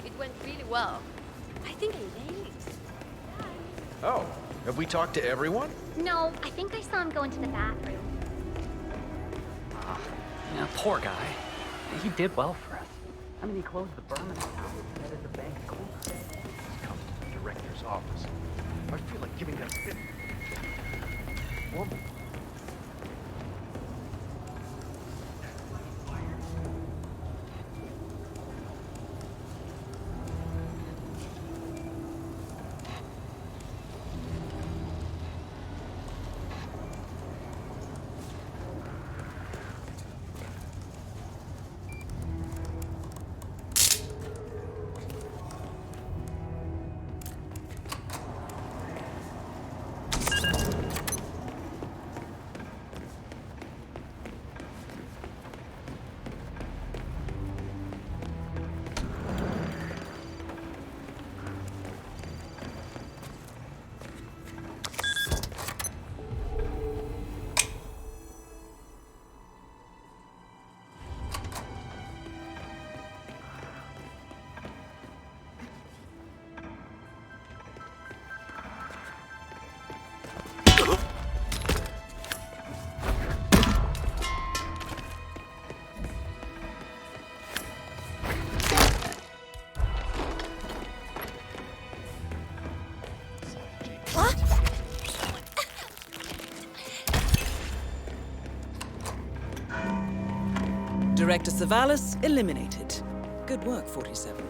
it went really well. I think I nailed it. Oh, have we talked to everyone? No, I think I saw him go into the bathroom. Yeah, poor guy. He did well for us. I mean, he closed the Berman account instead of the bank corner. This comes to the director's office. I feel like giving that bit. Woman. Director Savalas eliminated. Good work, 47.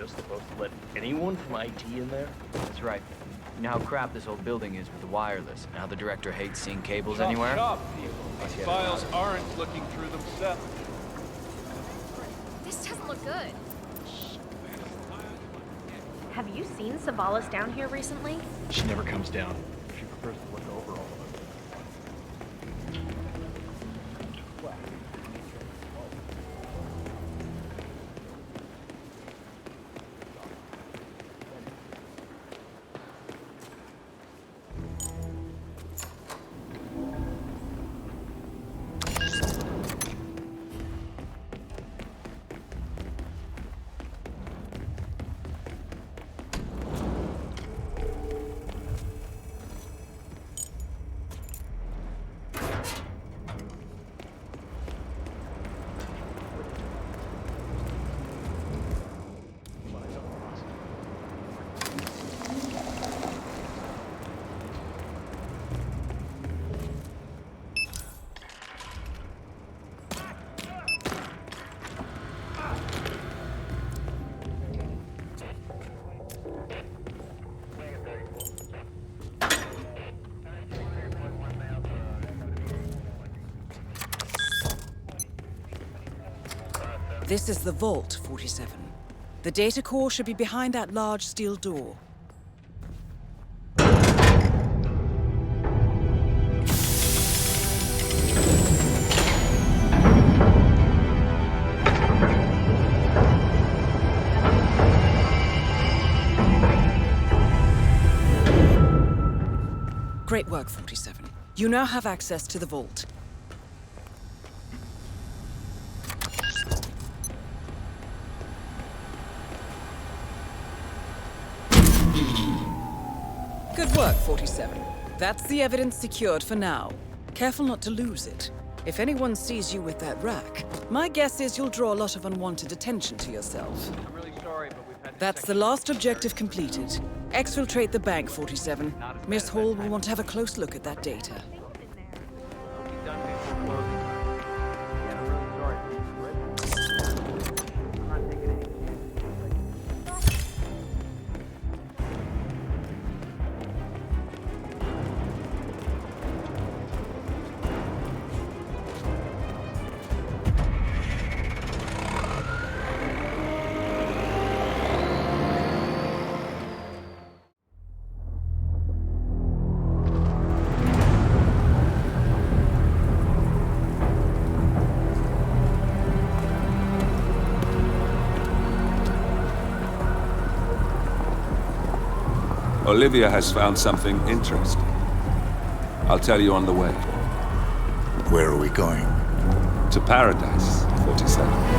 just supposed to let anyone from IT in there? That's right. You know how crap this old building is with the wireless, and how the director hates seeing cables Chop, anywhere? chop, people. These files aren't looking through themselves. This doesn't look good. Have you seen Savalas down here recently? She never comes down. She prefers to look over all of us. This is the vault, 47. The data core should be behind that large steel door. Great work, 47. You now have access to the vault. Good work, 47. That's the evidence secured for now. Careful not to lose it. If anyone sees you with that rack, my guess is you'll draw a lot of unwanted attention to yourself. I'm really sorry, but we've had That's the last objective completed. Exfiltrate the bank, 47. Miss Hall will want to have a close look at that data. Olivia has found something interesting. I'll tell you on the way. Where are we going? To Paradise, 47.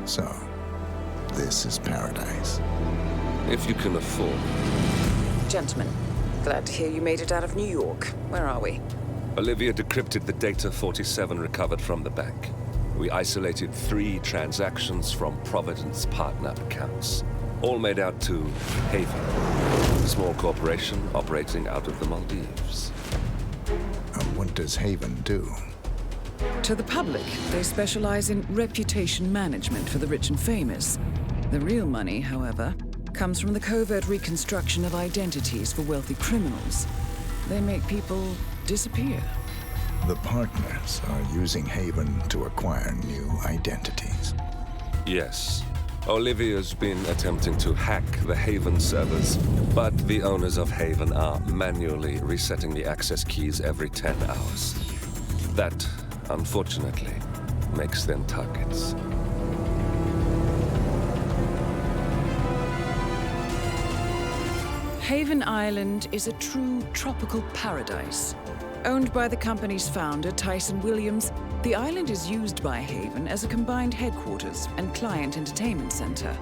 So, this is Paradise. If you can afford. Gentlemen, glad to hear you made it out of New York. Where are we? Olivia decrypted the data 47 recovered from the bank. We isolated 3 transactions from Providence partner accounts. All made out to Haven, a small corporation operating out of the Maldives. And what does Haven do? To the public, they specialize in reputation management for the rich and famous. The real money, however, comes from the covert reconstruction of identities for wealthy criminals. They make people disappear. The partners are using Haven to acquire new identities. Yes. Olivia's been attempting to hack the Haven servers, but the owners of Haven are manually resetting the access keys every 10 hours. That, unfortunately, makes them targets. Haven Island is a true tropical paradise. Owned by the company's founder, Tyson Williams, the island is used by Haven as a combined headquarters and client entertainment center.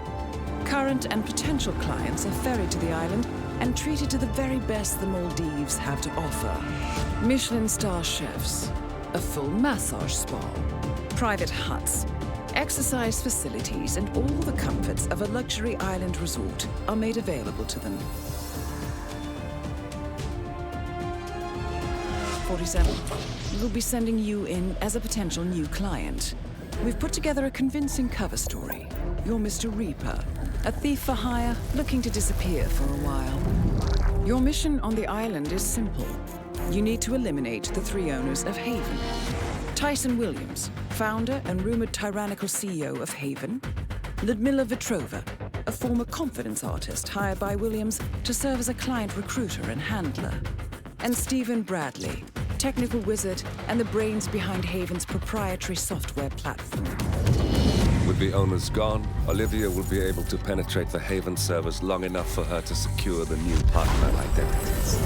Current and potential clients are ferried to the island and treated to the very best the Maldives have to offer. Michelin star chefs, a full massage spa, private huts, exercise facilities, and all the comforts of a luxury island resort are made available to them. 47. We'll be sending you in as a potential new client. We've put together a convincing cover story. You're Mr. Reaper, a thief for hire looking to disappear for a while. Your mission on the island is simple. You need to eliminate the 3 owners of Haven. Tyson Williams, founder and rumored tyrannical CEO of Haven. Ludmila Vetrova, a former confidence artist hired by Williams to serve as a client recruiter and handler. And Stephen Bradley, technical wizard and the brains behind Haven's proprietary software platform. With the owners gone, Olivia will be able to penetrate the Haven servers long enough for her to secure the new partner identities.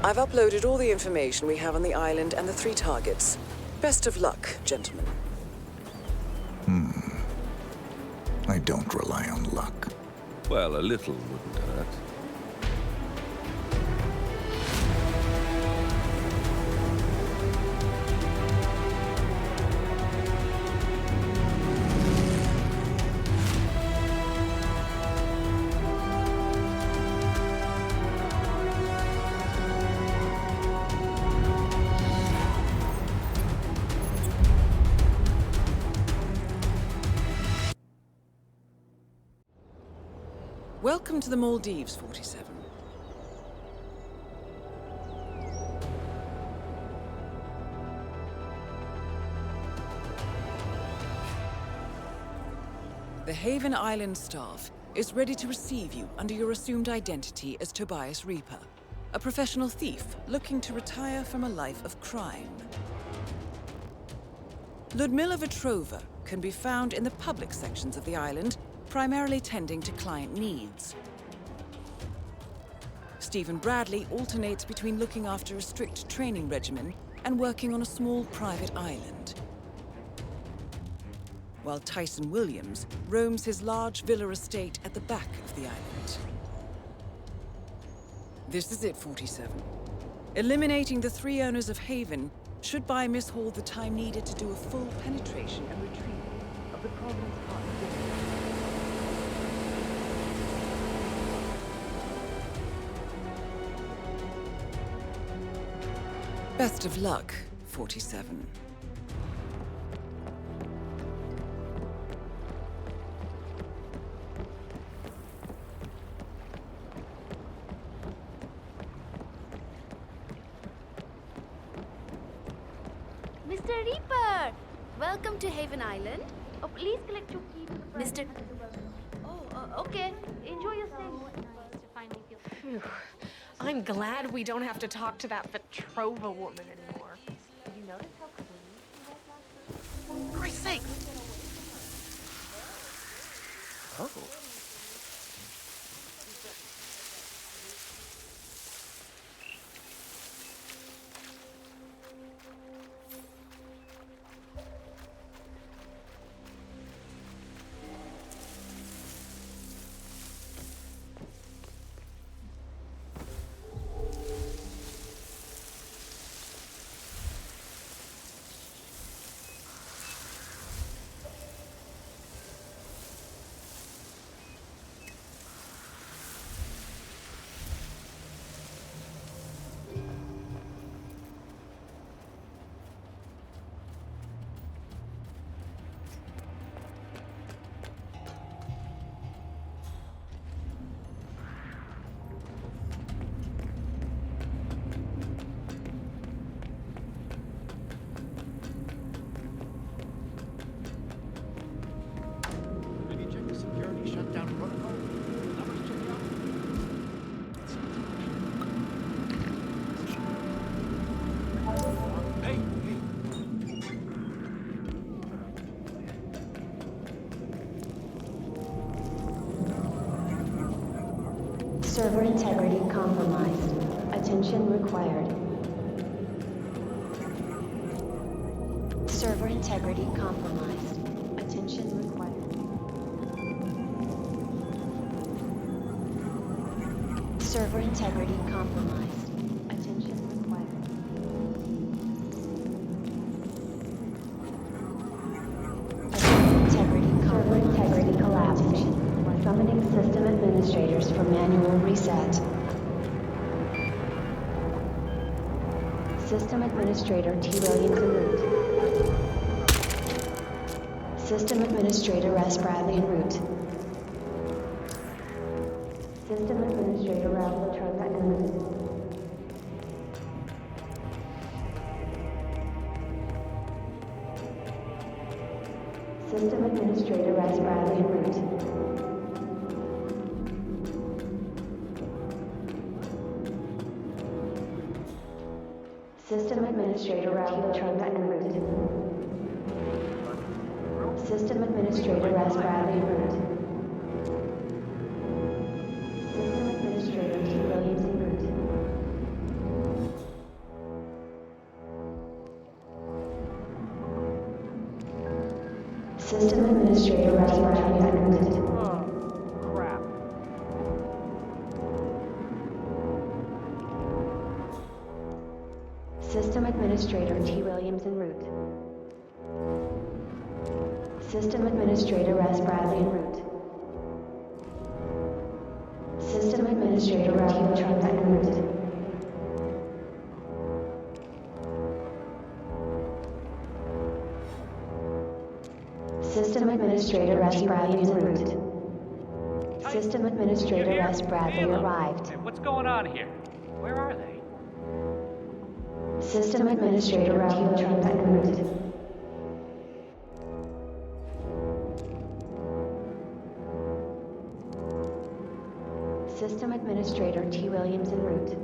I've uploaded all the information we have on the island and the 3 targets. Best of luck, gentlemen. I don't rely on luck. Well, a little wouldn't hurt. Welcome to the Maldives, 47. The Haven Island staff is ready to receive you under your assumed identity as Tobias Reaper, a professional thief looking to retire from a life of crime. Ludmila Vetrova can be found in the public sections of the island, primarily tending to client needs. Stephen Bradley alternates between looking after a strict training regimen and working on a small private island. While Tyson Williams roams his large villa estate at the back of the island. This is it, 47. Eliminating the 3 owners of Haven should buy Miss Hall the time needed to do a full penetration and retrieval of the Providence Park. Best of luck, 47. Mr. Reaper! Welcome to Haven Island. Oh, please collect your key to the Mr. Oh, okay. Enjoy your stay. Phew. I'm glad we don't have to talk to that Vetrova woman anymore. Did you notice how clean she was last night? For Christ's sake! Oh. Server integrity compromised. Attention required. Server integrity compromised. Attention required. Server integrity compromised. Attention required. Server integrity collapsed. Summoning system administrators for manual reset. System Administrator T. Williams en route. System Administrator S. Bradley en route. System Administrator Ralph Latrobe en route. System Administrator S. Bradley en route. System Administrator Ralph Latrobe en route. System Administrator S. Bradley en route. System Administrator T. Williams en route. System Administrator S. Bradley en route. Crap. System Administrator T. Williams en route. System Administrator S. Bradley en route. System Administrator Ralph Latrobe en route. System Administrator S. Bradley en route. System Administrator S. Bradley arrived. Hey, what's going on here? Where are they? System Administrator Ralph Latrobe en route. System Administrator T. Williams en route.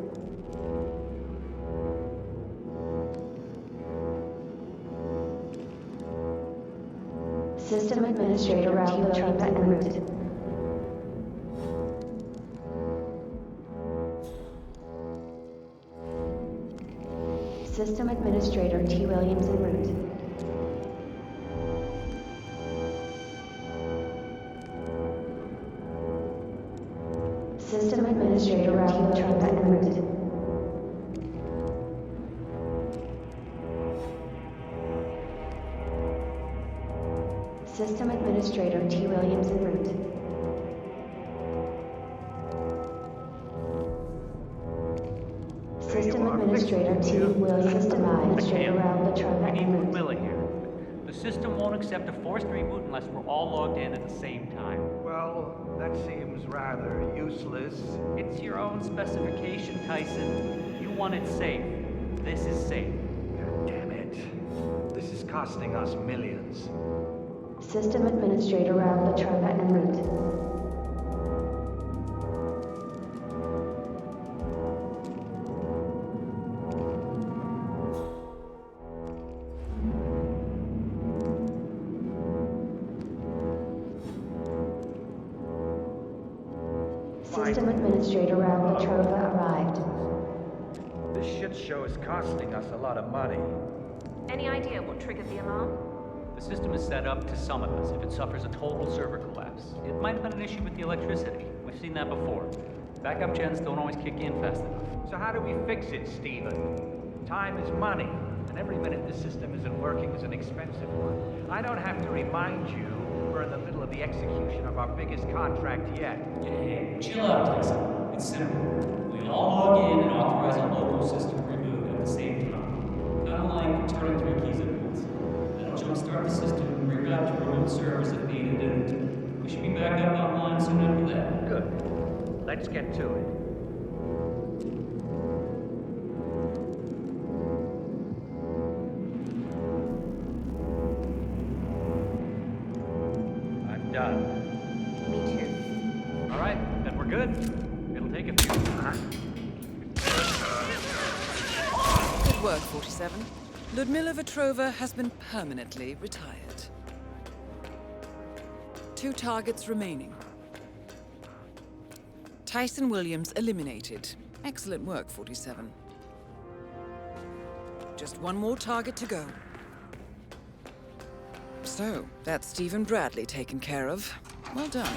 System Administrator Ralph Latrobe en route. System Administrator T. Williams en route. System Administrator Ralph Latrobe en route. System Administrator T. Williams en route. System Administrator T. Williams. System Administrator Ralph Latrobe en route. Miller here. The system won't accept a forced reboot unless we're all logged in at the same time. Well, that seems rather useless. It's your own specification, Tyson. You want it safe. This is safe. God damn it. This is costing us millions. System Administrator Ralph Latrobe en route. System Administrator Ralph Latrobe arrived. This shit show is costing us a lot of money. Any idea what triggered the alarm? The system is set up to summon us if it suffers a total server collapse. It might have been an issue with the electricity. We've seen that before. Backup gens don't always kick in fast enough. So how do we fix it, Steven? Time is money, and every minute the system isn't working is an expensive one. I don't have to remind you we're in the middle of the execution of our biggest contract yet. Hey, chill out, Tyson. It's simple. We all log in and authorize a local system reboot at the same time. Kind of like turning 3 keys at once. That'll jumpstart the system and bring back to remote servers if needed, and we should be back up online soon after that. Good. Let's get to it. I'm done. Me too. All right, then we're good. It'll take a few. Good work, 47. Ludmila Vetrova has been permanently retired. 2 targets remaining. Tyson Williams eliminated. Excellent work, 47. Just 1 more target to go. So, that's Stephen Bradley taken care of. Well done.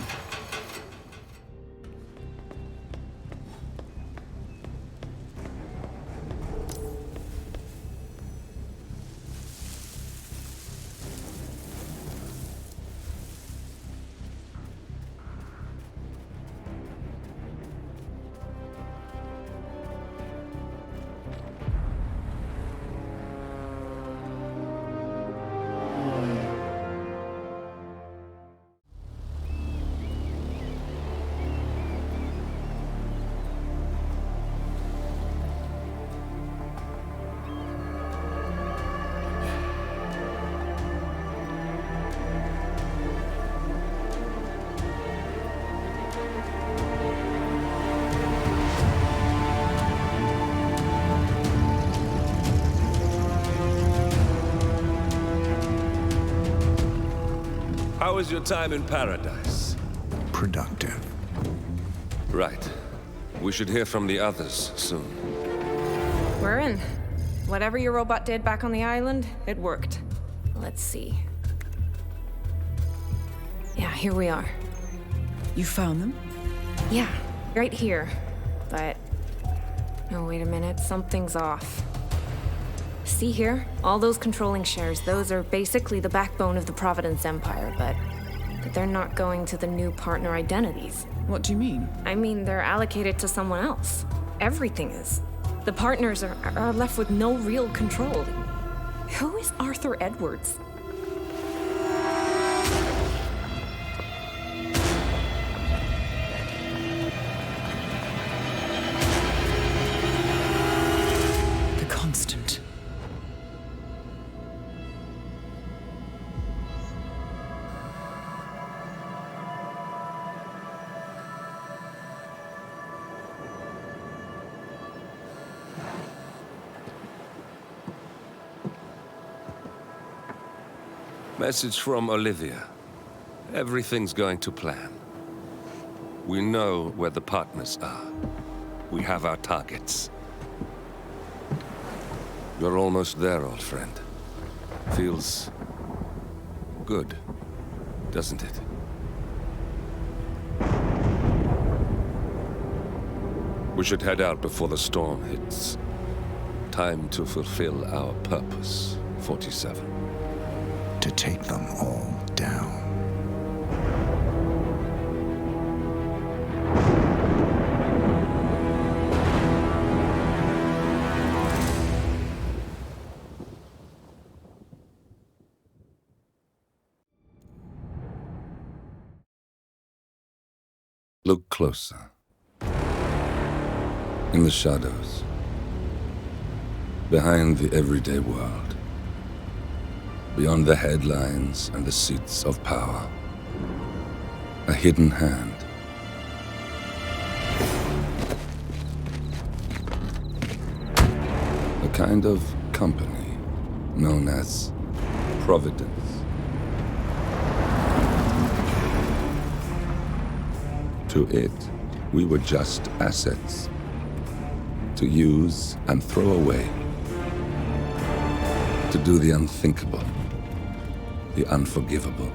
How was your time in paradise? Productive. Right. We should hear from the others soon. We're in. Whatever your robot did back on the island, it worked. Let's see. Yeah, here we are. You found them? Yeah, right here. But... oh, wait a minute. Something's off. See here? All those controlling shares, those are basically the backbone of the Providence Empire, but they're not going to the new partner identities. What do you mean? I mean, they're allocated to someone else. Everything is. The partners are left with no real control. Who is Arthur Edwards? The Constant. Message from Olivia. Everything's going to plan. We know where the partners are. We have our targets. You're almost there, old friend. Feels good, doesn't it? We should head out before the storm hits. Time to fulfill our purpose, 47. To take them all down. Look closer. In the shadows. Behind the everyday world. Beyond the headlines and the seats of power. A hidden hand. A kind of company known as Providence. To it, we were just assets. To use and throw away. To do the unthinkable. The unforgivable.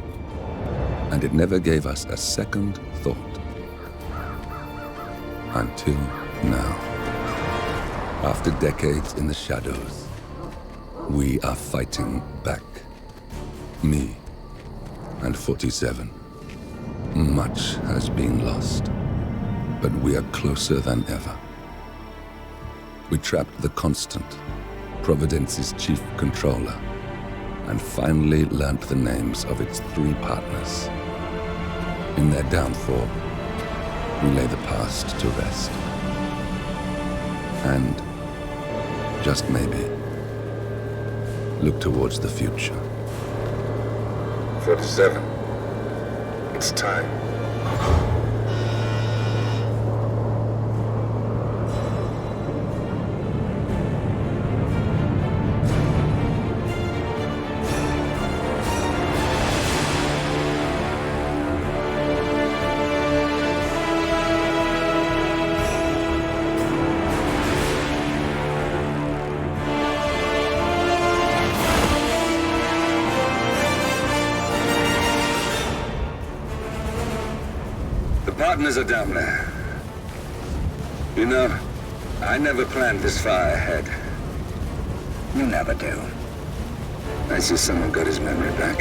And it never gave us a second thought. Until now. After decades in the shadows, we are fighting back. Me and 47. Much has been lost, but we are closer than ever. We trapped the Constant, Providence's chief controller, and finally learnt the names of its 3 partners. In their downfall, we lay the past to rest. And, just maybe, look towards the future. 47. It's time. Partners are down there. You know, I never planned this far ahead. You never do. I see someone got his memory back.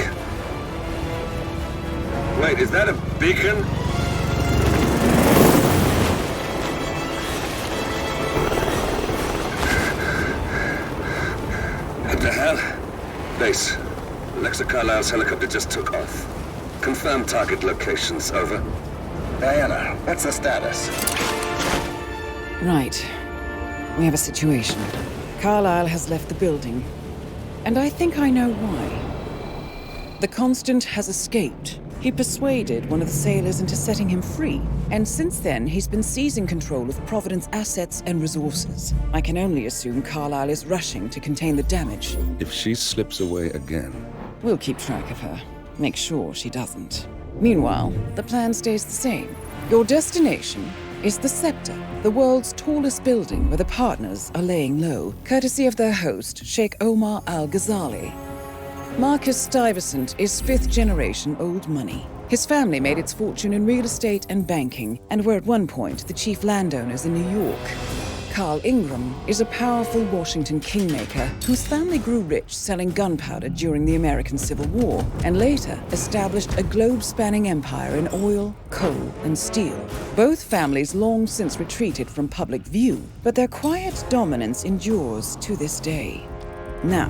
Wait, is that a beacon? What the hell? Base. Alexa Carlisle's helicopter just took off. Confirm target locations, over. Diana, what's the status? Right. We have a situation. Carlisle has left the building. And I think I know why. The Constant has escaped. He persuaded one of the sailors into setting him free. And since then, he's been seizing control of Providence assets and resources. I can only assume Carlisle is rushing to contain the damage. If she slips away again... We'll keep track of her. make sure she doesn't. Meanwhile, the plan stays the same. Your destination is the Scepter, the world's tallest building where the partners are laying low, courtesy of their host, Sheikh Omar Al-Ghazali. Marcus Stuyvesant is fifth-generation old money. His family made its fortune in real estate and banking, and were at one point the chief landowners in New York. Carl Ingram is a powerful Washington kingmaker whose family grew rich selling gunpowder during the American Civil War, and later established a globe-spanning empire in oil, coal, and steel. Both families long since retreated from public view, but their quiet dominance endures to this day. Now,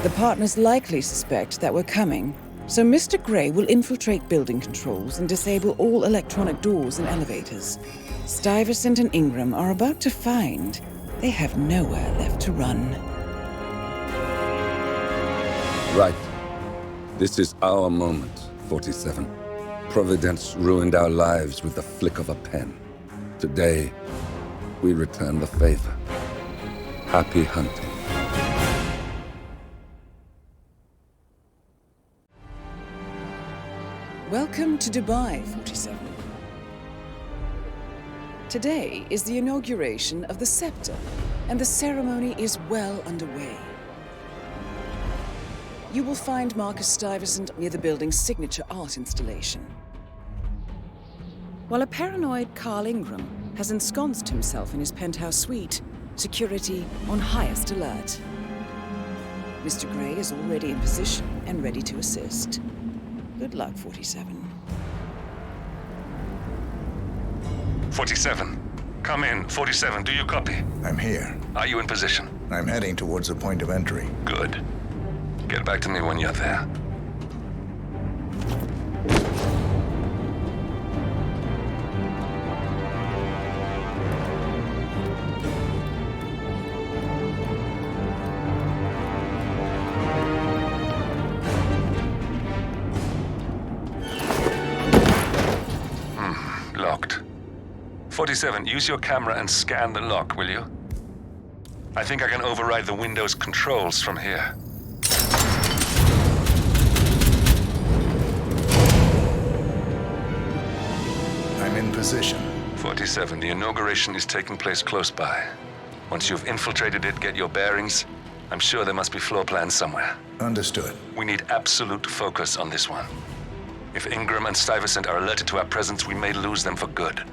the partners likely suspect that we're coming, so Mr. Grey will infiltrate building controls and disable all electronic doors and elevators. Stuyvesant and Ingram are about to find they have nowhere left to run. Right. This is our moment, 47. Providence ruined our lives with the flick of a pen. Today, we return the favor. Happy hunting. Welcome to Dubai, 47. Today is the inauguration of the Scepter, and the ceremony is well underway. You will find Marcus Stuyvesant near the building's signature art installation, while a paranoid Carl Ingram has ensconced himself in his penthouse suite, security on highest alert. Mr. Grey is already in position and ready to assist. Good luck, 47. 47. Come in. 47, do you copy? I'm here. Are you in position? I'm heading towards the point of entry. Good. Get back to me when you're there. Locked. 47, use your camera and scan the lock, will you? I think I can override the Windows controls from here. I'm in position. 47, the inauguration is taking place close by. Once you've infiltrated it, get your bearings. I'm sure there must be floor plans somewhere. Understood. We need absolute focus on this one. If Ingram and Stuyvesant are alerted to our presence, we may lose them for good.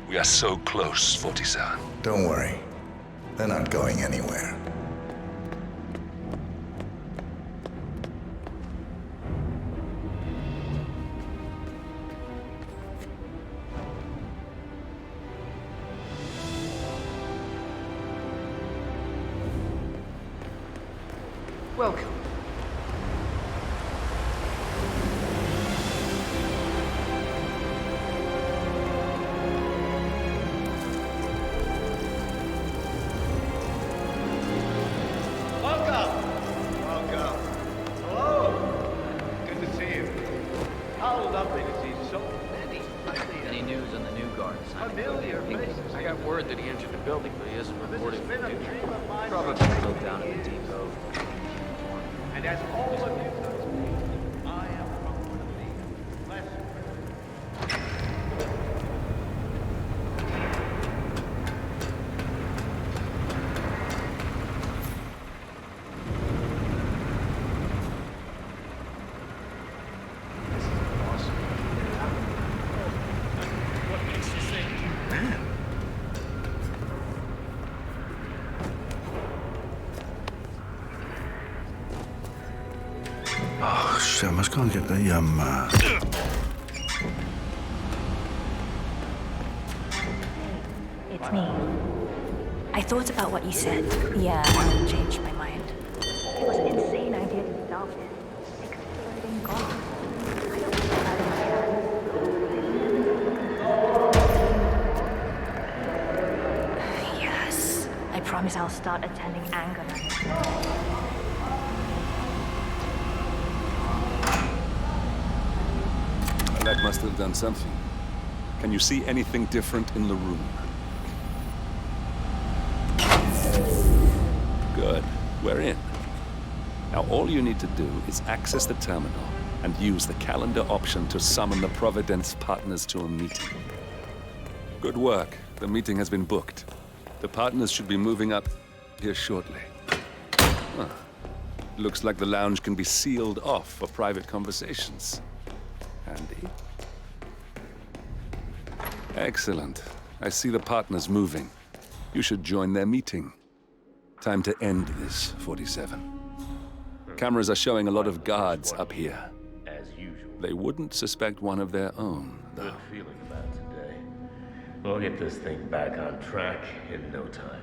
We are so close, 47. Don't worry. They're not going anywhere. Welcome. I got word that he entered the building, but he isn't reporting for duty. Probably still down at the depot. And as all of you knows me, I am from one of the less I must go and get the, It's me. I thought about what you said. Yeah, I changed my mind. It was an insane idea to stop it. Exploding God. I don't want that in my hands. Yes. I promise I'll start attending anger management. That must have done something. Can you see anything different in the room? Good. We're in. Now all you need to do is access the terminal and use the calendar option to summon the Providence partners to a meeting. Good work. The meeting has been booked. The partners should be moving up here shortly. Huh. Looks like the lounge can be sealed off for private conversations. Handy. Excellent. I see the partners moving. You should join their meeting. Time to end this, 47. Cameras are showing a lot of guards up here. As usual. They wouldn't suspect one of their own, though. Good feeling about today. We'll get this thing back on track in no time.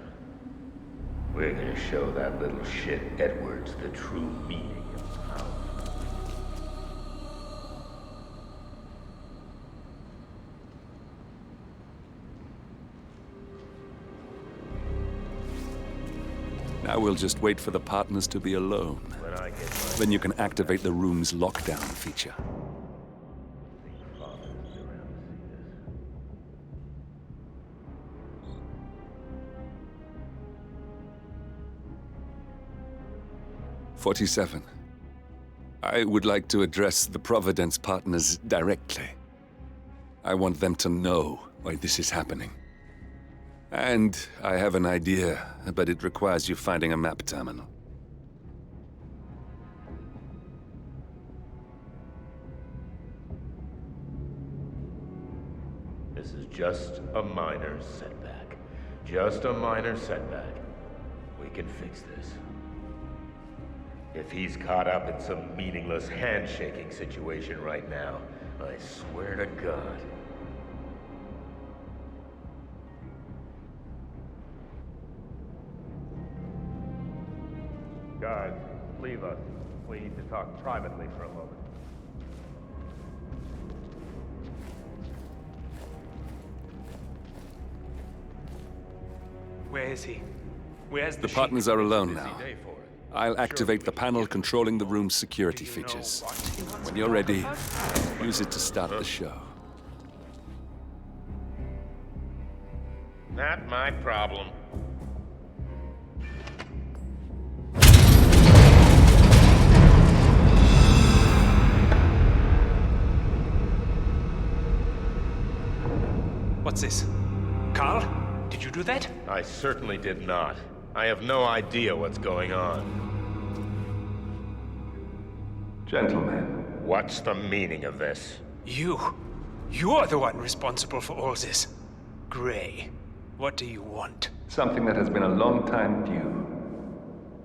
We're gonna show that little shit Edwards the true meaning of power. Now we'll just wait for the partners to be alone. Then you can activate the room's lockdown feature. "47. I would like to address the Providence partners directly. I want them to know why this is happening. And I have an idea, but it requires you finding a map terminal." This is just a minor setback. Just a minor setback. We can fix this. If he's caught up in some meaningless handshaking situation right now, I swear to God. Guys, leave us. We need to talk privately for a moment. Where is he? Where's The partners are alone now. I'll activate the panel controlling the room's security features. When you're ready, use it to start the show. Not my problem. What's this? Carl? Did you do that? I certainly did not. I have no idea what's going on. Gentlemen. What's the meaning of this? You're the one responsible for all this. Gray, what do you want? Something that has been a long time due.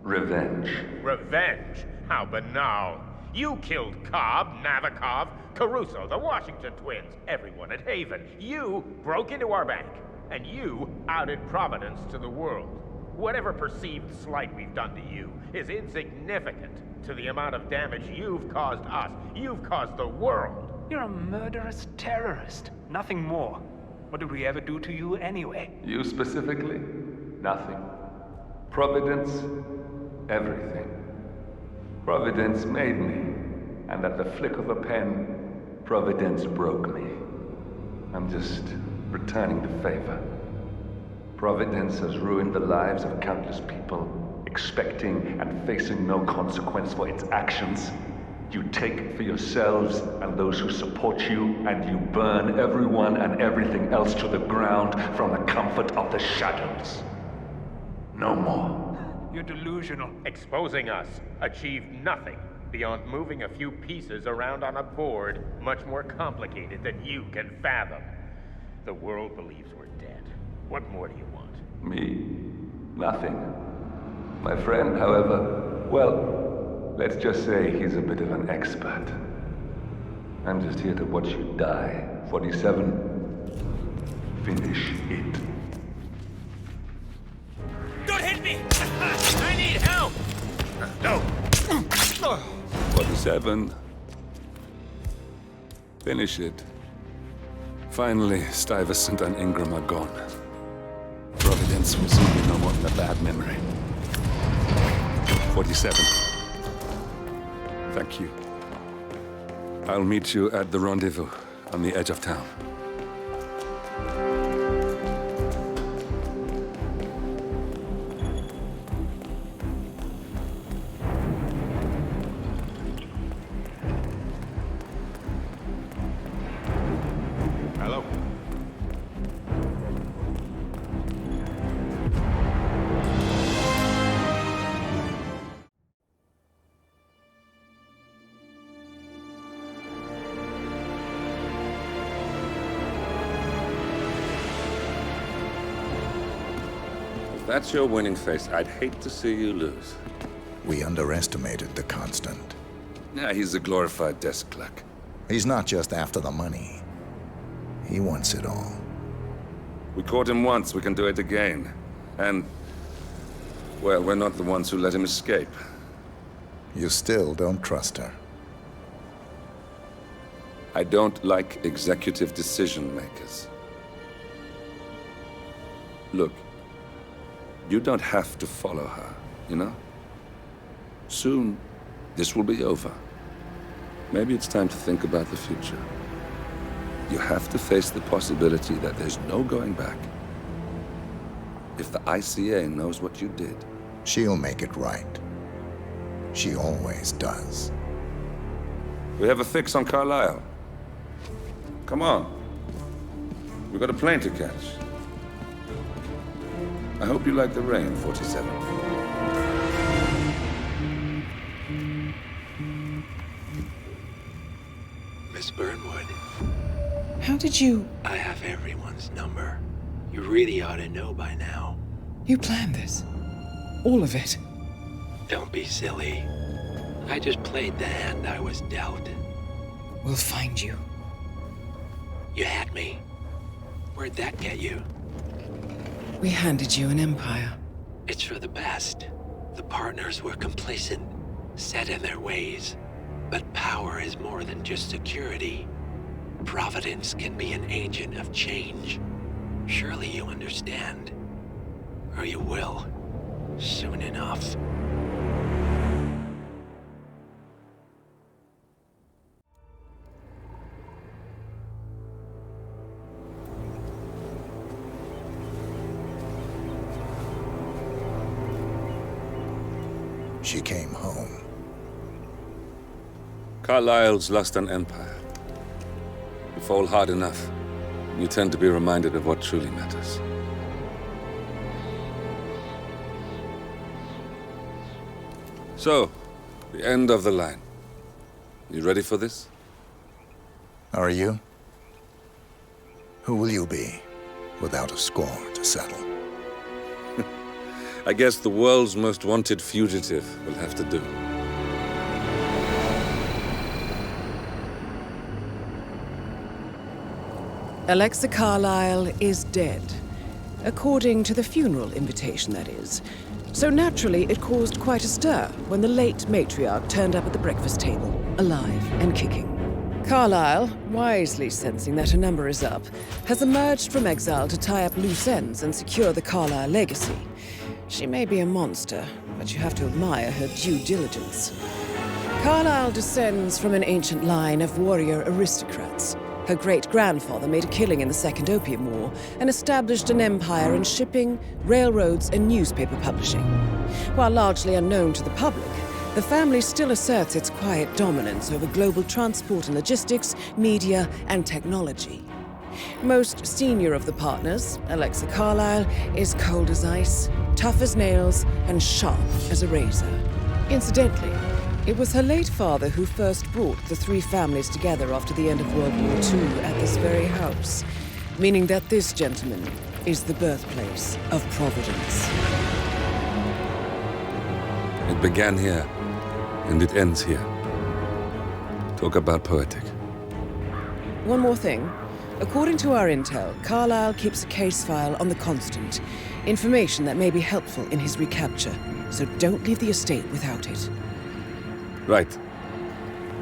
Revenge. Revenge? How banal. You killed Cobb, Navikov, Caruso, the Washington twins, everyone at Haven. You broke into our bank, and you outed Providence to the world. Whatever perceived slight we've done to you is insignificant to the amount of damage you've caused us. You've caused the world. You're a murderous terrorist. Nothing more. What did we ever do to you anyway? You specifically? Nothing. Providence? Everything. Providence made me, and at the flick of a pen, Providence broke me. I'm just returning the favor. Providence has ruined the lives of countless people, expecting and facing no consequence for its actions. You take for yourselves and those who support you, and you burn everyone and everything else to the ground from the comfort of the shadows. No more. You're delusional. Exposing us achieved nothing beyond moving a few pieces around on a board much more complicated than you can fathom. The world believes we're dead. What more do you want? Me? Nothing. My friend, however, well, let's just say he's a bit of an expert. I'm just here to watch you die. 47. Finish it. Don't hit me! I need help! No! 47. Finish it. Finally, Stuyvesant and Ingram are gone. Providence will soon be no more than a bad memory. 47. Thank you. I'll meet you at the rendezvous on the edge of town. If that's your winning face, I'd hate to see you lose. We underestimated the Constant. Yeah, he's a glorified desk clerk. He's not just after the money. He wants it all. We caught him once, we can do it again. And, well, we're not the ones who let him escape. You still don't trust her. I don't like executive decision makers. Look, you don't have to follow her, you know? Soon, this will be over. Maybe it's time to think about the future. You have to face the possibility that there's no going back. If the ICA knows what you did, she'll make it right. She always does. We have a fix on Carlisle. Come on. We've got a plane to catch. I hope you like the rain, 47. Miss Burnwood. How did you... I have everyone's number. You really ought to know by now. You planned this? All of it? Don't be silly. I just played the hand I was dealt. We'll find you. You had me. Where'd that get you? We handed you an empire. It's for the best. The partners were complacent, set in their ways. But power is more than just security. Providence can be an agent of change. Surely you understand. Or you will. Soon enough. She came home. Carlisle's lost an empire. You fall hard enough, you tend to be reminded of what truly matters. So, the end of the line. You ready for this? Are you? Who will you be, without a score to settle? I guess the world's most wanted fugitive will have to do. Alexa Carlisle is dead. According to the funeral invitation, that is. So naturally, it caused quite a stir when the late matriarch turned up at the breakfast table, alive and kicking. Carlisle, wisely sensing that her number is up, has emerged from exile to tie up loose ends and secure the Carlisle legacy. She may be a monster, but you have to admire her due diligence. Carlisle descends from an ancient line of warrior aristocrats. Her great-grandfather made a killing in the Second Opium War and established an empire in shipping, railroads, and newspaper publishing. While largely unknown to the public, the family still asserts its quiet dominance over global transport and logistics, media, and technology. Most senior of the partners, Alexa Carlisle, is cold as ice, tough as nails, and sharp as a razor. Incidentally, it was her late father who first brought the three families together after the end of World War II at this very house, meaning that this gentleman is the birthplace of Providence. It began here, and it ends here. Talk about poetic. One more thing. According to our intel, Carlisle keeps a case file on the Constant, information that may be helpful in his recapture, so don't leave the estate without it. Right.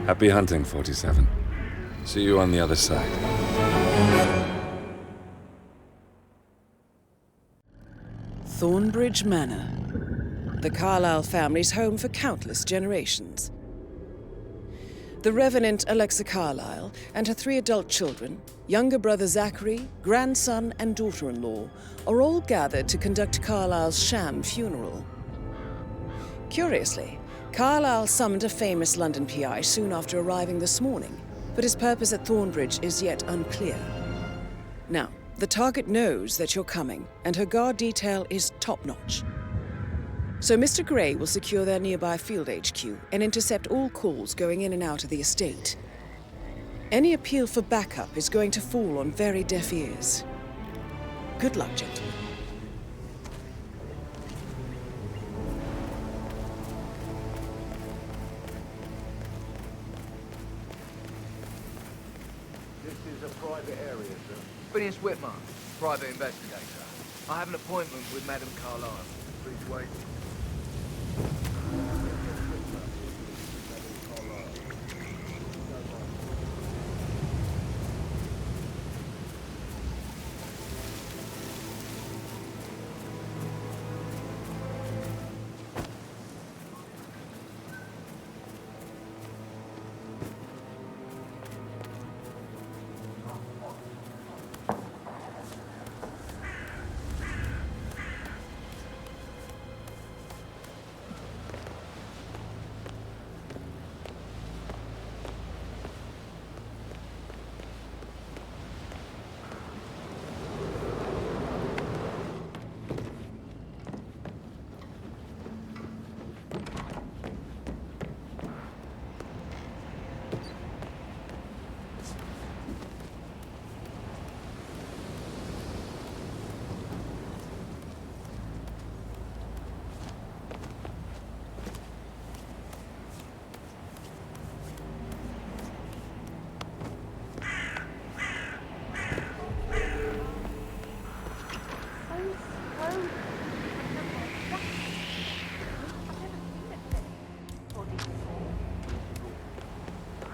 Happy hunting, 47. See you on the other side. Thornbridge Manor. The Carlisle family's home for countless generations. The Revenant Alexa Carlisle and her 3 adult children, younger brother Zachary, grandson, and daughter-in-law, are all gathered to conduct Carlisle's sham funeral. Curiously, Carlisle summoned a famous London PI soon after arriving this morning, but his purpose at Thornbridge is yet unclear. Now, the target knows that you're coming, and her guard detail is top-notch. So Mr. Gray will secure their nearby field HQ and intercept all calls going in and out of the estate. Any appeal for backup is going to fall on very deaf ears. Good luck, gentlemen. This is a private area, sir. Phineas Whitman, private investigator. I have an appointment with Madame Carlyle. Please wait.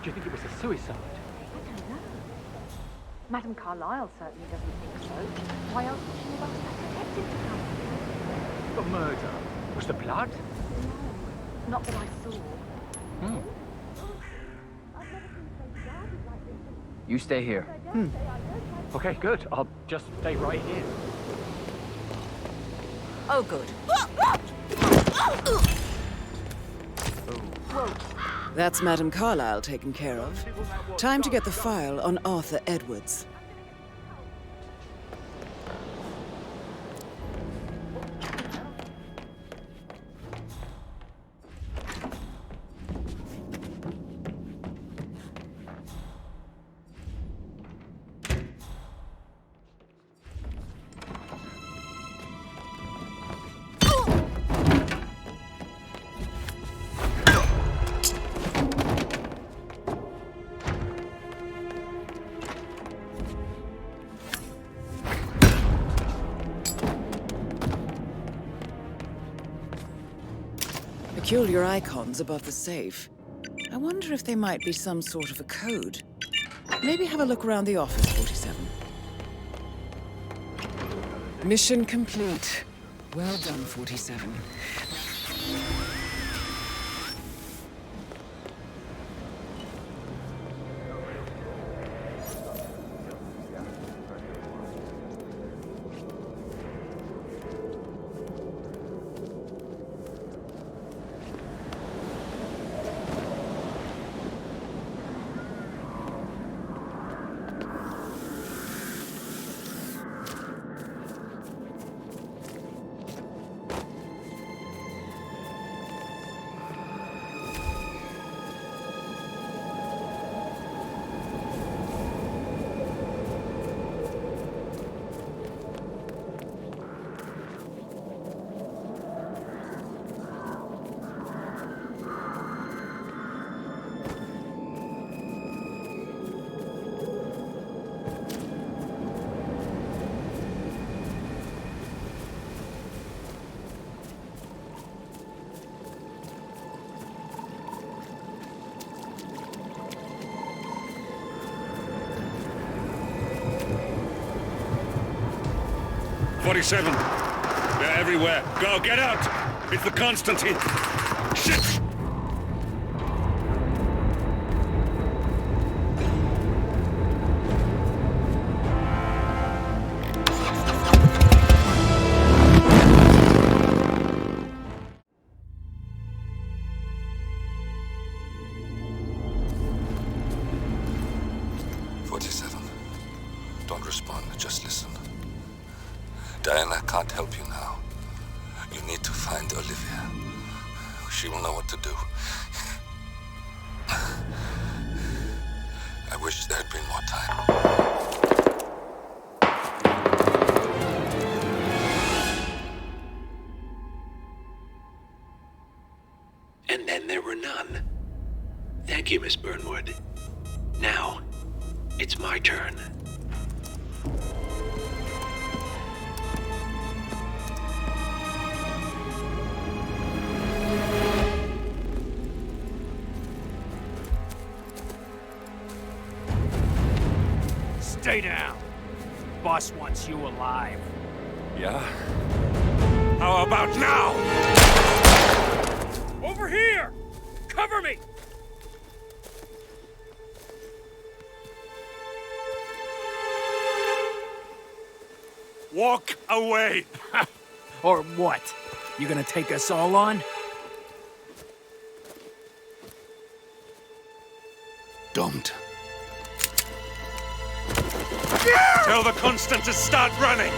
Do you think it was a suicide? I don't know. Madame Carlyle certainly doesn't think so. Why else would she have asked that detective to come? The murder. Was the blood? No, not that I saw. You stay here. Okay, good. I'll just stay right here. Oh, good. That's Madame Carlyle taken care of. Time to get the file on Arthur Edwards. Peculiar icons above the safe. I wonder if they might be some sort of a code. Maybe have a look around the office, 47. Mission complete. Well done, 47. "47. They're everywhere. Go, get out! It's the Constantine! Shit! Don't respond, just listen. Diana can't help you now. You need to find Olivia. She will know what to do. I wish there had been more time. And then there were none. Thank you, Miss Burnwood. Now, It's my turn. Stay down. Boss wants you alive. Yeah? How about now? Over here! Cover me! Walk away! Or what? You gonna take us all on? Don't. Tell the Constant to start running!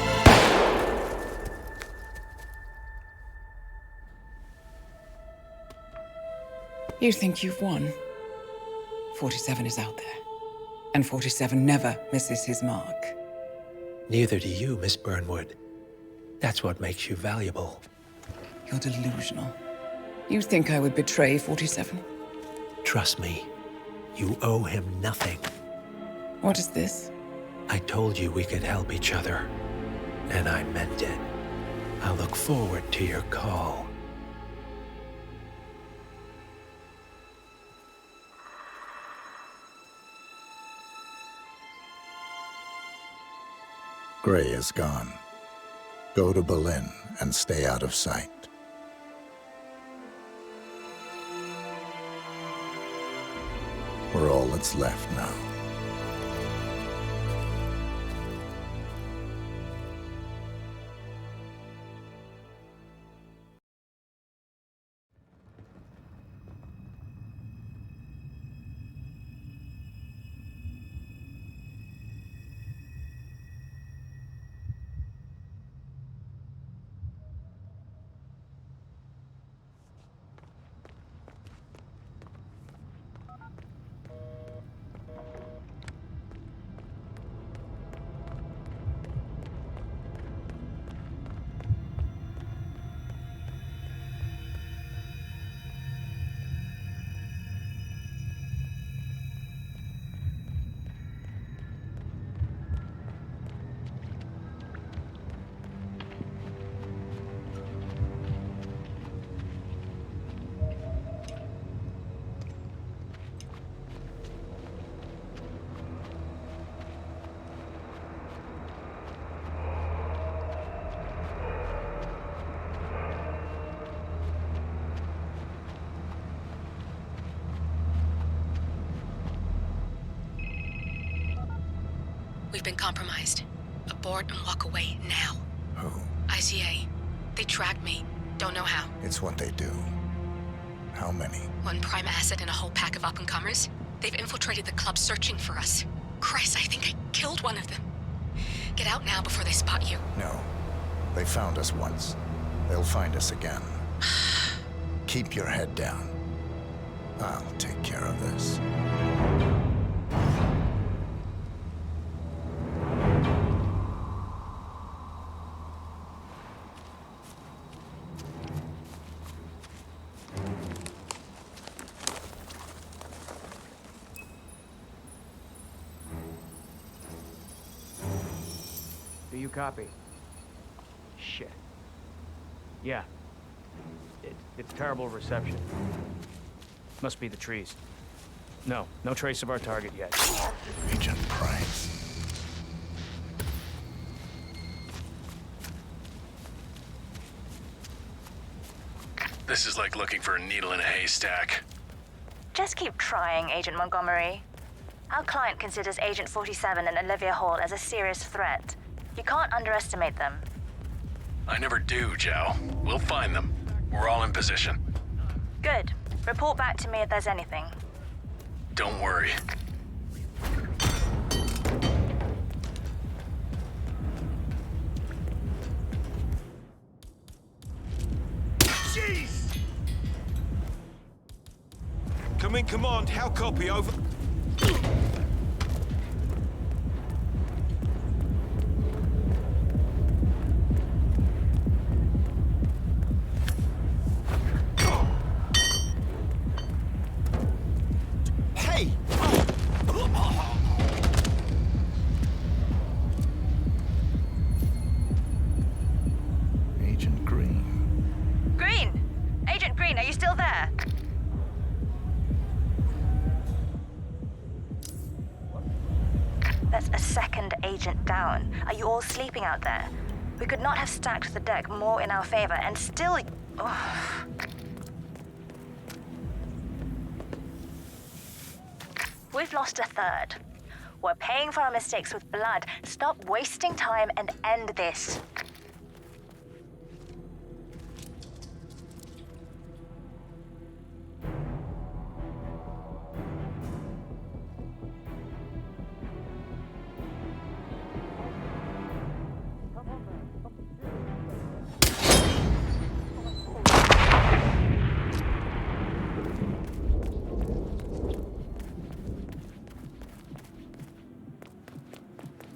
You think you've won? 47 is out there. And 47 never misses his mark. Neither do you, Miss Burnwood. That's what makes you valuable. You're delusional. You think I would betray 47? Trust me, you owe him nothing. What is this? I told you we could help each other, and I meant it. I'll look forward to your call. Gray is gone. Go to Berlin and stay out of sight. We're all that's left now. We've been compromised. Abort and walk away now. Who? ICA. They tracked me. Don't know how. It's what they do. How many? One prime asset and a whole pack of up-and-comers. They've infiltrated the club searching for us. Christ, I think I killed one of them. Get out now before they spot you. No. They found us once. They'll find us again. Keep your head down. I'll take care of this. Do you copy? Shit. Yeah. It's terrible reception. Must be the trees. No trace of our target yet. Agent Price. This is like looking for a needle in a haystack. Just keep trying, Agent Montgomery. Our client considers Agent 47 and Olivia Hall as a serious threat. You can't underestimate them. I never do, Joe. We'll find them. We're all in position. Good. Report back to me if there's anything. Don't worry. Jeez! Come in, command. How copy? Over. That's a second agent down. Are you all sleeping out there? We could not have stacked the deck more in our favor, and still... Oh. We've lost a third. We're paying for our mistakes with blood. Stop wasting time and end this.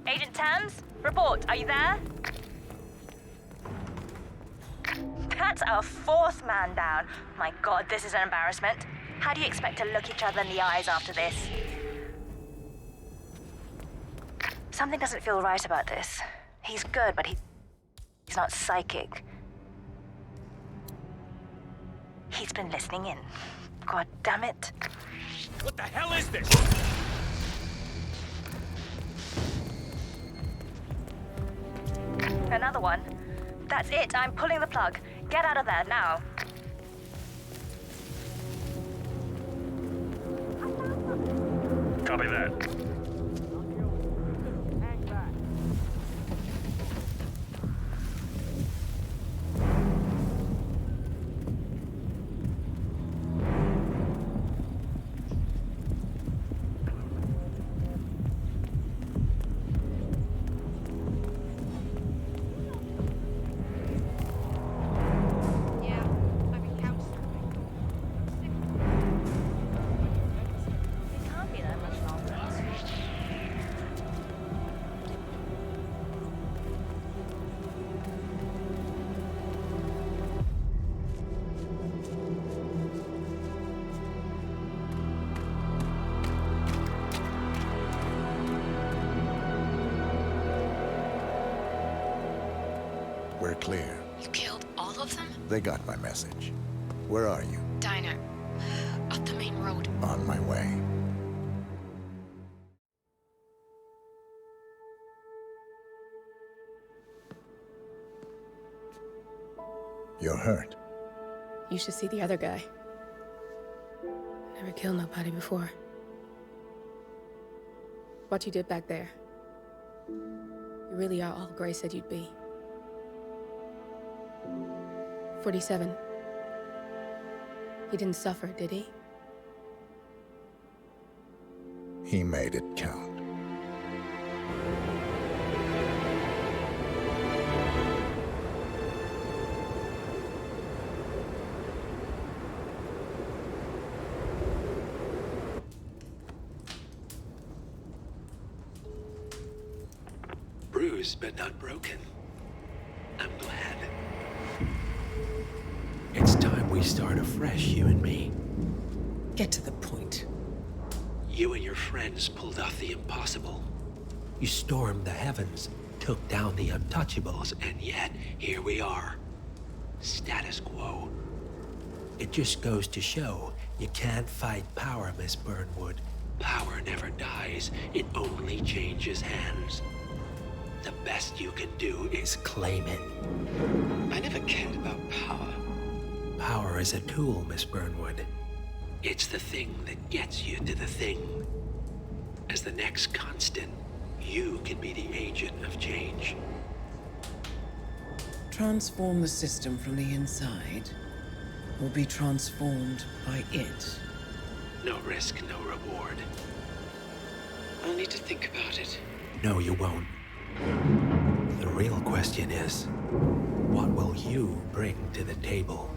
Agent Tams, report. Are you there? That's our fourth man down. My God, this is an embarrassment. How do you expect to look each other in the eyes after this? Something doesn't feel right about this. He's good, but he's not psychic. He's been listening in. God damn it. What the hell is this? Another one. That's it. I'm pulling the plug. Get out of there now. Copy that. We're clear. You killed all of them? They got my message. Where are you? Diner. Up the main road. On my way. You're hurt. You should see the other guy. Never killed nobody before. What you did back there. You really are all Gray said you'd be. 47. He didn't suffer, did he? He made it count. Bruised but not broken. I'm glad. It's time we start afresh, you and me. Get to the point. You and your friends pulled off the impossible. You stormed the heavens, took down the untouchables, And yet, here we are. Status quo. it just goes to show you can't fight power, Miss Burnwood. Power never dies, it only changes hands. The best you can do is claim it. I never cared about power. Power is a tool, Miss Burnwood. It's the thing that gets you to the thing. As the next constant, you can be the agent of change. Transform the system from the inside, or be transformed by it. No risk, no reward. I'll need to think about it. No, you won't. The real question is, what will you bring to the table?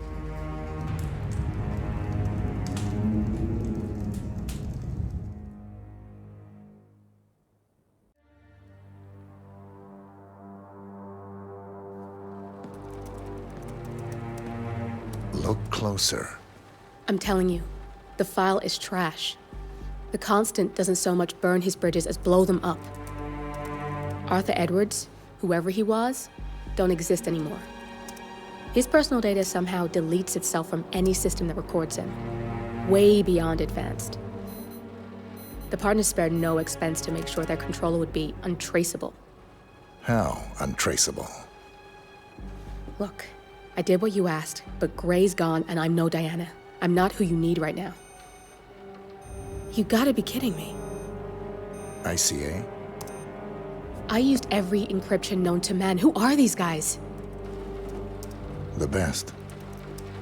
Look closer. I'm telling you, the file is trash. The Constant doesn't so much burn his bridges as blow them up. Arthur Edwards, whoever he was, don't exist anymore. His personal data somehow deletes itself from any system that records him. Way beyond advanced. The partners spared no expense to make sure their controller would be untraceable. How untraceable? Look, I did what you asked, but Gray's gone and I'm no Diana. I'm not who you need right now. You gotta be kidding me. ICA? I used every encryption known to man. Who are these guys? The best.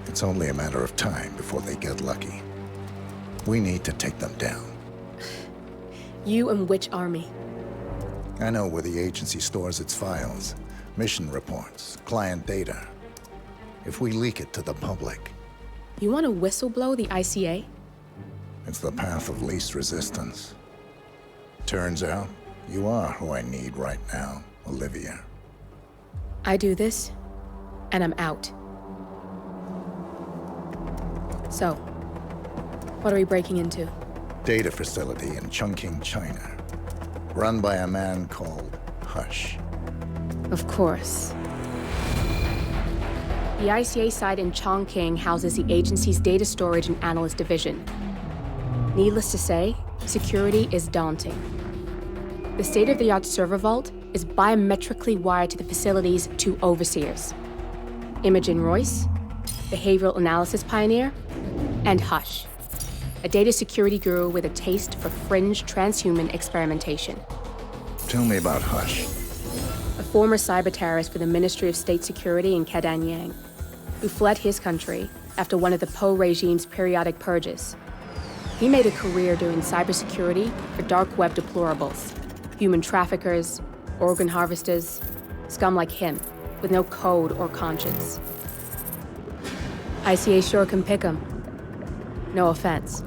It's only a matter of time before they get lucky. We need to take them down. You and which army? I know where the agency stores its files, mission reports, client data. If we leak it to the public... You want to whistleblow the ICA? It's the path of least resistance. Turns out, you are who I need right now, Olivia. I do this, and I'm out. So, what are we breaking into? Data facility in Chongqing, China. Run by a man called Hush. Of course. The ICA site in Chongqing houses the agency's data storage and analyst division. Needless to say, security is daunting. The state-of-the-art server vault is biometrically wired to the facility's 2 overseers: Imogen Royce, behavioral analysis pioneer, and Hush, a data security guru with a taste for fringe transhuman experimentation. Tell me about Hush. A former cyber terrorist for the Ministry of State Security in Kedanyang, who fled his country after one of the Po regime's periodic purges. He made a career doing cybersecurity for dark web deplorables, human traffickers, organ harvesters, scum like him, with no code or conscience. ICA sure can pick 'em. No offense.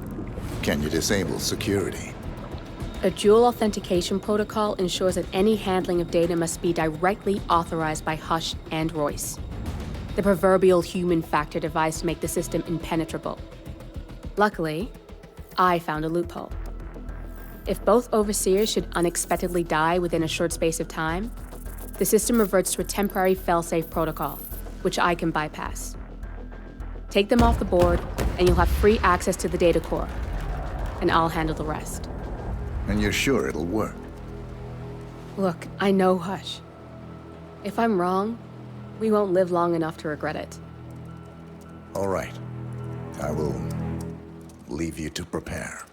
Can you disable security? A dual authentication protocol ensures that any handling of data must be directly authorized by Hush and Royce, the proverbial human factor device to make the system impenetrable. Luckily, I found a loophole. If both overseers should unexpectedly die within a short space of time, the system reverts to a temporary fail-safe protocol, which I can bypass. Take them off the board, and you'll have free access to the data core, and I'll handle the rest. And you're sure it'll work? Look, I know Hush. If I'm wrong, we won't live long enough to regret it. All right. I will leave you to prepare.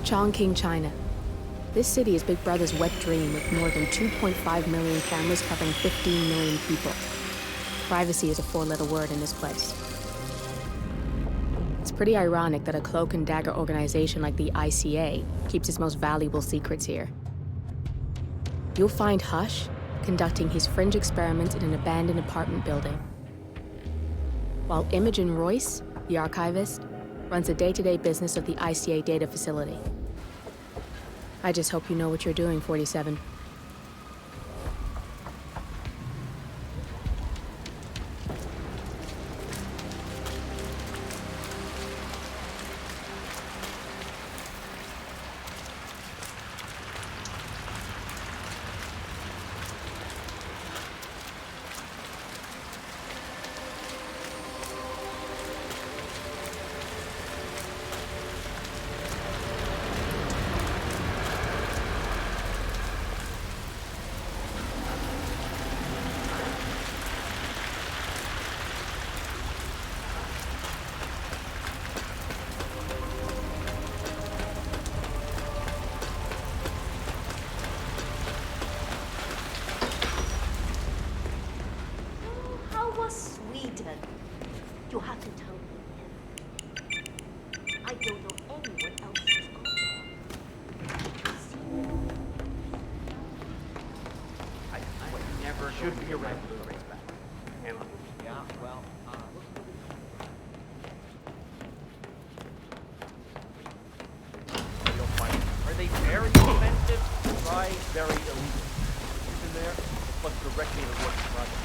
Chongqing, China. This city is Big Brother's wet dream with more than 2.5 million cameras covering 15 million people. Privacy is a 4-letter word in this place. It's pretty ironic that a cloak and dagger organization like the ICA keeps its most valuable secrets here. You'll find Hush conducting his fringe experiments in an abandoned apartment building, while Imogen Royce, the archivist, runs the day-to-day business of the ICA data facility. I just hope you know what you're doing, 47. Sweden. You have to tell me. I don't know anyone else who's gone there. I never should be around the race back. Yeah, well, you'll find. Are they very expensive? Try very elite. In there, plus directly in the work project.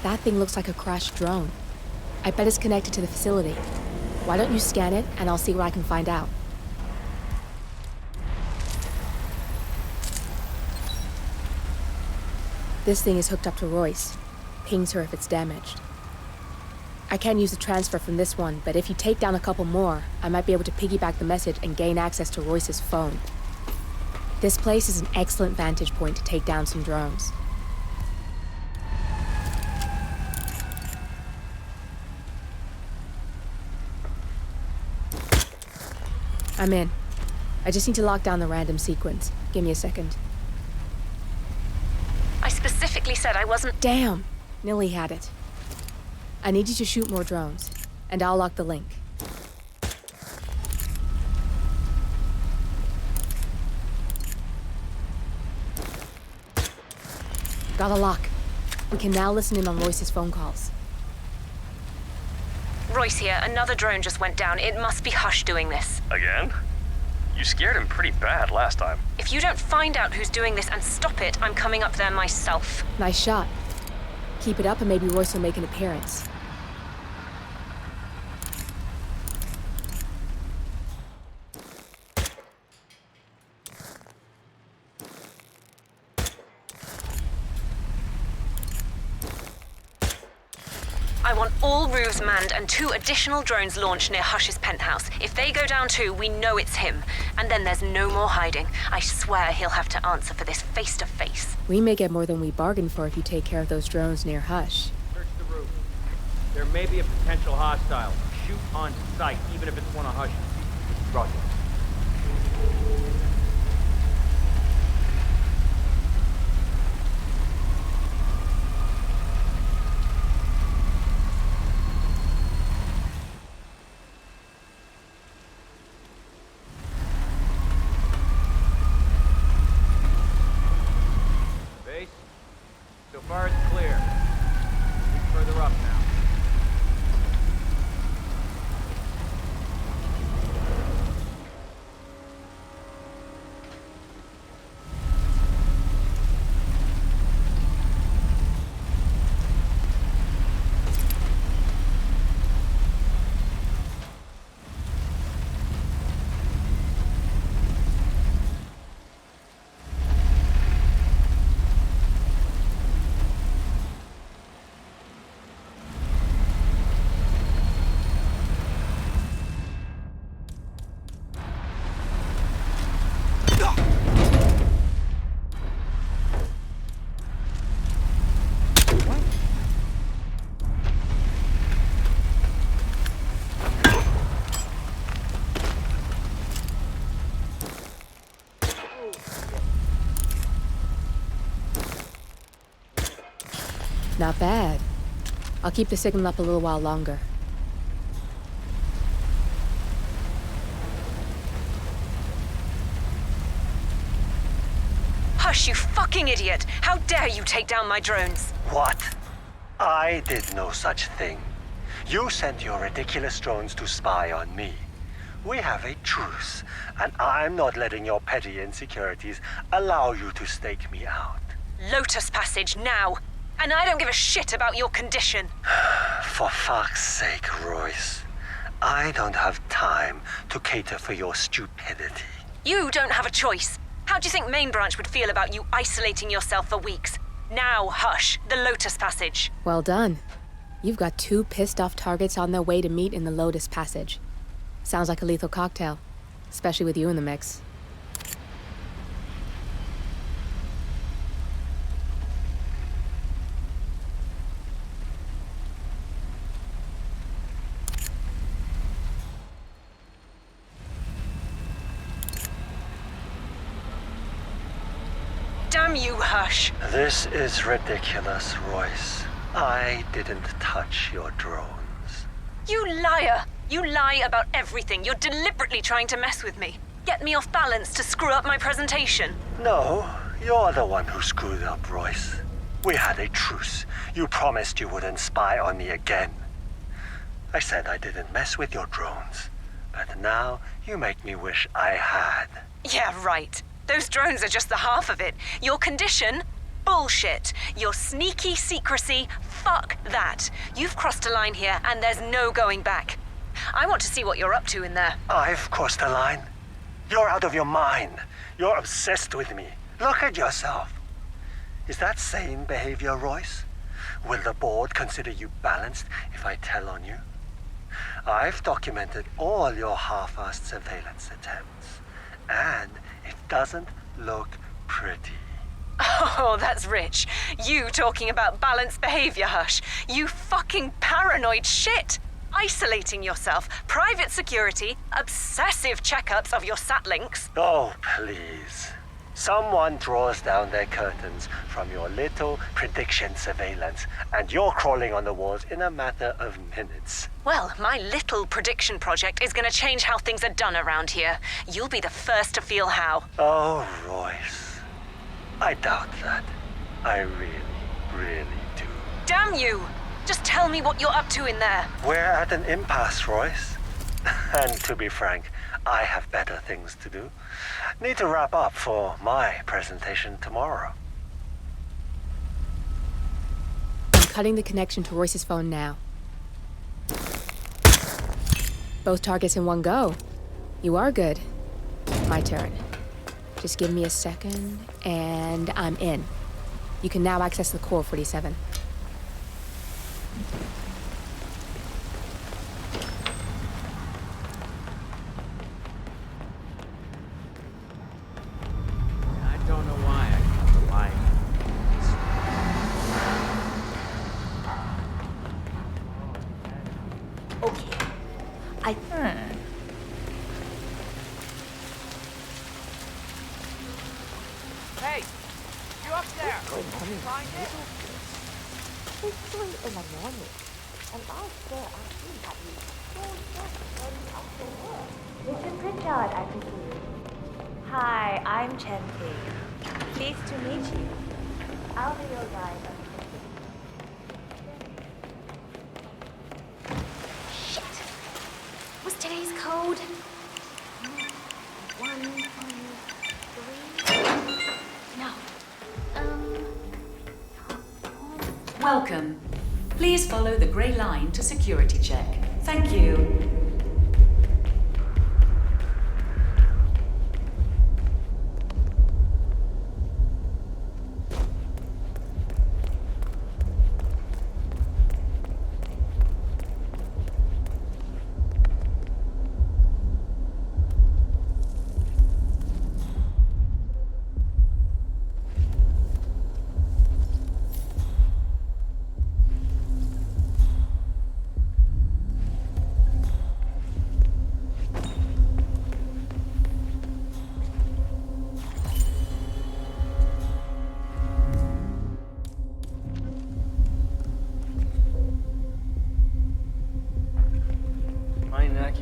That thing looks like a crashed drone. I bet it's connected to the facility. Why don't you scan it, and I'll see what I can find out. This thing is hooked up to Royce. Pings her if it's damaged. I can't use the transfer from this one, but if you take down a couple more, I might be able to piggyback the message and gain access to Royce's phone. This place is an excellent vantage point to take down some drones. I'm in. I just need to lock down the random sequence. Give me a second. I specifically said I wasn't— Damn! Nilly had it. I need you to shoot more drones, and I'll lock the link. Got a lock. We can now listen in on Royce's phone calls. Royce here, another drone just went down. It must be Hush doing this. Again? You scared him pretty bad last time. If you don't find out who's doing this and stop it, I'm coming up there myself. Nice shot. Keep it up and maybe Royce will make an appearance. I want all roofs manned and 2 additional drones launched near Hush's penthouse. If they go down too, we know it's him. And then there's no more hiding. I swear he'll have to answer for this face to face. We may get more than we bargained for if you take care of those drones near Hush. Search the roof. There may be a potential hostile. Shoot on sight, even if it's one of Hush's. Roger. So far it's clear. Move further up now. Not bad. I'll keep the signal up a little while longer. Hush, you fucking idiot! How dare you take down my drones? What? I did no such thing. You sent your ridiculous drones to spy on me. We have a truce, and I'm not letting your petty insecurities allow you to stake me out. Lotus Passage, now! And I don't give a shit about your condition. For fuck's sake, Royce. I don't have time to cater for your stupidity. You don't have a choice. How do you think Main Branch would feel about you isolating yourself for weeks? Now, Hush, the Lotus Passage. Well done. You've got 2 pissed-off targets on their way to meet in the Lotus Passage. Sounds like a lethal cocktail, especially with you in the mix. Damn you, Hush. This is ridiculous, Royce. I didn't touch your drones. You liar! You lie about everything. You're deliberately trying to mess with me. Get me off balance to screw up my presentation. No, you're the one who screwed up, Royce. We had a truce. You promised you wouldn't spy on me again. I said I didn't mess with your drones. But now you make me wish I had. Yeah, right. Those drones are just the half of it. Your condition? bullshit. Your sneaky secrecy, fuck that. You've crossed a line here, and there's no going back. I want to see what you're up to in there. I've crossed a line. You're out of your mind. You're obsessed with me. Look at yourself. Is that sane behavior, Royce? Will the board consider you balanced if I tell on you? I've documented all your half-assed surveillance attempts, and it doesn't look pretty. Oh, that's rich. You talking about balanced behavior, Hush. You fucking paranoid shit. Isolating yourself, private security, obsessive checkups of your sat links. Oh, please. Someone draws down their curtains from your little prediction surveillance, and you're crawling on the walls in a matter of minutes. Well, my little prediction project is going to change how things are done around here. You'll be the first to feel how. Oh, Royce. I doubt that. I really do. Damn you! Just tell me what you're up to in there. We're at an impasse, Royce. And to be frank, I have better things to do. Need to wrap up for my presentation tomorrow. I'm cutting the connection to Royce's phone now. Both targets in one go. You are good. My turn. Just give me a second, and I'm in. You can now access the core 47. Hey! You up there? Find it? It's 3 in the morning, and I stare at you at least 4 seconds early after work. Mr. Pritchard, I presume. Hi, I'm Chen Ping. Pleased to meet you. I'll be your guide. Shit! What's today's code? 1, 2, 3. No. Welcome. Please follow the grey line to security check. Thank you.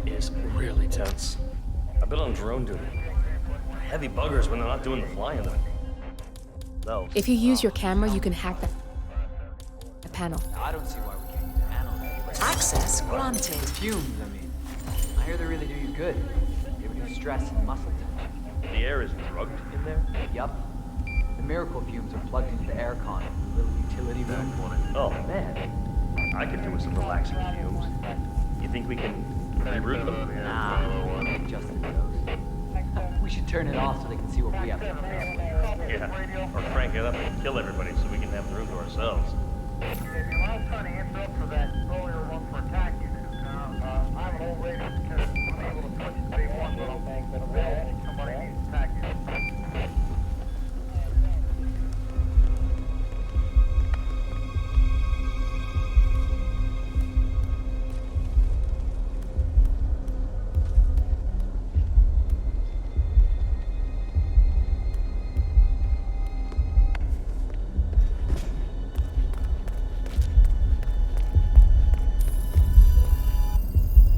Is really tense. I've been on drone duty. Heavy buggers when they're not doing the flying though. No. If you use your camera, you can hack the panel. I don't see why we can't use panel. Access granted. Fumes, I mean. I hear they really do you good. They reduce stress and muscle tension. The air is drugged in there? Yup. The miracle fumes are plugged into the aircon in the little utility room. Oh man. I could do with some relaxing fumes. You think we can reroute them? Nah, just in those. We should turn it off so they can see what we have to do. Yeah, or crank it up and kill everybody so we can have the room to ourselves. If you last trying to answer up for that earlier one for attack unit, I have an old radio because I'm able to switch to big one, but I'm available if somebody needs attack unit.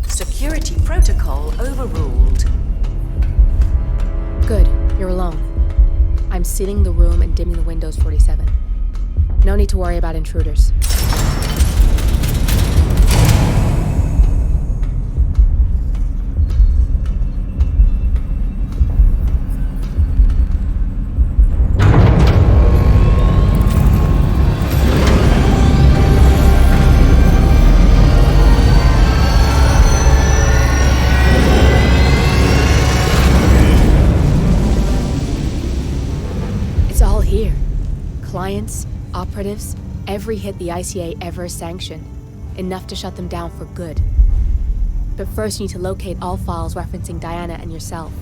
Security protocol overruled. Good, you're alone. I'm sealing the room and dimming the windows 47. No need to worry about intruders. here. Clients, operatives, every hit the ICA ever sanctioned. Enough to shut them down for good. But first you need to locate all files referencing Diana and yourself.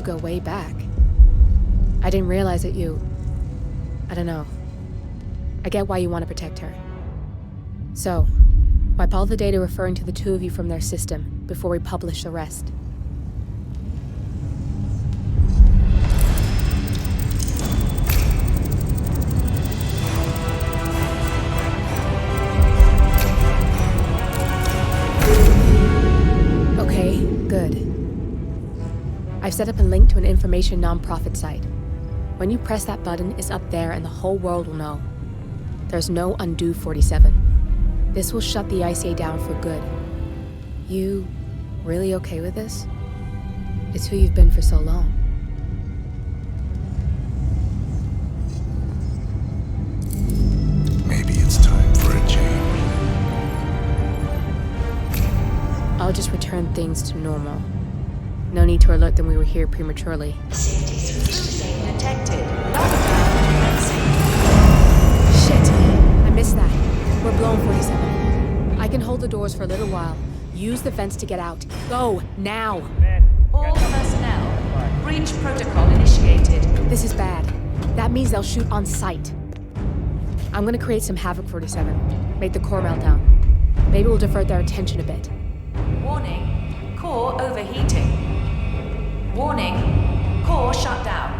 Go way back. I didn't realize that you... I don't know. I get why you want to protect her. So, wipe all the data referring to the two of you from their system before we publish the rest. Okay, good. I've set up a link to an information non-profit site. When you press that button, it's up there and the whole world will know. There's no undo 47. This will shut the ICA down for good. You really okay with this? It's who you've been for so long. Maybe it's time for a change. I'll just return things to normal. No need to alert them we were here prematurely. Safety switch detected. Shit! I missed that. We're blown 47. I can hold the doors for a little while. Use the vents to get out. Go, now! All personnel. Breach protocol initiated. This is bad. That means they'll shoot on sight. I'm gonna create some havoc, 47. Make the core melt down. Maybe we'll divert their attention a bit. Warning. Core overheating. Warning, core shut down.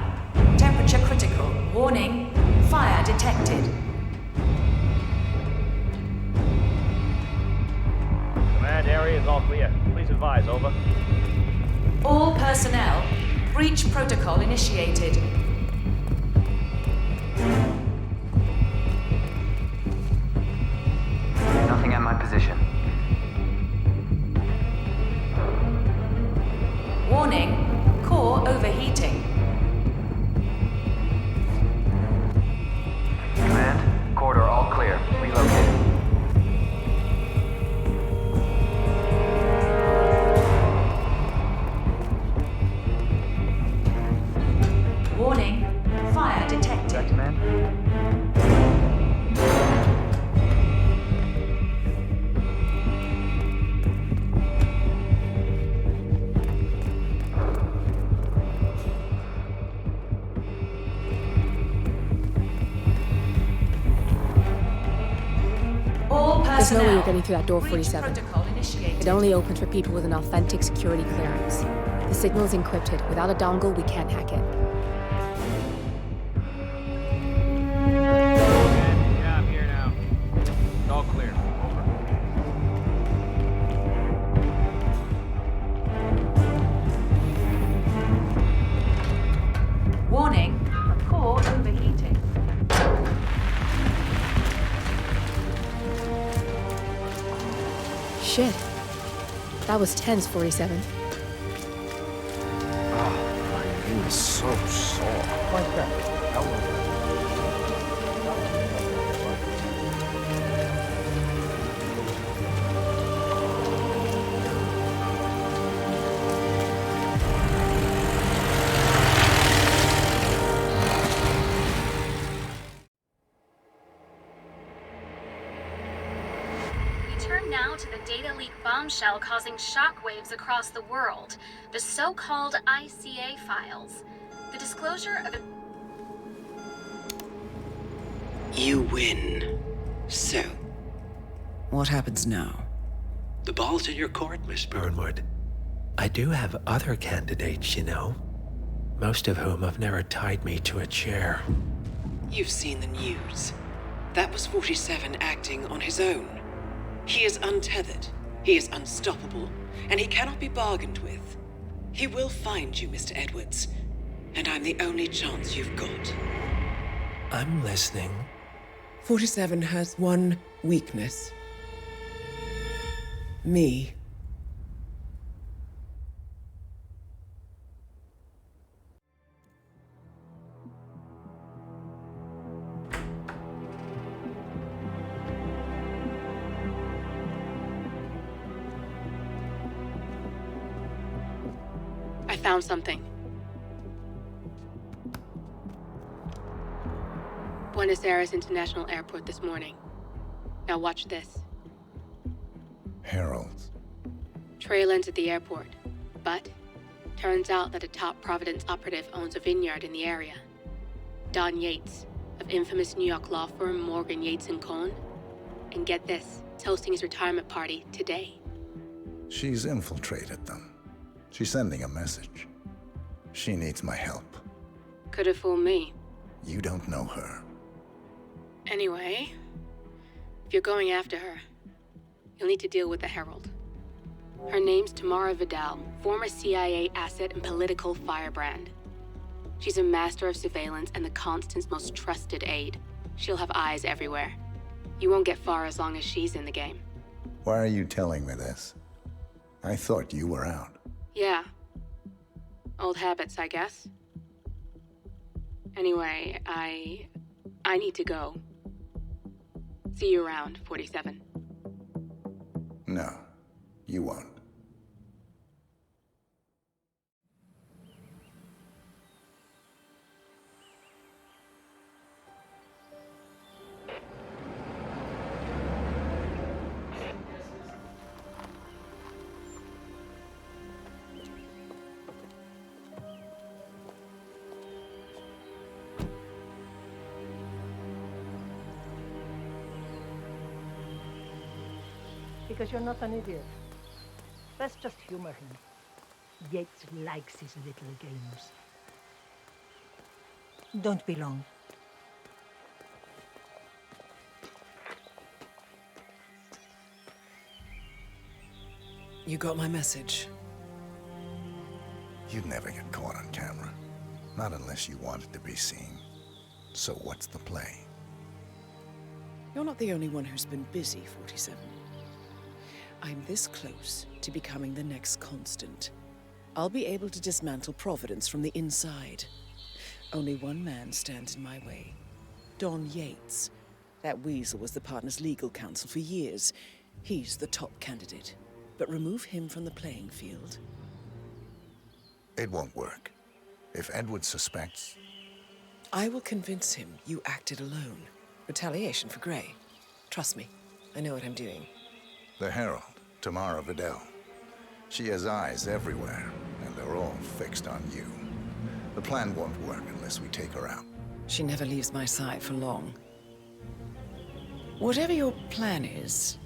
Temperature critical. Warning, fire detected. Command area is all clear. Please advise, over. All personnel, breach protocol initiated. Nothing at my position. Warning, core overheating. Command, corridor all clear. Relocating. Warning, fire detected. Command. There's no way you're getting through that door, 47. It only opens for people with an authentic security clearance. The signal is encrypted. Without a dongle, we can't hack it. Yeah, I'm here now. It's all clear. Over. Warning, core overheating. Shit. That was tense, 47. Oh, my knee is so sore. Why is that? Now to the data leak bombshell causing shockwaves across the world, the so-called ICA files. The disclosure of You win. So, what happens now? The ball's in your court, Miss Burnwood. I do have other candidates, you know. Most of whom have never tied me to a chair. You've seen the news. That was 47 acting on his own. He is untethered, he is unstoppable, and he cannot be bargained with. He will find you, Mr. Edwards, and I'm the only chance you've got. I'm listening. 47 has one weakness. Me. I found something. Buenos Aires International Airport this morning. Now watch this. Heralds. Trail ends at the airport, but turns out that a top Providence operative owns a vineyard in the area. Don Yates, of infamous New York law firm Morgan, Yates & Cohn. And get this, is hosting his retirement party today. She's infiltrated them. She's sending a message. She needs my help. Could have fooled me. You don't know her. Anyway, if you're going after her, you'll need to deal with the Herald. Her name's Tamara Vidal, former CIA asset and political firebrand. She's a master of surveillance and the Constant's most trusted aide. She'll have eyes everywhere. You won't get far as long as she's in the game. Why are you telling me this? I thought you were out. Yeah. Old habits, I guess. Anyway, I need to go. See you around, 47. No, you won't. Because you're not an idiot. Let's just humor him. Yates likes his little games. Don't be long. You got my message. You'd never get caught on camera. Not unless you wanted to be seen. So what's the play? You're not the only one who's been busy, 47. I'm this close to becoming the next Constant. I'll be able to dismantle Providence from the inside. Only one man stands in my way. Don Yates. That weasel was the partner's legal counsel for years. He's the top candidate. But remove him from the playing field. It won't work. If Edward suspects... I will convince him you acted alone. Retaliation for Grey. Trust me, I know what I'm doing. The Herald, Tamara Vidal. She has eyes everywhere, and they're all fixed on you. The plan won't work unless we take her out. She never leaves my side for long. Whatever your plan is,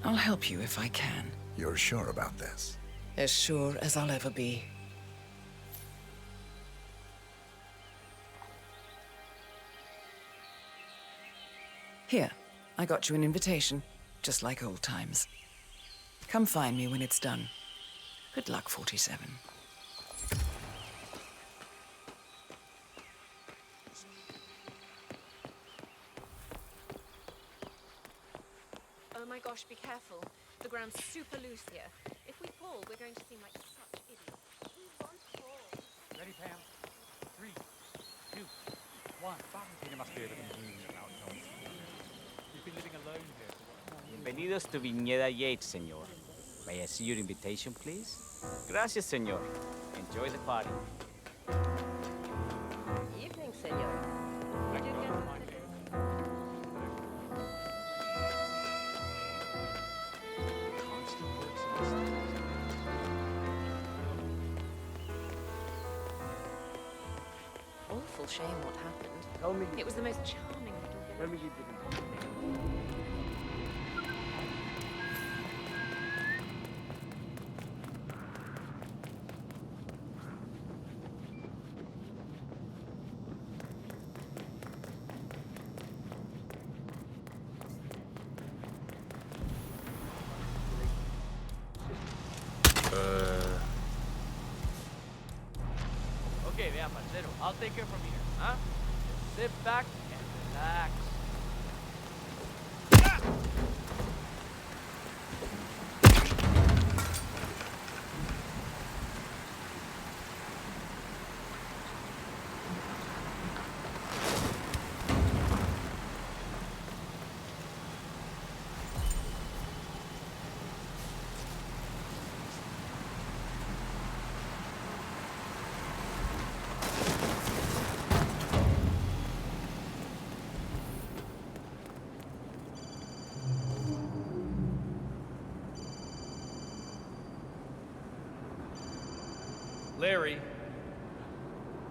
I'll help you if I can. You're sure about this? As sure as I'll ever be. Here, I got you an invitation, just like old times. Come find me when it's done. Good luck, 47. Oh my gosh, be careful. The ground's super loose here. If we fall, we're going to seem like such idiots. We won't fall. Ready, Pam? 3, 2, 1. Tina must be able to move about. You've been living alone here for what? Bienvenidos to Viñeda Yates, señor. May I see your invitation, please? Gracias, señor. Enjoy the party. Evening, senor. Awful shame what happened. Tell me. It was the most charming little village. Tell me you didn't. Yeah, parcero. I'll take care from here, huh? Just sit back and relax. Larry.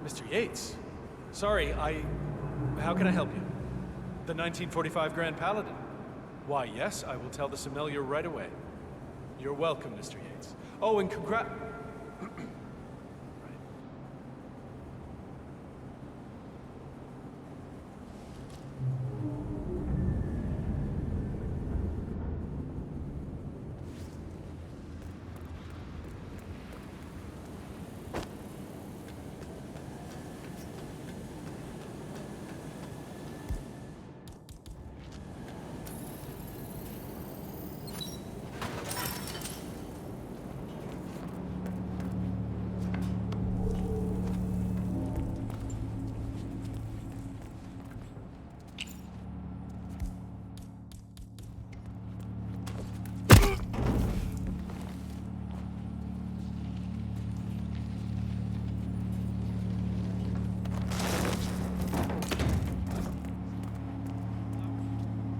Mr. Yates. Sorry, how can I help you? The 1945 Grand Paladin. Why, yes, I will tell the sommelier right away. You're welcome, Mr. Yates. Oh, and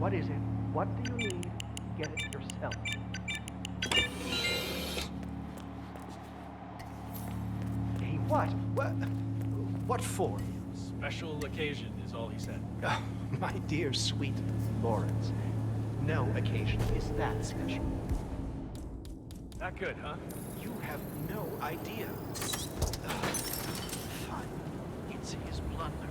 What is it? What do you need? Get it yourself. Hey, what? What for? special occasion is all he said. Oh, my dear, sweet Lawrence. No occasion is that special. Not good, huh? You have no idea. Fine. It's his blunder.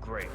Great.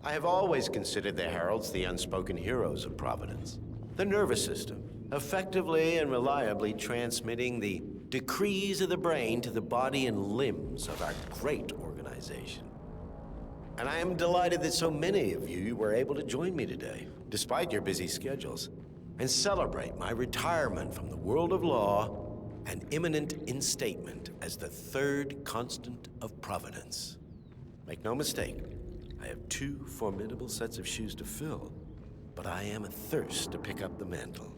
I have always considered the heralds the unspoken heroes of Providence. The nervous system, effectively and reliably transmitting the decrees of the brain to the body and limbs of our great organization. organization. And I am delighted that so many of you were able to join me today, despite your busy schedules, and celebrate my retirement from the world of law and imminent instatement as the third constant of Providence. Make no mistake, I have 2 formidable sets of shoes to fill, but I am athirst to pick up the mantle.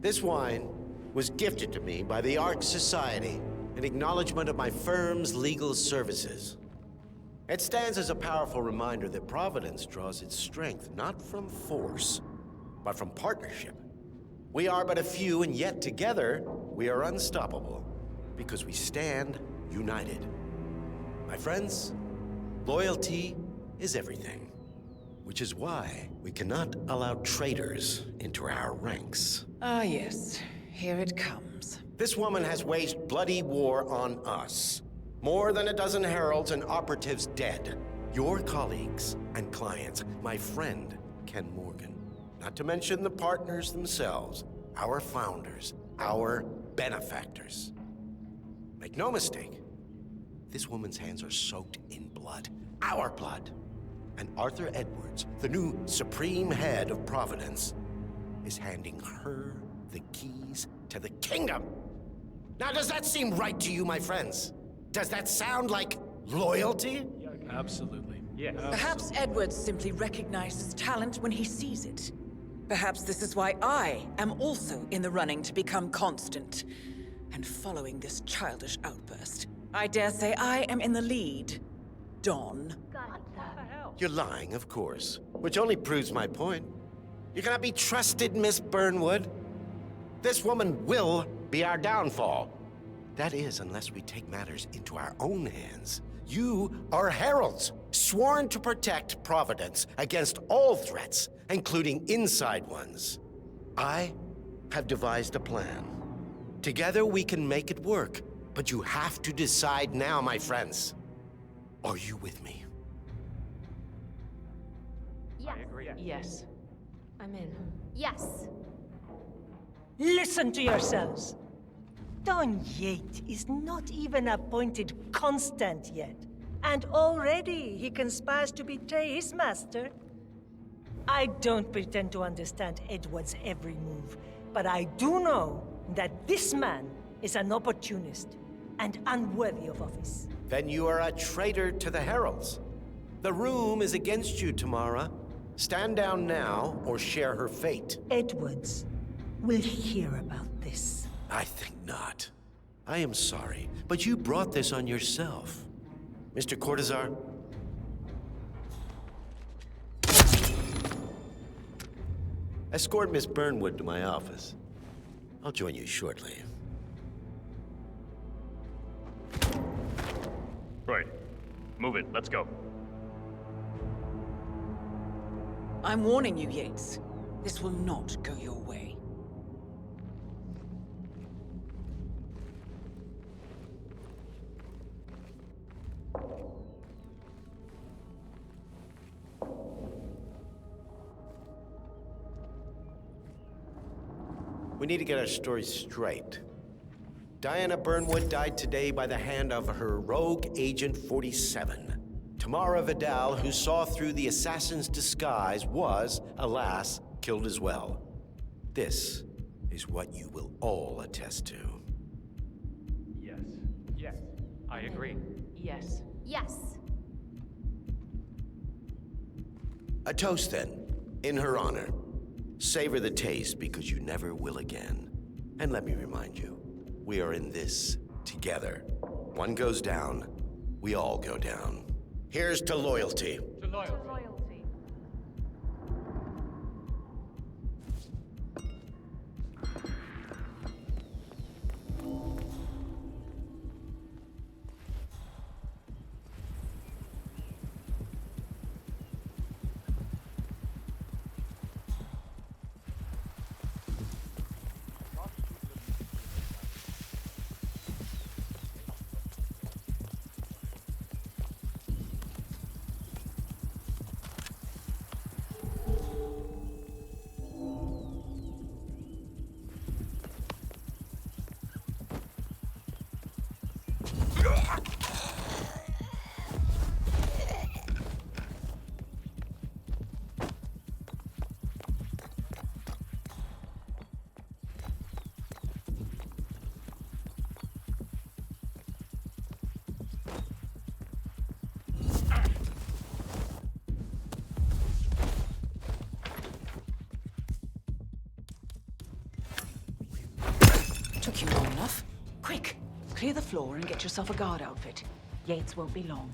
This wine was gifted to me by the Ark Society in acknowledgement of my firm's legal services. It stands as a powerful reminder that Providence draws its strength not from force, but from partnership. We are but a few, and yet together we are unstoppable because we stand united. My friends, loyalty is everything, which is why we cannot allow traitors into our ranks. Ah, yes. Here it comes. This woman has waged bloody war on us. More than a dozen heralds and operatives dead. Your colleagues and clients, my friend, Ken Morgan. Not to mention the partners themselves, our founders, our benefactors. Make no mistake, this woman's hands are soaked in blood. Our blood. And Arthur Edwards, the new supreme head of Providence, is handing her the keys to the kingdom. Now, does that seem right to you, my friends? Does that sound like loyalty? Absolutely. Yes. Perhaps Edwards simply recognizes talent when he sees it. Perhaps this is why I am also in the running to become constant. And following this childish outburst, I dare say I am in the lead. Don. You're lying, of course, which only proves my point. You cannot be trusted, Miss Burnwood. This woman will be our downfall. That is, unless we take matters into our own hands. You are heralds, sworn to protect Providence against all threats, including inside ones. I have devised a plan. Together we can make it work, but you have to decide now, my friends. Are you with me? Yes. I agree. Yes. I'm in. Yes. Listen to yourselves. Don Yates is not even appointed constant yet, and already he conspires to betray his master. I don't pretend to understand Edward's every move, but I do know that this man is an opportunist and unworthy of office. Then you are a traitor to the heralds. The room is against you, Tamara. Stand down now, or share her fate. Edwards will hear about this. I think not. I am sorry, but you brought this on yourself. Mr. Cortazar? Escort Miss Burnwood to my office. I'll join you shortly. Right. Move it. Let's go. I'm warning you, Yates. This will not go your way. We need to get our story straight. Diana Burnwood died today by the hand of her rogue Agent 47. Tamara Vidal, who saw through the assassin's disguise, was, alas, killed as well. This is what you will all attest to. Yes. Yes. I agree. Yes. Yes. A toast, then, in her honor. Savor the taste, because you never will again. And let me remind you, we are in this together. One goes down, we all go down. Here's to loyalty. To loyalty. Took you long enough. Quick, clear the floor and get yourself a guard outfit. Yates won't be long.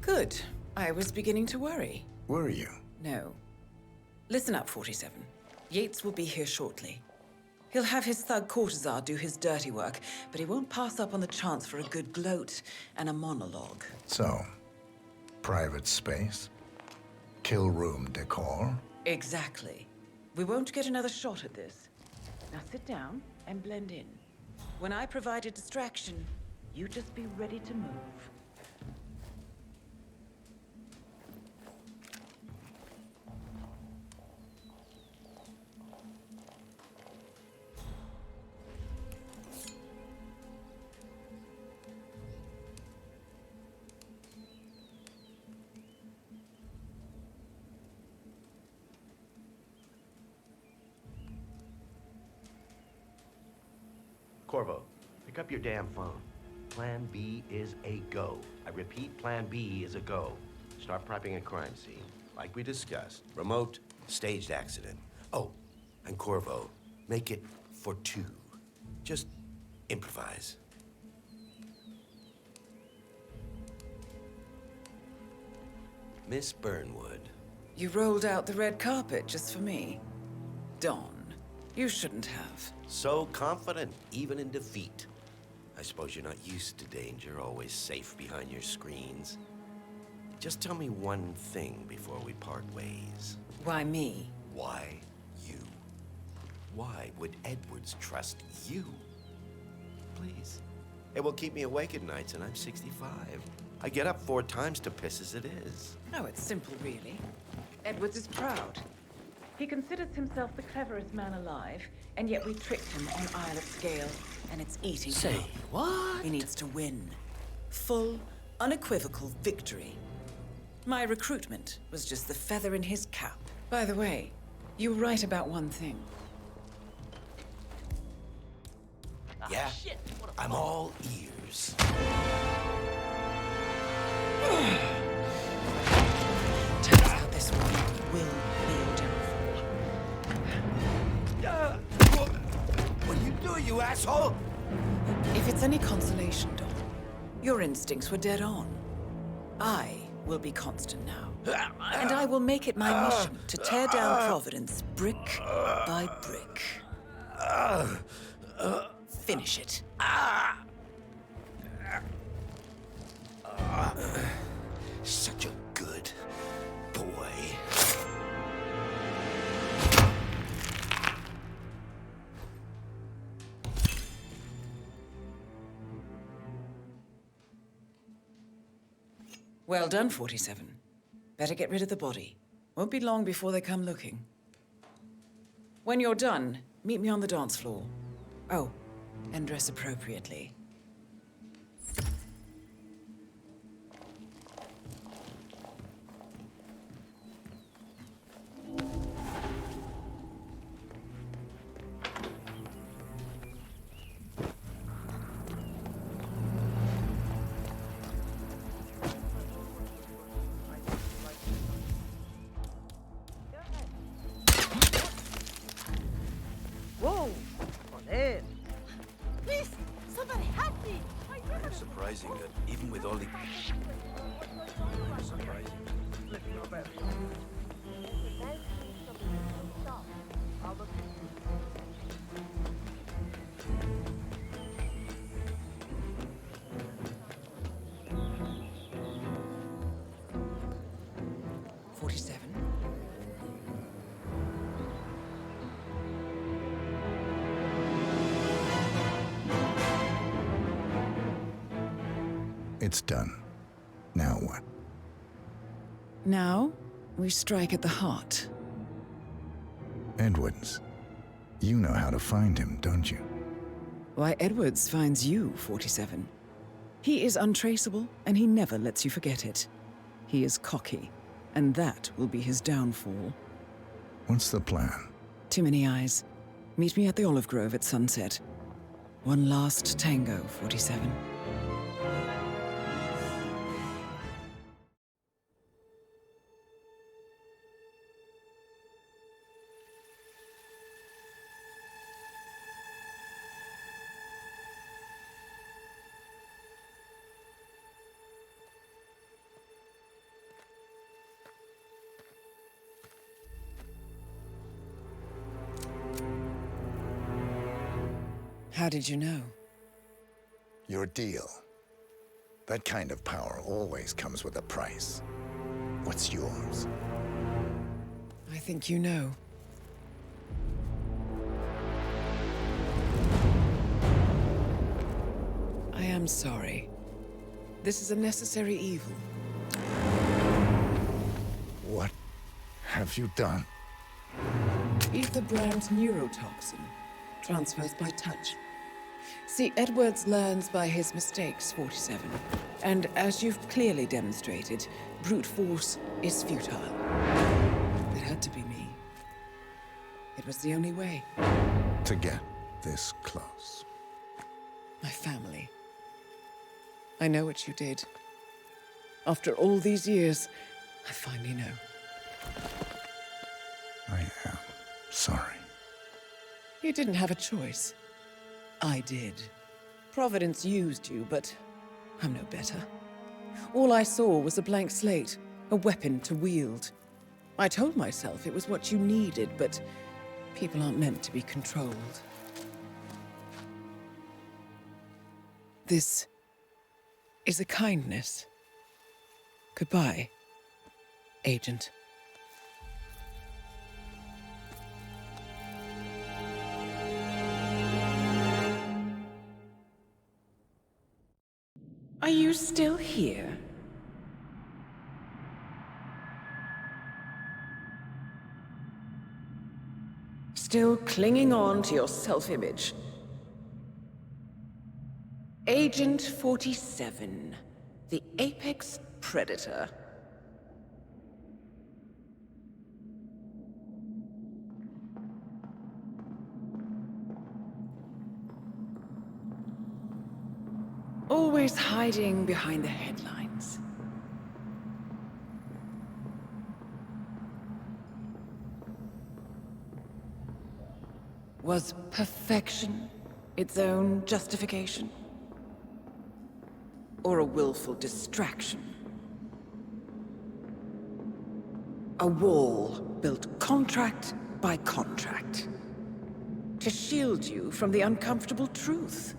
Good. I was beginning to worry. Were you? No. Listen up, 47. Yates will be here shortly. He'll have his thug courtesan do his dirty work, but he won't pass up on the chance for a good gloat and a monologue. So, private space? Kill room decor? Exactly. We won't get another shot at this. Now sit down and blend in. When I provide a distraction, you just be ready to move. Corvo, pick up your damn phone. Plan B is a go. I repeat, Plan B is a go. Start prepping a crime scene. Like we discussed. Remote, staged accident. Oh, and Corvo, make it for 2. Just improvise. Miss Burnwood. You rolled out the red carpet just for me. Don, you shouldn't have. So confident, even in defeat. I suppose you're not used to danger, always safe behind your screens. Just tell me one thing before we part ways. Why me? Why you? Why would Edwards trust you? Please. It will keep me awake at nights, and I'm 65. I get up 4 times to piss as it is. Oh, it's simple, really. Edwards is proud. He considers himself the cleverest man alive, and yet we tricked him on Isle of Scale, and it's eating him up. What? He needs to win. Full, unequivocal victory. My recruitment was just the feather in his cap. By the way, you were right about one thing. Yeah? I'm all ears. Turns out this one will be your downfall. What are you doing, you asshole? If it's any consolation, Don, your instincts were dead on. I will be constant now. And I will make it my mission to tear down Providence brick by brick. Finish it. Such a good boy. Well done, 47. Better get rid of the body. Won't be long before they come looking. When you're done, meet me on the dance floor. Oh, and dress appropriately. Whoa! On in. Please, somebody It's done. Now what? Now, we strike at the heart. Edwards. You know how to find him, don't you? Why, Edwards finds you, 47. He is untraceable, and he never lets you forget it. He is cocky, and that will be his downfall. What's the plan? Too many eyes. Meet me at the Olive Grove at sunset. One last tango, 47. How did you know? Your deal. That kind of power always comes with a price. What's yours? I think you know. I am sorry. This is a necessary evil. What have you done? Ether brand neurotoxin. Transfers by touch. See, Edwards learns by his mistakes, 47. And as you've clearly demonstrated, brute force is futile. It had to be me. It was the only way. To get this close. My family. I know what you did. After all these years, I finally know. I am sorry. You didn't have a choice. I did. Providence used you, but I'm no better. All I saw was a blank slate, a weapon to wield. I told myself it was what you needed, but people aren't meant to be controlled. This is a kindness. Goodbye, Agent. Are you still here? Still clinging on to your self-image? Agent 47, the apex predator. Always hiding behind the headlines. Was perfection its own justification? Or a willful distraction? A wall built contract by contract to shield you from the uncomfortable truth.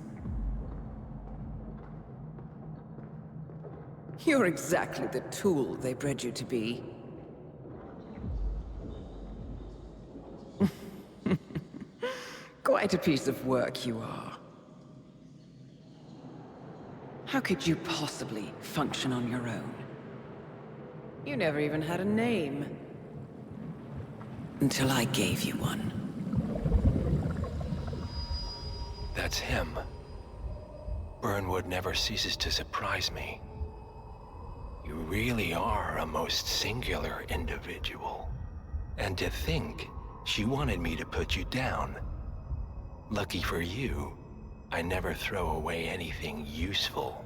You're exactly the tool they bred you to be. Quite a piece of work you are. How could you possibly function on your own? You never even had a name. Until I gave you one. That's him. Burnwood never ceases to surprise me. You really are a most singular individual. And to think she wanted me to put you down. Lucky for you, I never throw away anything useful.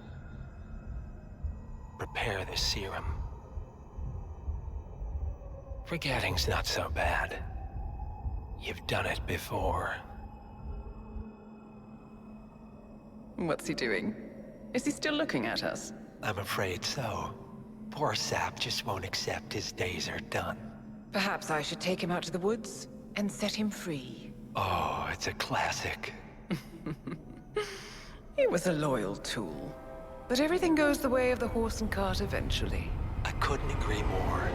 Prepare the serum. Forgetting's not so bad. You've done it before. What's he doing? Is he still looking at us? I'm afraid so. Poor sap just won't accept his days are done. Perhaps I should take him out to the woods and set him free. Oh, it's a classic. He was a loyal tool. But everything goes the way of the horse and cart eventually. I couldn't agree more.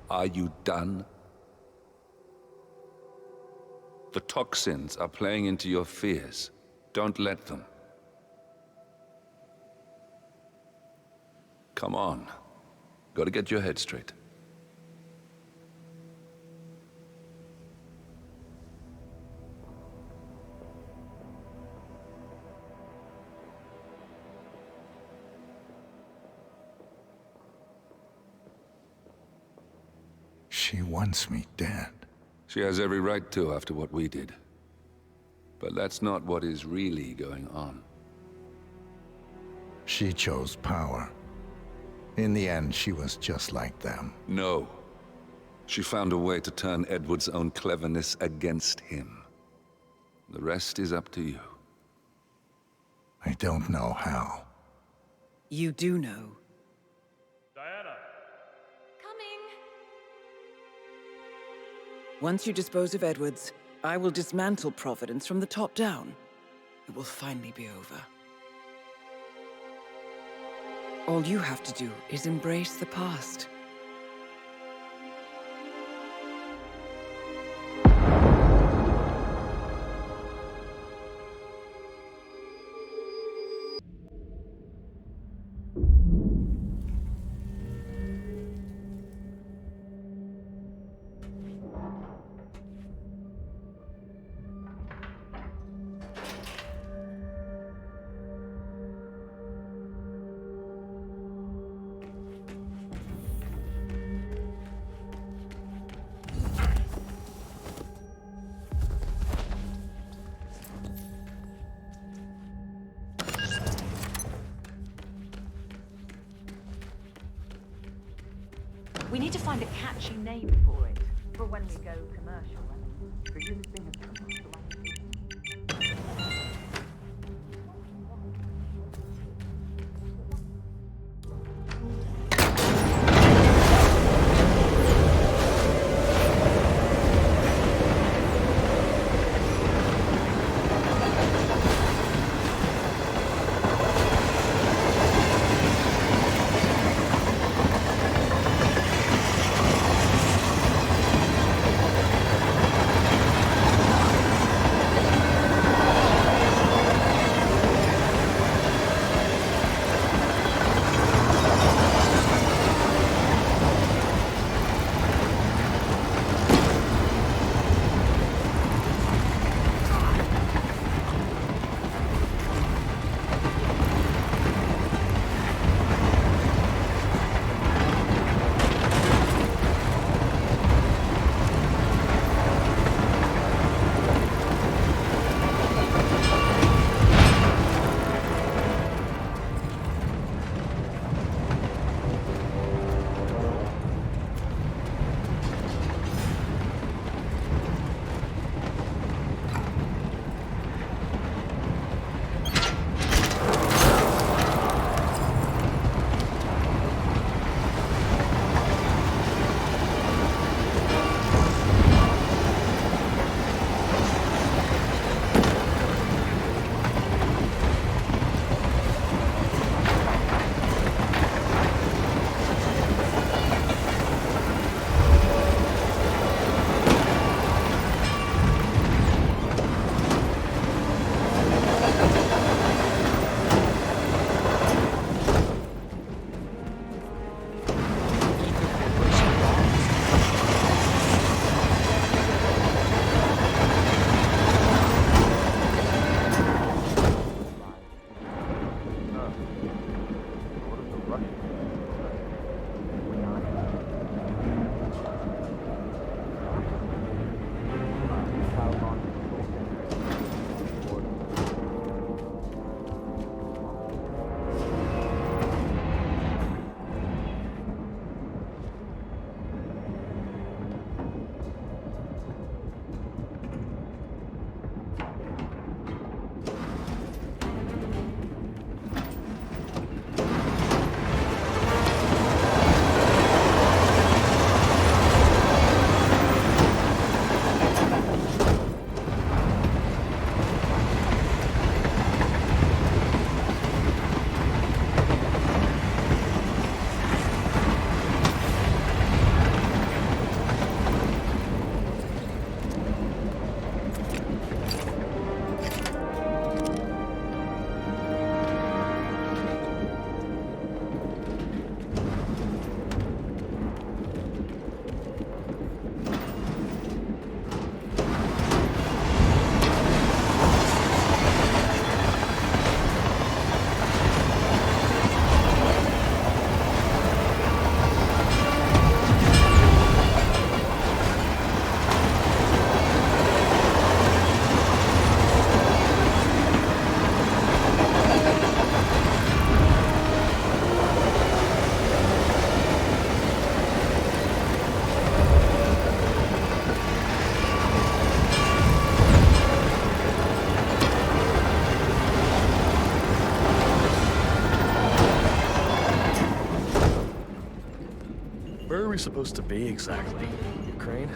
Are you done? The toxins are playing into your fears. Don't let them. Come on. Gotta get your head straight. She wants me dead. She has every right to after what we did. But that's not what is really going on. She chose power. In the end, she was just like them. No. She found a way to turn Edward's own cleverness against him. The rest is up to you. I don't know how. You do know. Diana! Once you dispose of Edwards, I will dismantle Providence from the top down. It will finally be over. All you have to do is embrace the past. We need to find a catchy name for it, for when we go commercial. Where are we supposed to be exactly? Ukraine?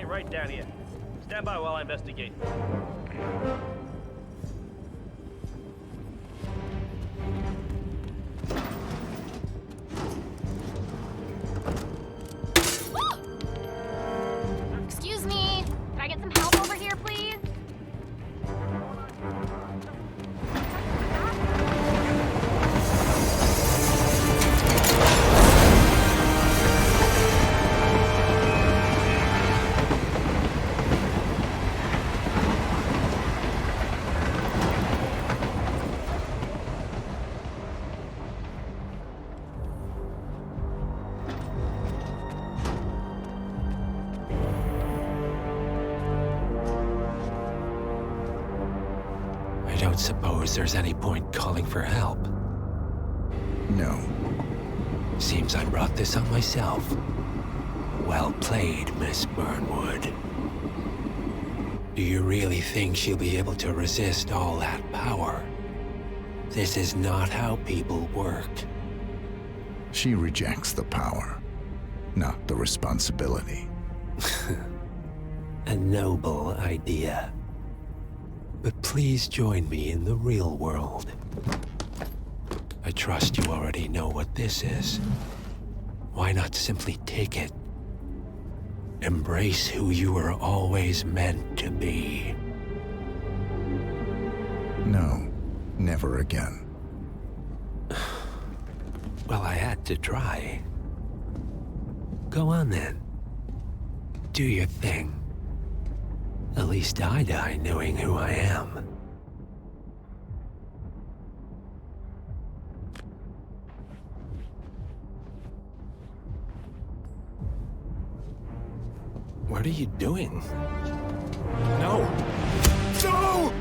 Right down here. Stand by while I investigate. Excuse me. Can I get some help over here, please? I don't suppose there's any point calling for help. No. Seems I brought this on myself. Well played, Miss Burnwood. Do you really think she'll be able to resist all that power? This is not how people work. She rejects the power, not the responsibility. A noble idea. But please join me in the real world. I trust you already know what this is. Why not simply take it? Embrace who you were always meant to be. No, never again. Well, I had to try. Go on then. Do your thing. At least I die knowing who I am. What are you doing? No! No!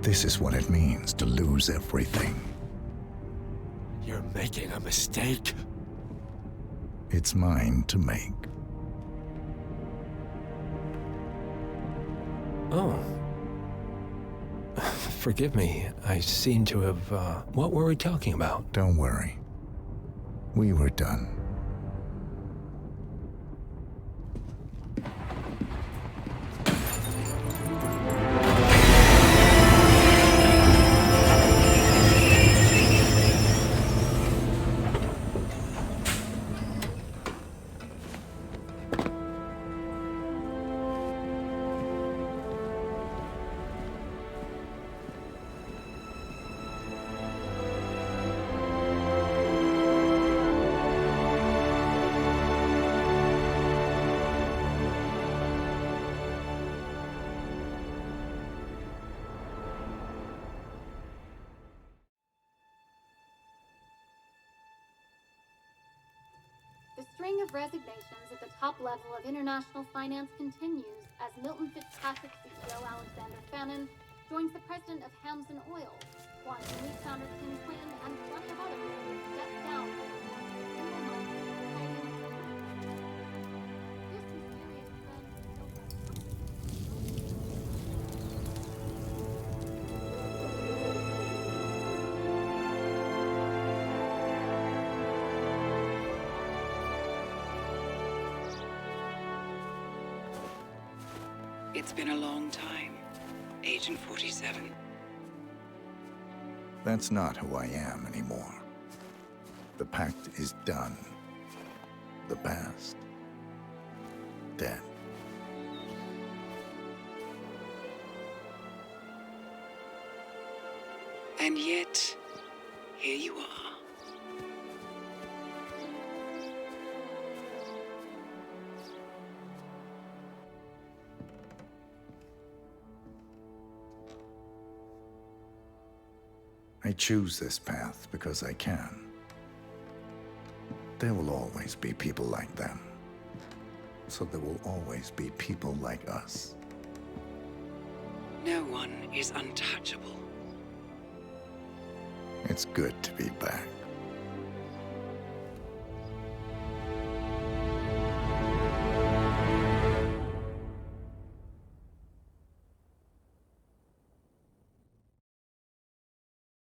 This is what it means to lose everything. You're making a mistake. It's mine to make. Oh. Forgive me. I seem to have, what were we talking about? Don't worry. We were done. The string of resignations at the top level of international finance continues as Milton Fitzpatrick CEO Alexander Fannin joins the president of Hamson Oil, Quantum Leap founder Tim Quinn, and plenty of others who step down from the board of single month This mysterious trend It's been a long time, Agent 47. That's not who I am anymore. The pact is done. The past, dead. And yet, here you are. I choose this path because I can. There will always be people like them. So there will always be people like us. No one is untouchable. It's good to be back.